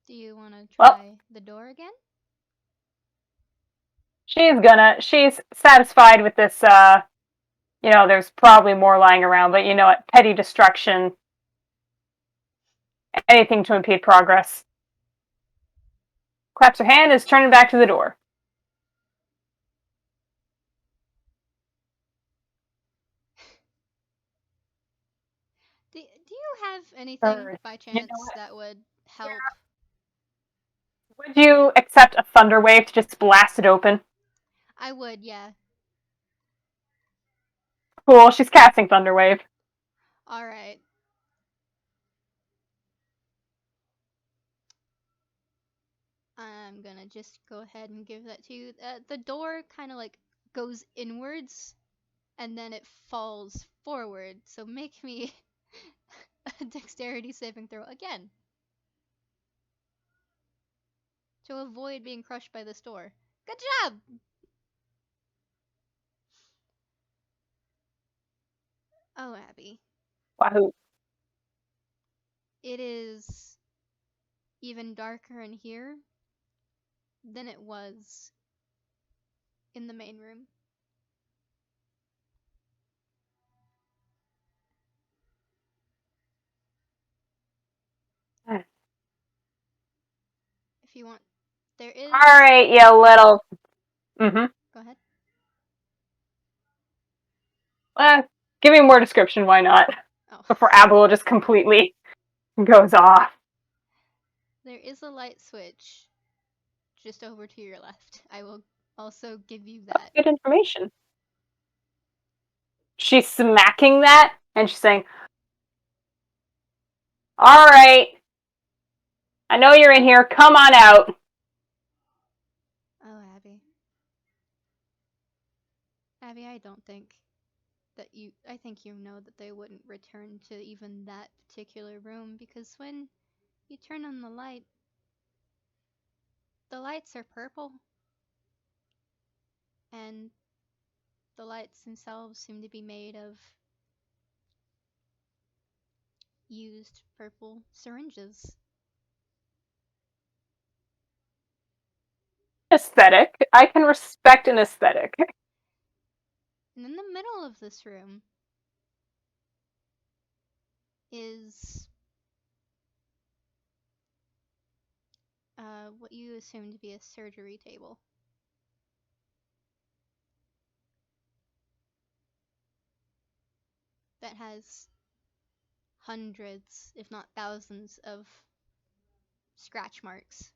Do you want to Well, try the door again? she's satisfied with this, there's probably more lying around, but you know what? Petty destruction. Anything to impede progress. Claps her hand, is turning back to the door. Do you have anything Or, by you know chance what? that would Yeah. help? Would you accept a thunder wave to just blast it open? I would, yeah. Cool, she's casting thunder wave. Alright. I'm gonna just go ahead and give that to you. The door kind of like goes inwards and then it falls forward. So make me a dexterity saving throw again to avoid being crushed by this door. Good job! Oh, Abby. Wahoo. It is even darker in here than it was in the main room. If you want, there is. Alright, you little. Mm-hmm. Go ahead. Give me more description, why not? Oh. Before Abbigull just completely goes off. There is a light switch just over to your left. I will also give you that. Good information. She's smacking that, and she's saying, Alright, I know you're in here, come on out. Oh, Abby. Abby, I don't think that you. I think you know that they wouldn't return to even that particular room because when you turn on the lights are purple, and the lights themselves seem to be made of used purple syringes. Aesthetic. I can respect an aesthetic. And in the middle of this room is what you assume to be a surgery table. That has hundreds, if not thousands, of scratch marks.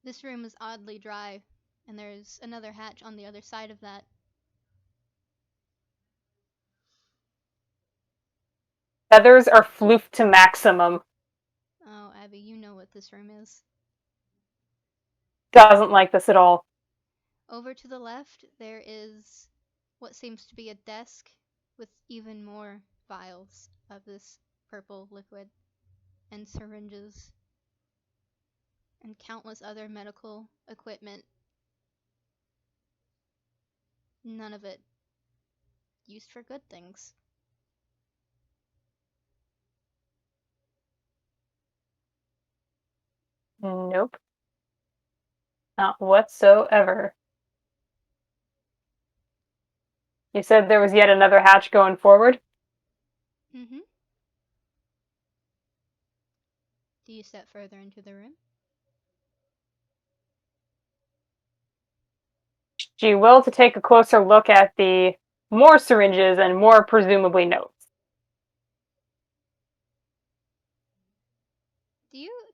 This room is oddly dry, and there's another hatch on the other side of that. Feathers are floofed to maximum. Oh, Abby, you know what this room is. Doesn't like this at all. Over to the left, there is what seems to be a desk with even more vials of this purple liquid. and syringes and countless other medical equipment. None of it used for good things. Nope. Not whatsoever. You said there was yet another hatch going forward? Mm-hmm. Do you step further into the room? She will to take a closer look at the more syringes and more presumably notes.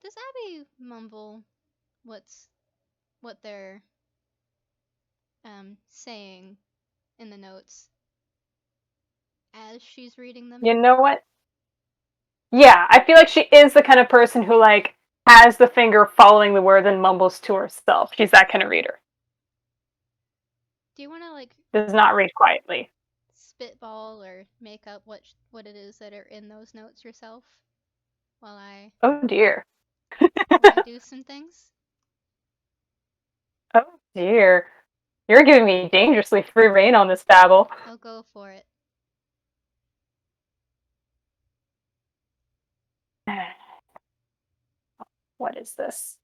Does Abby mumble what they're saying in the notes as she's reading them? You know what? Yeah, I feel like she is the kind of person who, like, has the finger following the words and mumbles to herself. She's that kind of reader. Do you want to, like, Does not read quietly. spitball or make up what it is that are in those notes yourself while I Oh dear. do some things? Oh dear. You're giving me dangerously free rein on this babble. I'll go for it. What is this?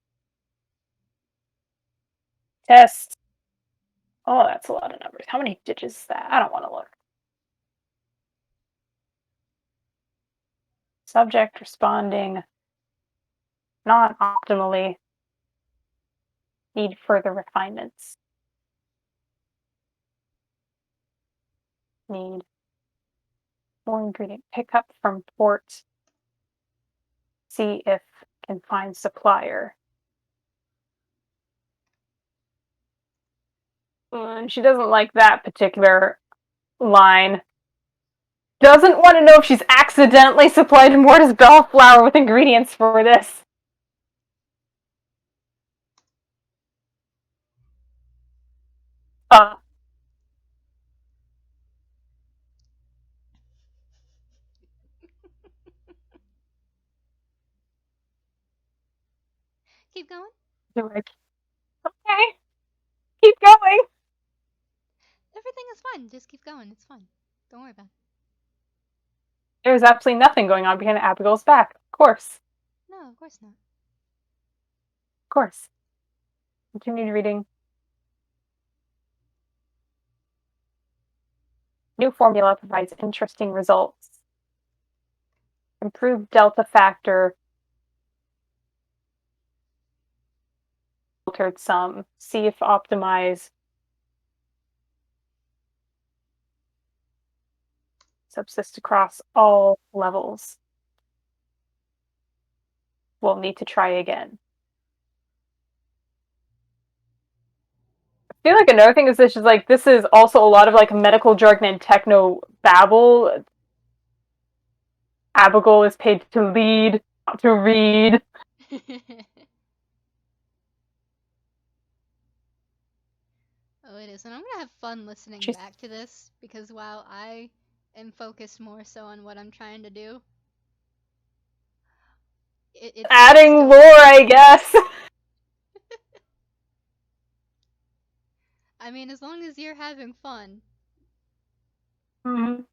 Test. Oh, that's a lot of numbers. How many digits is that? I don't want to look. Subject responding not optimally. Need further refinements. Need more ingredient pickup from port. See if can find supplier. And she doesn't like that particular line. Doesn't want to know if she's accidentally supplied Mortis Bellflower with ingredients for this. Keep going. Like, okay, keep going. Everything is fine. Just keep going. It's fine. Don't worry about it. There's absolutely nothing going on behind Abbigull's back. Of course. No, of course not. Of course. Continued reading. New formula provides interesting results. Improved delta factor. Altered some. See if optimize. Subsist across all levels. We'll need to try again. I feel like another thing is this is like this is also a lot of like medical jargon and techno babble. Abbigull is paid to lead, not to read. Oh, it is. And I'm gonna have fun listening She's back to this because while I am focused more so on what I'm trying to do, it's adding still lore, I guess. I mean, as long as you're having fun. Mm-hmm.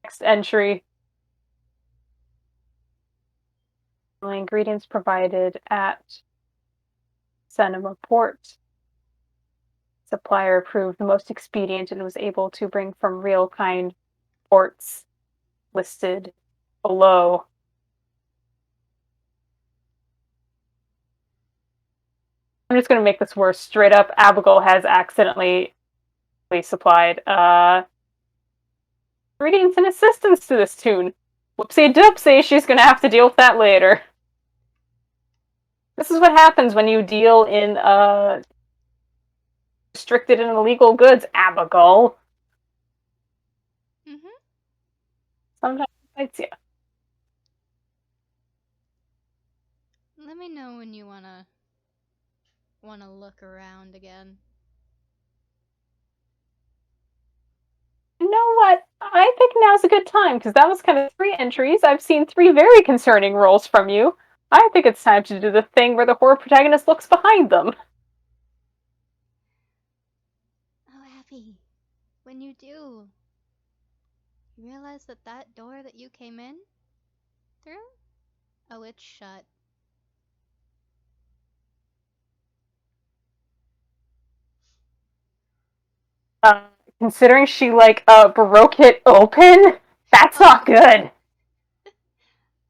Next entry. Ingredients provided at Cinema Port. Supplier proved the most expedient and was able to bring from real kind ports listed below. I'm just going to make this worse. Straight up, Abbigull has accidentally supplied ingredients and assistance to this tune. Whoopsie doopsie, she's going to have to deal with that later. This is what happens when you deal in restricted and illegal goods, Abbigull. Mm-hmm. Sometimes it bites you. Let me know when you wanna look around again. You know what? I think now's a good time, because that was kind of 3 entries. I've seen 3 very concerning rolls from you. I think it's time to do the thing where the horror protagonist looks behind them. Oh, Abby, when you do, you realize that that door that you came in through? Oh, it's shut. Uh, Considering she, broke it open, that's Oh, not good.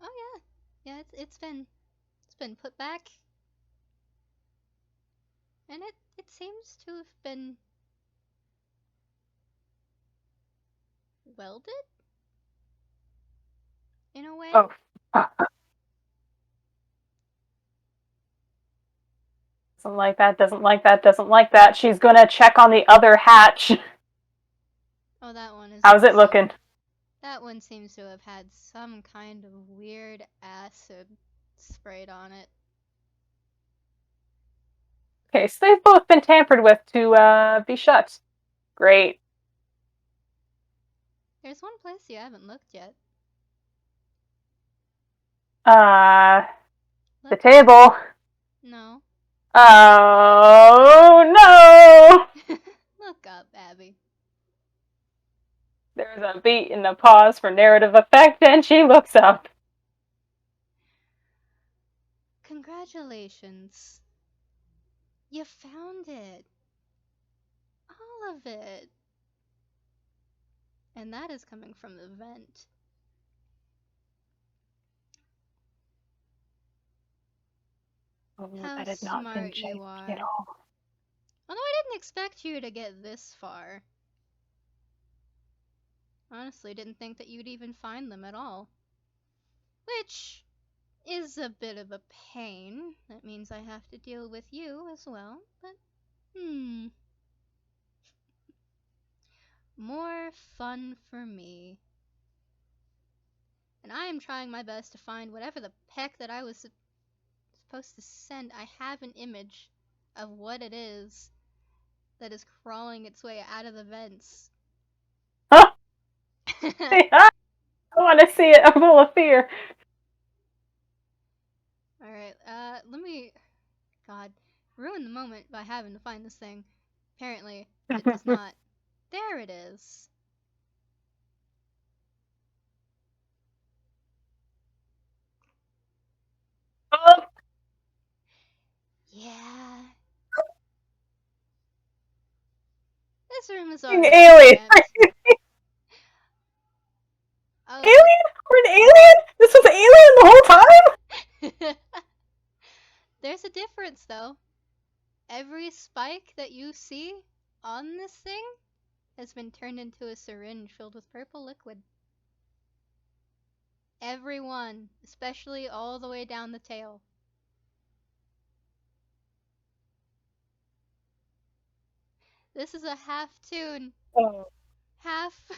oh yeah, yeah. It's been put back, and it seems to have been welded in a way. Oh, doesn't like that, doesn't like that, doesn't like that. She's gonna check on the other hatch. Oh, that one is. How's it looking? That one seems to have had some kind of weird acid sprayed on it. Okay, so they've both been tampered with to be shut. Great. There's one place you haven't looked yet. The Look. table. No. Oh no! Look up, Abby. There's a beat and a pause for narrative effect, and she looks up. Congratulations. You found it. All of it. And that is coming from the vent. Oh, How that had not been smart you changed are. at all. Although I didn't expect you to get this far. Honestly, didn't think that you'd even find them at all. Which is a bit of a pain. That means I have to deal with you as well, but more fun for me. And I am trying my best to find whatever the heck that I was supposed to send. I have an image of what it is that is crawling its way out of the vents. Huh? I want to see it. I'm full of fear. Alright, let me. God. Ruin the moment by having to find this thing. Apparently, it does not. There it is. Oh, Yeah. This room is already alien! cramped. Oh, Alien? We're an alien? This was alien the whole time? there's a difference though. Every spike that you see on this thing has been turned into a syringe filled with purple liquid. Every one, especially all the way down the tail. This is a half toon, Oh. half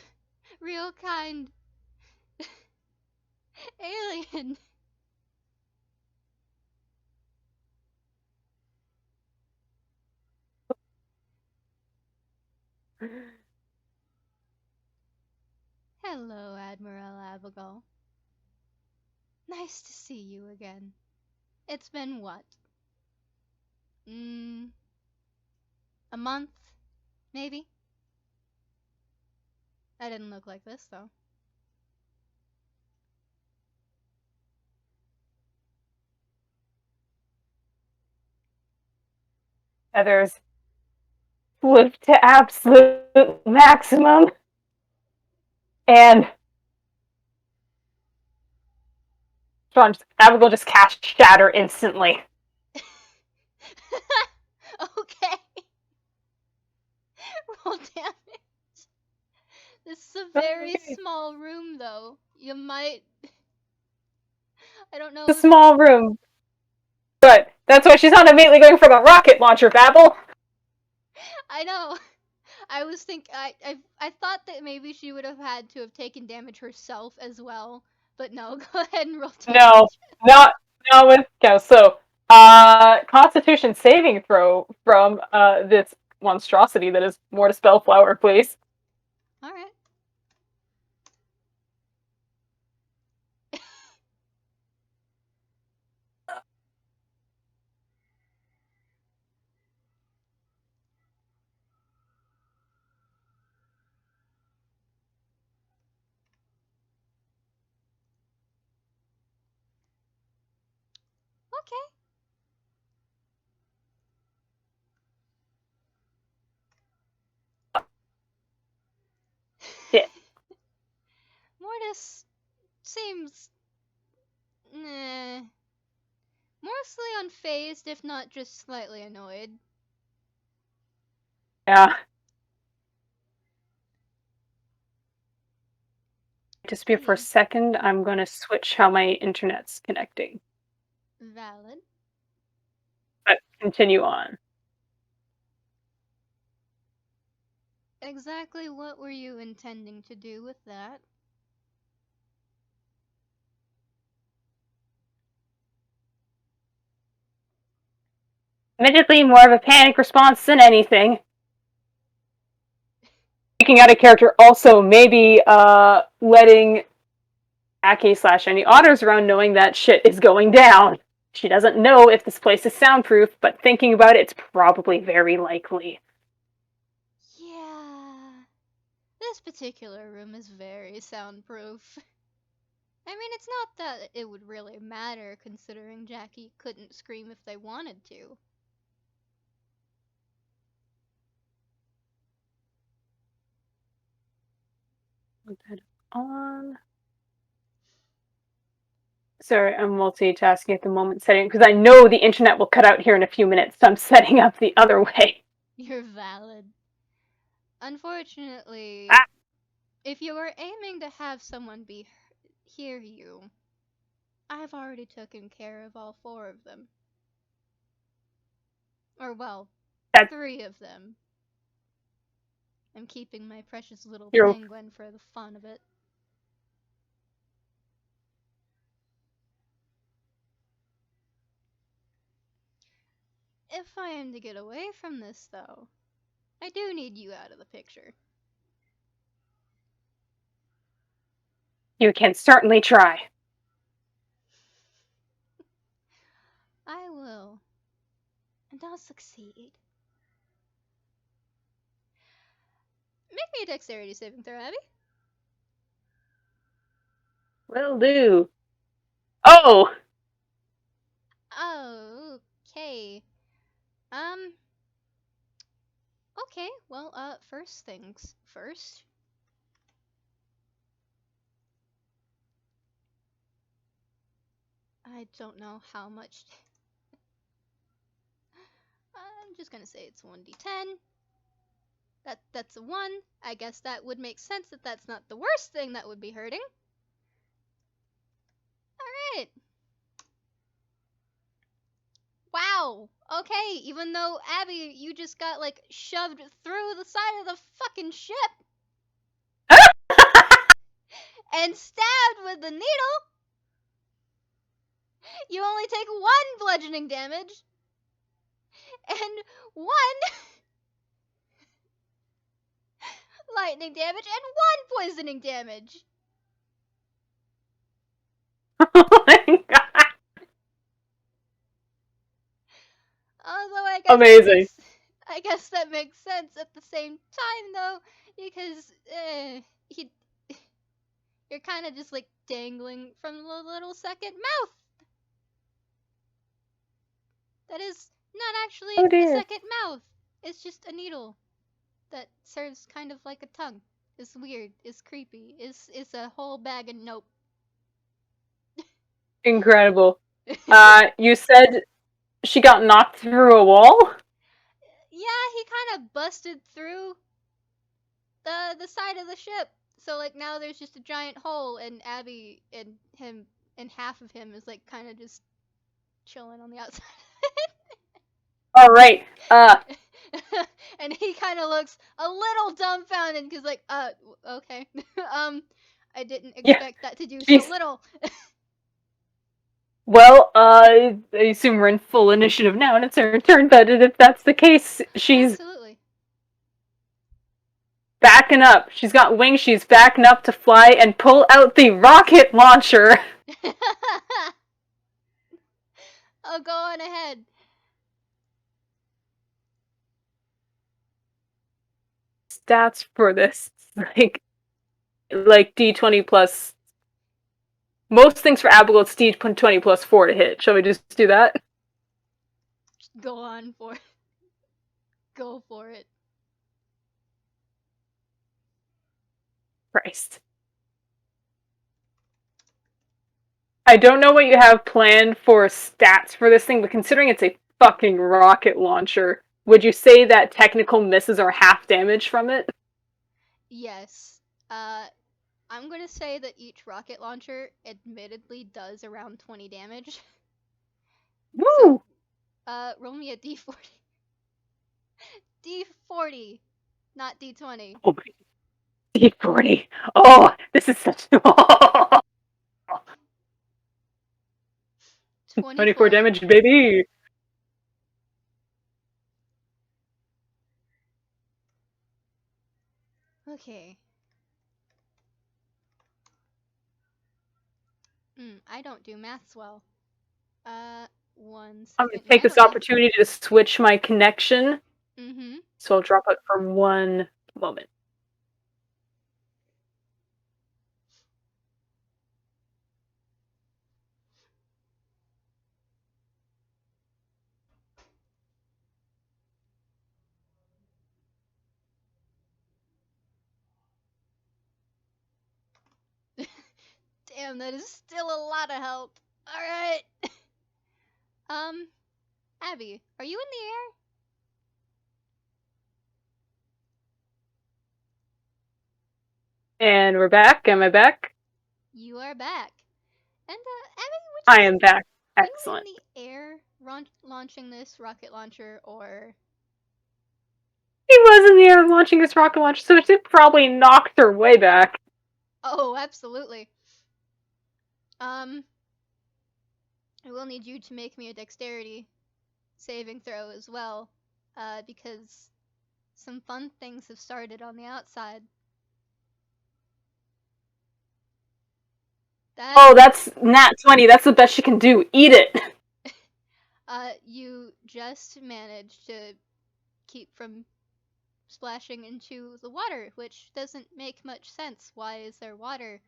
real kind alien. Hello, Admiral Abbigull. Nice to see you again. It's been what? A month? Maybe? I didn't look like this, though. Feathers flipped to absolute maximum. And Abigail just cast Shatter instantly. Okay. Roll damage. This is a very small room, though. You might. I don't know. It's a small room. But that's why she's not immediately going for the rocket launcher, Babble. I know. I was I thought that maybe she would have had to have taken damage herself as well, but no. Go ahead and roll damage. Not with so Constitution saving throw from this monstrosity that is Mortis Bellflower, please. All right. Yeah. Mortis seems mostly unfazed, if not just slightly annoyed. Yeah. Just be for a second, I'm gonna switch how my internet's connecting. Valid. But continue on. Exactly what were you intending to do with that? Admittedly, more of a panic response than anything. Speaking out of character, also maybe letting Aki / any otters around knowing that shit is going down. She doesn't know if this place is soundproof, but thinking about it, it's probably very likely. Yeah. This particular room is very soundproof. I mean, it's not that it would really matter considering Jackie couldn't scream if they wanted to. Put that on. Sorry, I'm multitasking at the moment, setting because I know the internet will cut out here in a few minutes, so I'm setting up the other way. You're valid. Unfortunately, Ah. if you were aiming to have someone hear you, I've already taken care of all 4 of them. Or, well, That's 3 of them. I'm keeping my precious little your penguin for the fun of it. If I am to get away from this, though, I do need you out of the picture. You can certainly try. I will. And I'll succeed. Make me a dexterity saving throw, Abby. Will do. Oh! Oh, okay. Um, okay, well, first things first. I don't know how much. I'm just gonna say it's 1d10. That's a 1. I guess that would make sense that that's not the worst thing that would be hurting. Alright. Wow. Okay, even though, Abby, you just got, like, shoved through the side of the fucking ship and stabbed with the needle, you only take 1 bludgeoning damage and 1 lightning damage and 1 poisoning damage. Oh my god. Although Amazing. I guess that makes sense at the same time though, because you're kind of just like dangling from the little second mouth. That is not actually Oh a dear. second mouth. It's just a needle that serves kind of like a tongue. It's weird. It's creepy. It's a whole bag of nope. Incredible. You said she got knocked through a wall? Yeah, he kind of busted through the side of the ship. So like now there's just a giant hole, and Abby and him and half of him is like kind of just chilling on the outside. Alright. And he kind of looks a little dumbfounded because like okay. I didn't expect that to do so little. Well, I assume we're in full initiative now, and it's her turn, but if that's the case, she's Absolutely. backing up. She's got wings, she's backing up to fly and pull out the rocket launcher. Oh, go on ahead. Stats for this, like D20 plus Most things for Abbigull, it's D20 plus 4 to hit. Shall we just do that? Go on for it. Go for it. Christ. I don't know what you have planned for stats for this thing, but considering it's a fucking rocket launcher, would you say that technical misses are half damage from it? Yes. I'm gonna say that each rocket launcher admittedly does around 20 damage. Woo! Roll me a d40. D40, not d20. Oh my D40. Oh, this is such 24 24. damage, baby. Okay. I don't do maths well. 1 I'm gonna second. take Yeah, I this don't know. opportunity to switch my connection, Mm-hmm. so I'll drop it for one moment. Damn, that is still a lot of help. Alright. Abby, are you in the air? And we're back. Am I back? You are back. And, Abby, I am back. were you in Excellent. the air launching this rocket launcher, or... He was in the air launching his rocket launcher, so it probably knocked her way back. Oh, absolutely. I will need you to make me a dexterity saving throw as well, because some fun things have started on the outside. Oh, that's nat 20. That's the best she can do. Eat it. You just managed to keep from splashing into the water, which doesn't make much sense. Why is there water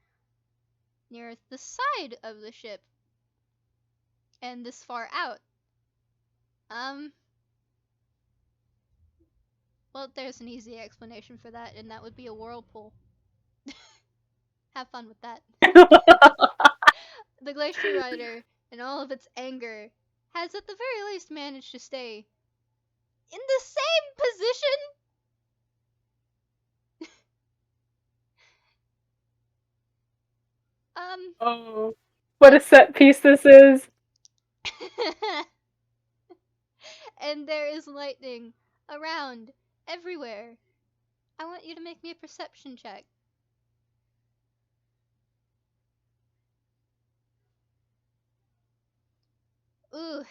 near the side of the ship and this far out? Well, there's an easy explanation for that, and that would be a whirlpool. Have fun with that. The Glacier Rider, in all of its anger, has at the very least managed to stay in the same position. Oh, what a set piece this is. And there is lightning around everywhere. I want you to make me a perception check. Ooh,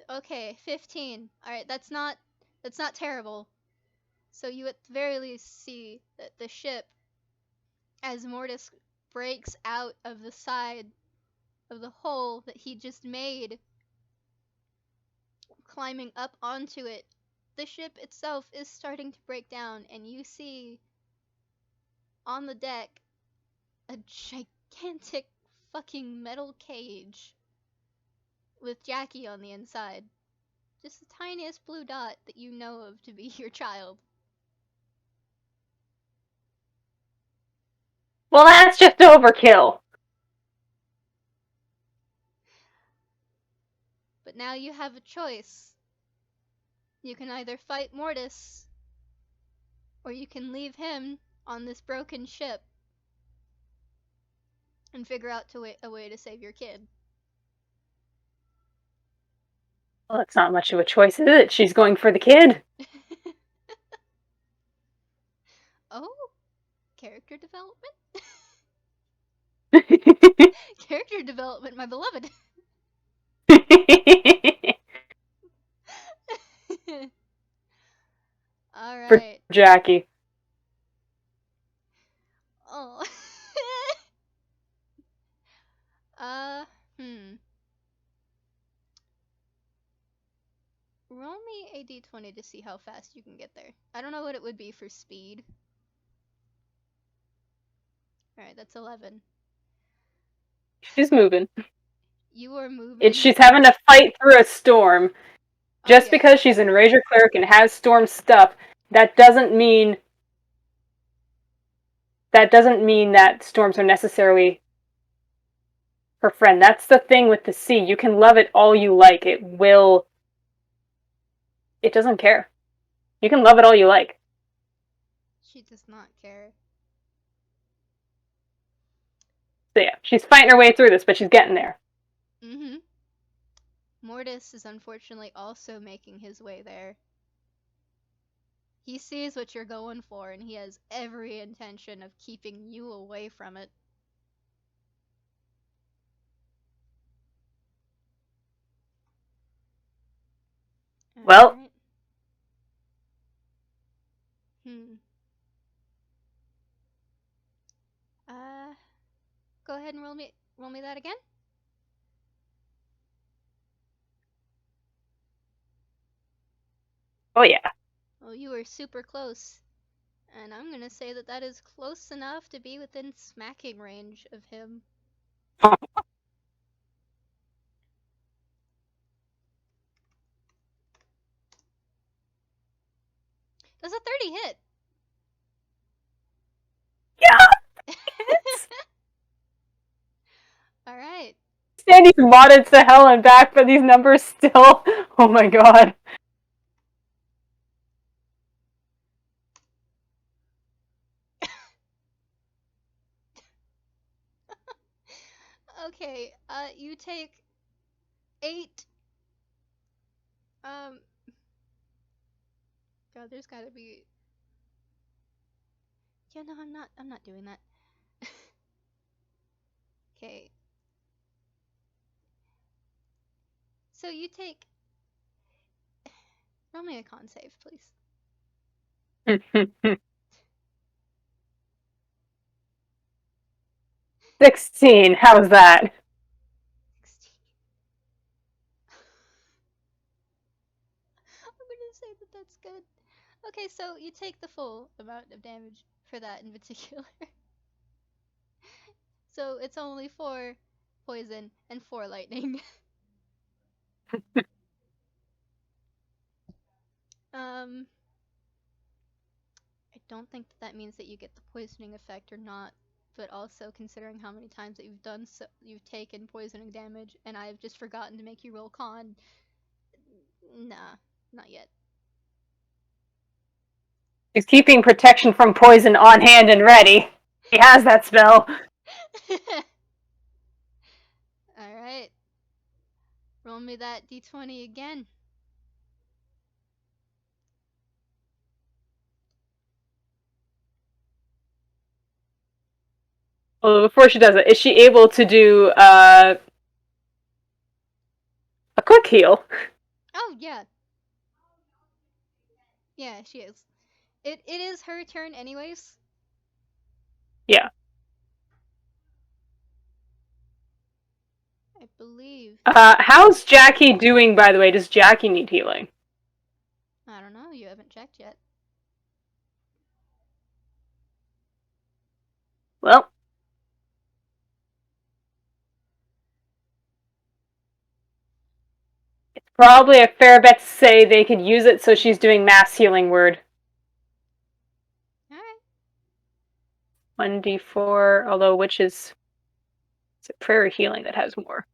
okay, 15. Alright, that's not terrible. So you at the very least see that the ship, as Mortis breaks out of the side of the hole that he just made, climbing up onto it, the ship itself is starting to break down, and you see on the deck a gigantic fucking metal cage with Jackie on the inside. Just the tiniest blue dot that you know of to be your child. Well, that's just overkill. But now you have a choice. You can either fight Mortis, or you can leave him on this broken ship and figure out a way to save your kid. Well, it's not much of a choice, is it? She's going for the kid. Oh, character development? For Character development, my beloved. Alright. Jackie. Oh. Hmm. Roll me a d20 to see how fast you can get there. I don't know what it would be for speed. Alright, that's 11. She's moving. You are moving. She's having to fight through a storm. Just yeah. because she's an Erasure Cleric and has storm stuff, that doesn't mean that storms are necessarily her friend. That's the thing with the sea. You can love it all you like. It doesn't care. You can love it all you like. She does not care. So yeah, she's fighting her way through this, but she's getting there. Mm-hmm. Mortis is unfortunately also making his way there. He sees what you're going for, and he has every intention of keeping you away from it. Well, Alright. Uh, go ahead and roll me that again. oh yeah. Oh, you were super close. And I'm gonna say that that is close enough to be within smacking range of him. Does a 30 hit? Yeah! Alright. Sandy's modded to hell and back, but these numbers still... Oh my god. Okay, you take 8. God, there's gotta be... Yeah, no, I'm not doing that. Okay. So you take... Roll me a con save, please. 16, how's that? 16. I'm gonna say that that's good. Okay, so you take the full amount of damage for that in particular. So it's only 4 poison and 4 lightning. I don't think that means that you get the poisoning effect or not, but also considering how many times that you've taken poisoning damage, and I've just forgotten to make you roll con. Nah, not yet. He's keeping protection from poison on hand and ready. He has that spell. Alright. Roll me that d20 again. Well, before she does it, is she able to do a quick heal? Oh, yeah. Yeah, she is. It is her turn anyways. Yeah. I believe. How's Jackie doing, by the way? Does Jackie need healing? I don't know, you haven't checked yet. Well, it's probably a fair bet to say they could use it, so she's doing mass healing word. Alright. 1d4, although which is... It's a prayer healing that has more.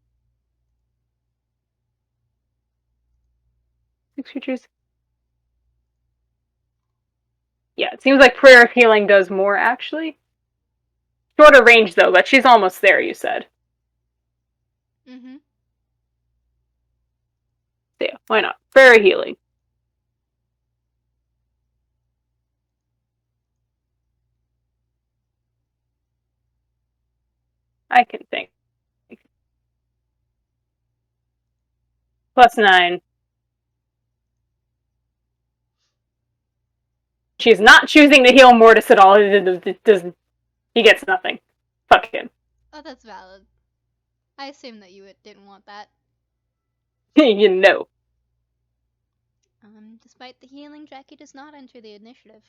6 creatures. Yeah, it seems like prayer of healing does more, actually. Shorter range, though, but she's almost there, you said. Mm-hmm. So yeah, why not? Prayer of healing. I can think. +9. She's not choosing to heal Mortis at all. He gets nothing. Fuck him. Oh, that's valid. I assume that you didn't want that. You know. Despite the healing, Jackie does not enter the initiative.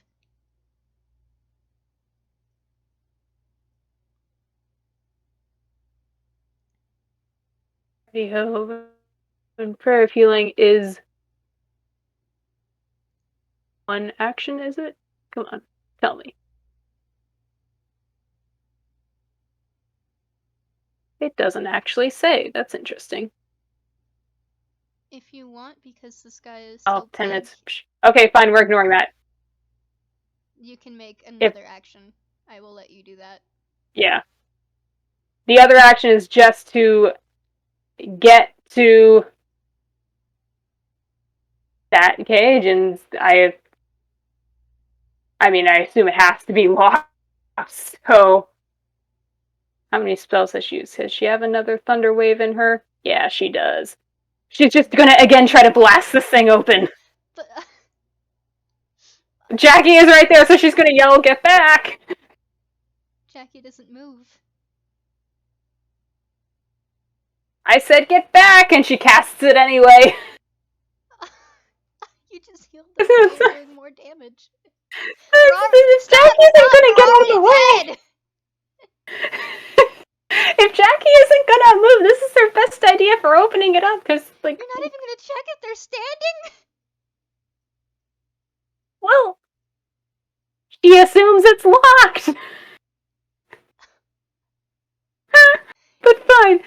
Hope and prayer of healing is one action, is it? Come on, tell me. It doesn't actually say. That's interesting. If you want, because this guy is Oh, so 10 big, minutes. Okay, fine, we're ignoring that. you can make If another action. I will let you do that. Yeah. The other action is just to get to that cage, and I mean, I assume it has to be locked. So, how many spells has she used? Does she have another Thunder Wave in her? Yeah, she does. She's just gonna again try to blast this thing open. But Jackie is right there, so she's gonna yell, "Get back!" Jackie doesn't move. I said, "Get back!" and she casts it anyway. You just healed them by doing more damage. Jackie isn't gonna get out of the way. If Jackie isn't gonna move, this is her best idea for opening it up, because, like... You're not even gonna check if they're standing? Well... She assumes it's locked! But fine.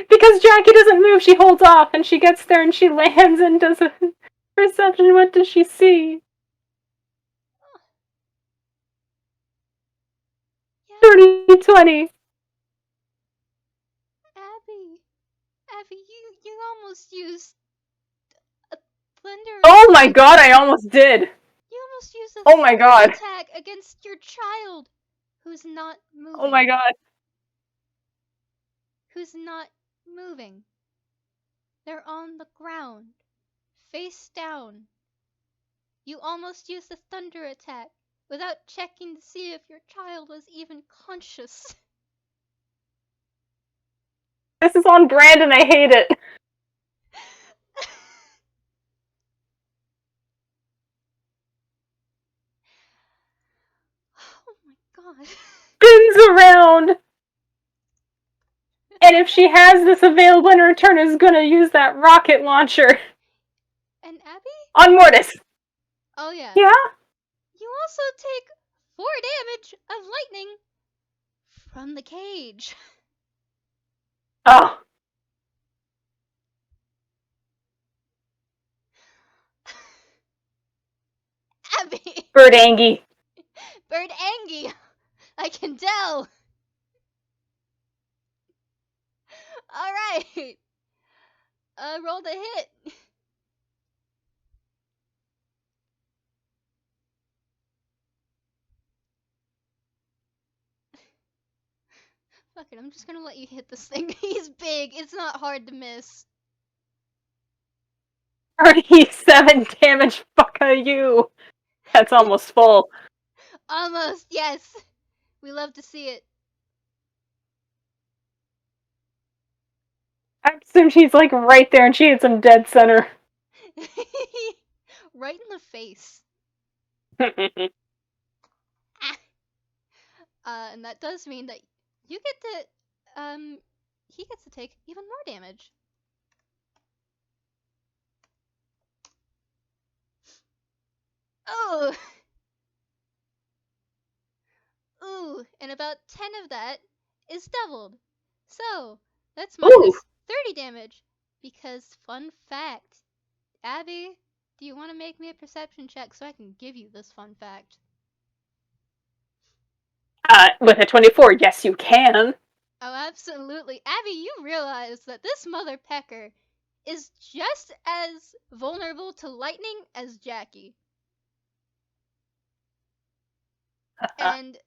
Because Jackie doesn't move, she holds off, and she gets there and she lands and does a perception. What does she see? Yeah. 30-20. Abby, you almost used a thunder. Oh my god, I almost did. You almost used a oh my god attack against your child, who's not moving. Oh my god. Who's not moving. They're on the ground, face down. You almost used a thunder attack without checking to see if your child was even conscious. This is on brand and I hate it. Oh my god. Spins around. And if she has this available in her turn, is gonna use that rocket launcher. And Abby? On Mortis. Oh yeah. Yeah? You also take 4 damage of lightning from the cage. Oh. Abby! Bird Angie. Bird Angie! I can tell! Alright! Roll the hit! Fuck it, I'm just gonna let you hit this thing. He's big, it's not hard to miss. 37 damage, fuck you. That's almost full. Almost, yes! We love to see it. I assume she's like right there and she hits him dead center. Right in the face. And that does mean that you get to, he gets to take even more damage. Oh! Ooh, and about 10 of that is doubled. So, that's minus 30 damage. Because, fun fact, Abby, do you want to make me a perception check so I can give you this fun fact? With a 24, yes you can. Oh, absolutely. Abby, you realize that this mother pecker is just as vulnerable to lightning as Jackie. And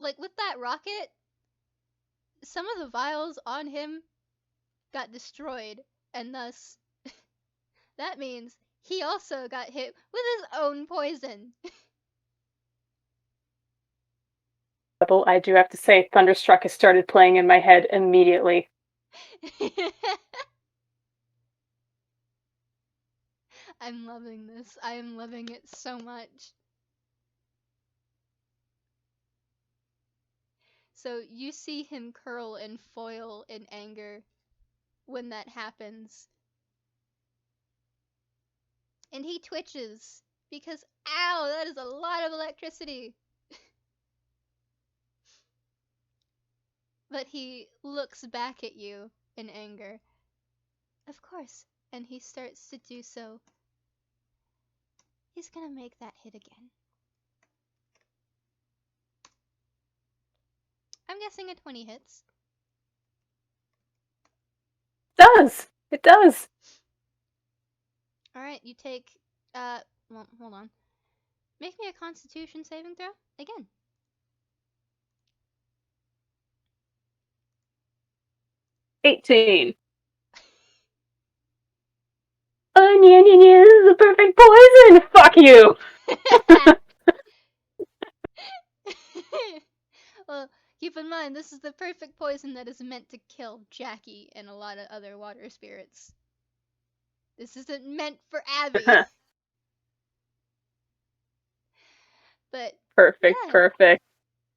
with that rocket, some of the vials on him got destroyed, and thus, that means he also got hit with his own poison. Babble, I do have to say, Thunderstruck has started playing in my head immediately. I'm loving this. I am loving it so much. So you see him curl and foil in anger when that happens. And he twitches because, ow, that is a lot of electricity. But he looks back at you in anger. Of course. And he starts to do so. He's gonna make that hit again. I'm guessing a 20 hits. It does. Alright, you take, well, hold on. Make me a Constitution saving throw again. $18. Onion, this is the perfect poison! Fuck you! Well, keep in mind, this is the perfect poison that is meant to kill Jackie and a lot of other water spirits. This isn't meant for Abby. But Perfect, yeah, perfect.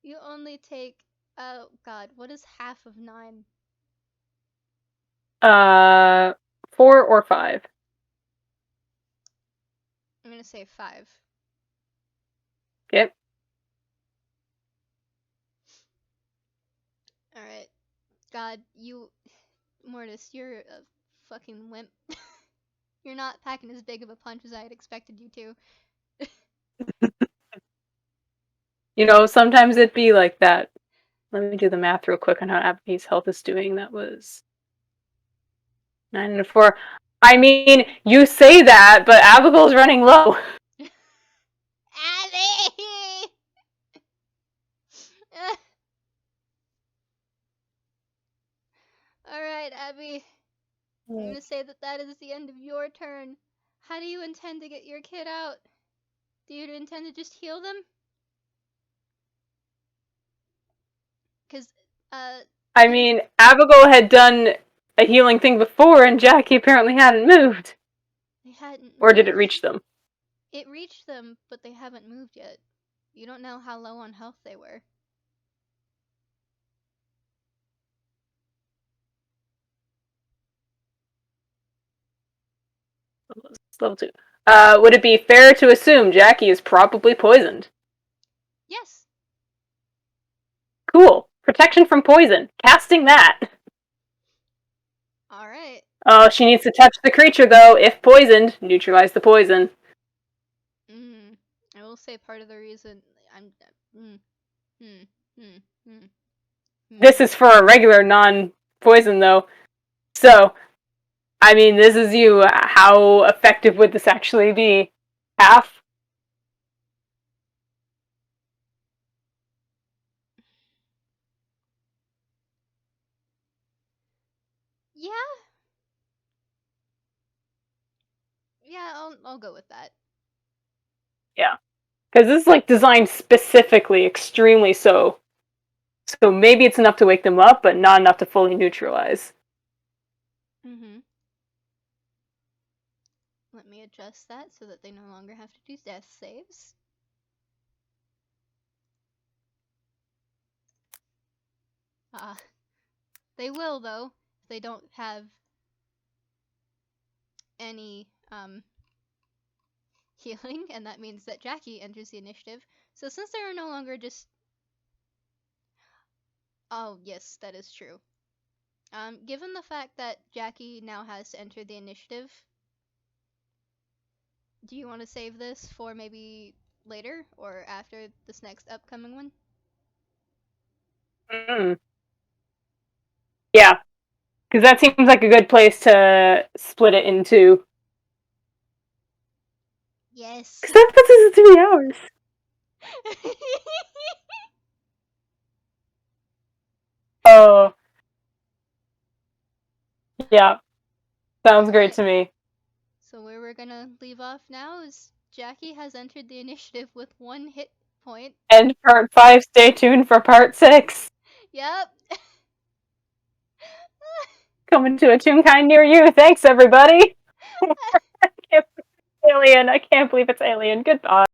you only take, oh god, what is half of 9? 4 or 5. I'm gonna say 5. Yep. Alright. God, you... Mortis, you're a fucking wimp. You're not packing as big of a punch as I had expected you to. You know, sometimes it'd be like that. Let me do the math real quick on how Abby's health is doing. That was 9 and a 4. I mean, you say that, but Abbigull's running low. Abby! Alright, Abby. I'm gonna say that that is the end of your turn. How do you intend to get your kid out? Do you intend to just heal them? Because, I mean, Abbigull had done a healing thing before, and Jackie apparently hadn't moved. they hadn't Or did it moved. reach them? It reached them, but they haven't moved yet. You don't know how low on health they were. Level 2. Would it be fair to assume Jackie is probably poisoned? Yes. Cool. Protection from poison. Casting that. Alright. Oh, she needs to touch the creature, though. If poisoned, neutralize the poison. I will say part of the reason I'm... This is for a regular non-poison, though. So, I mean, this is you. How effective would this actually be? Half? Yeah. Yeah, I'll go with that. Yeah. Because this is, like, designed specifically, extremely so. So maybe it's enough to wake them up, but not enough to fully neutralize. Let me adjust that so that they no longer have to do death saves. They will, though, if they don't have any, healing, and that means that Jackie enters the initiative. So since they are no longer just... Oh, yes, that is true. Given the fact that Jackie now has to enter the initiative, do you want to save this for maybe later or after this next upcoming one? Yeah. Because that seems like a good place to split it into. Yes. Because that puts us at 3 hours. Oh. Yeah. Sounds great to me. So where we're gonna leave off now is Jackie has entered the initiative with 1 hit point. End part 5. Stay tuned for part 6. Yep. Coming to a Toonkind near you. Thanks, everybody. I can't believe it's Alien. Goodbye.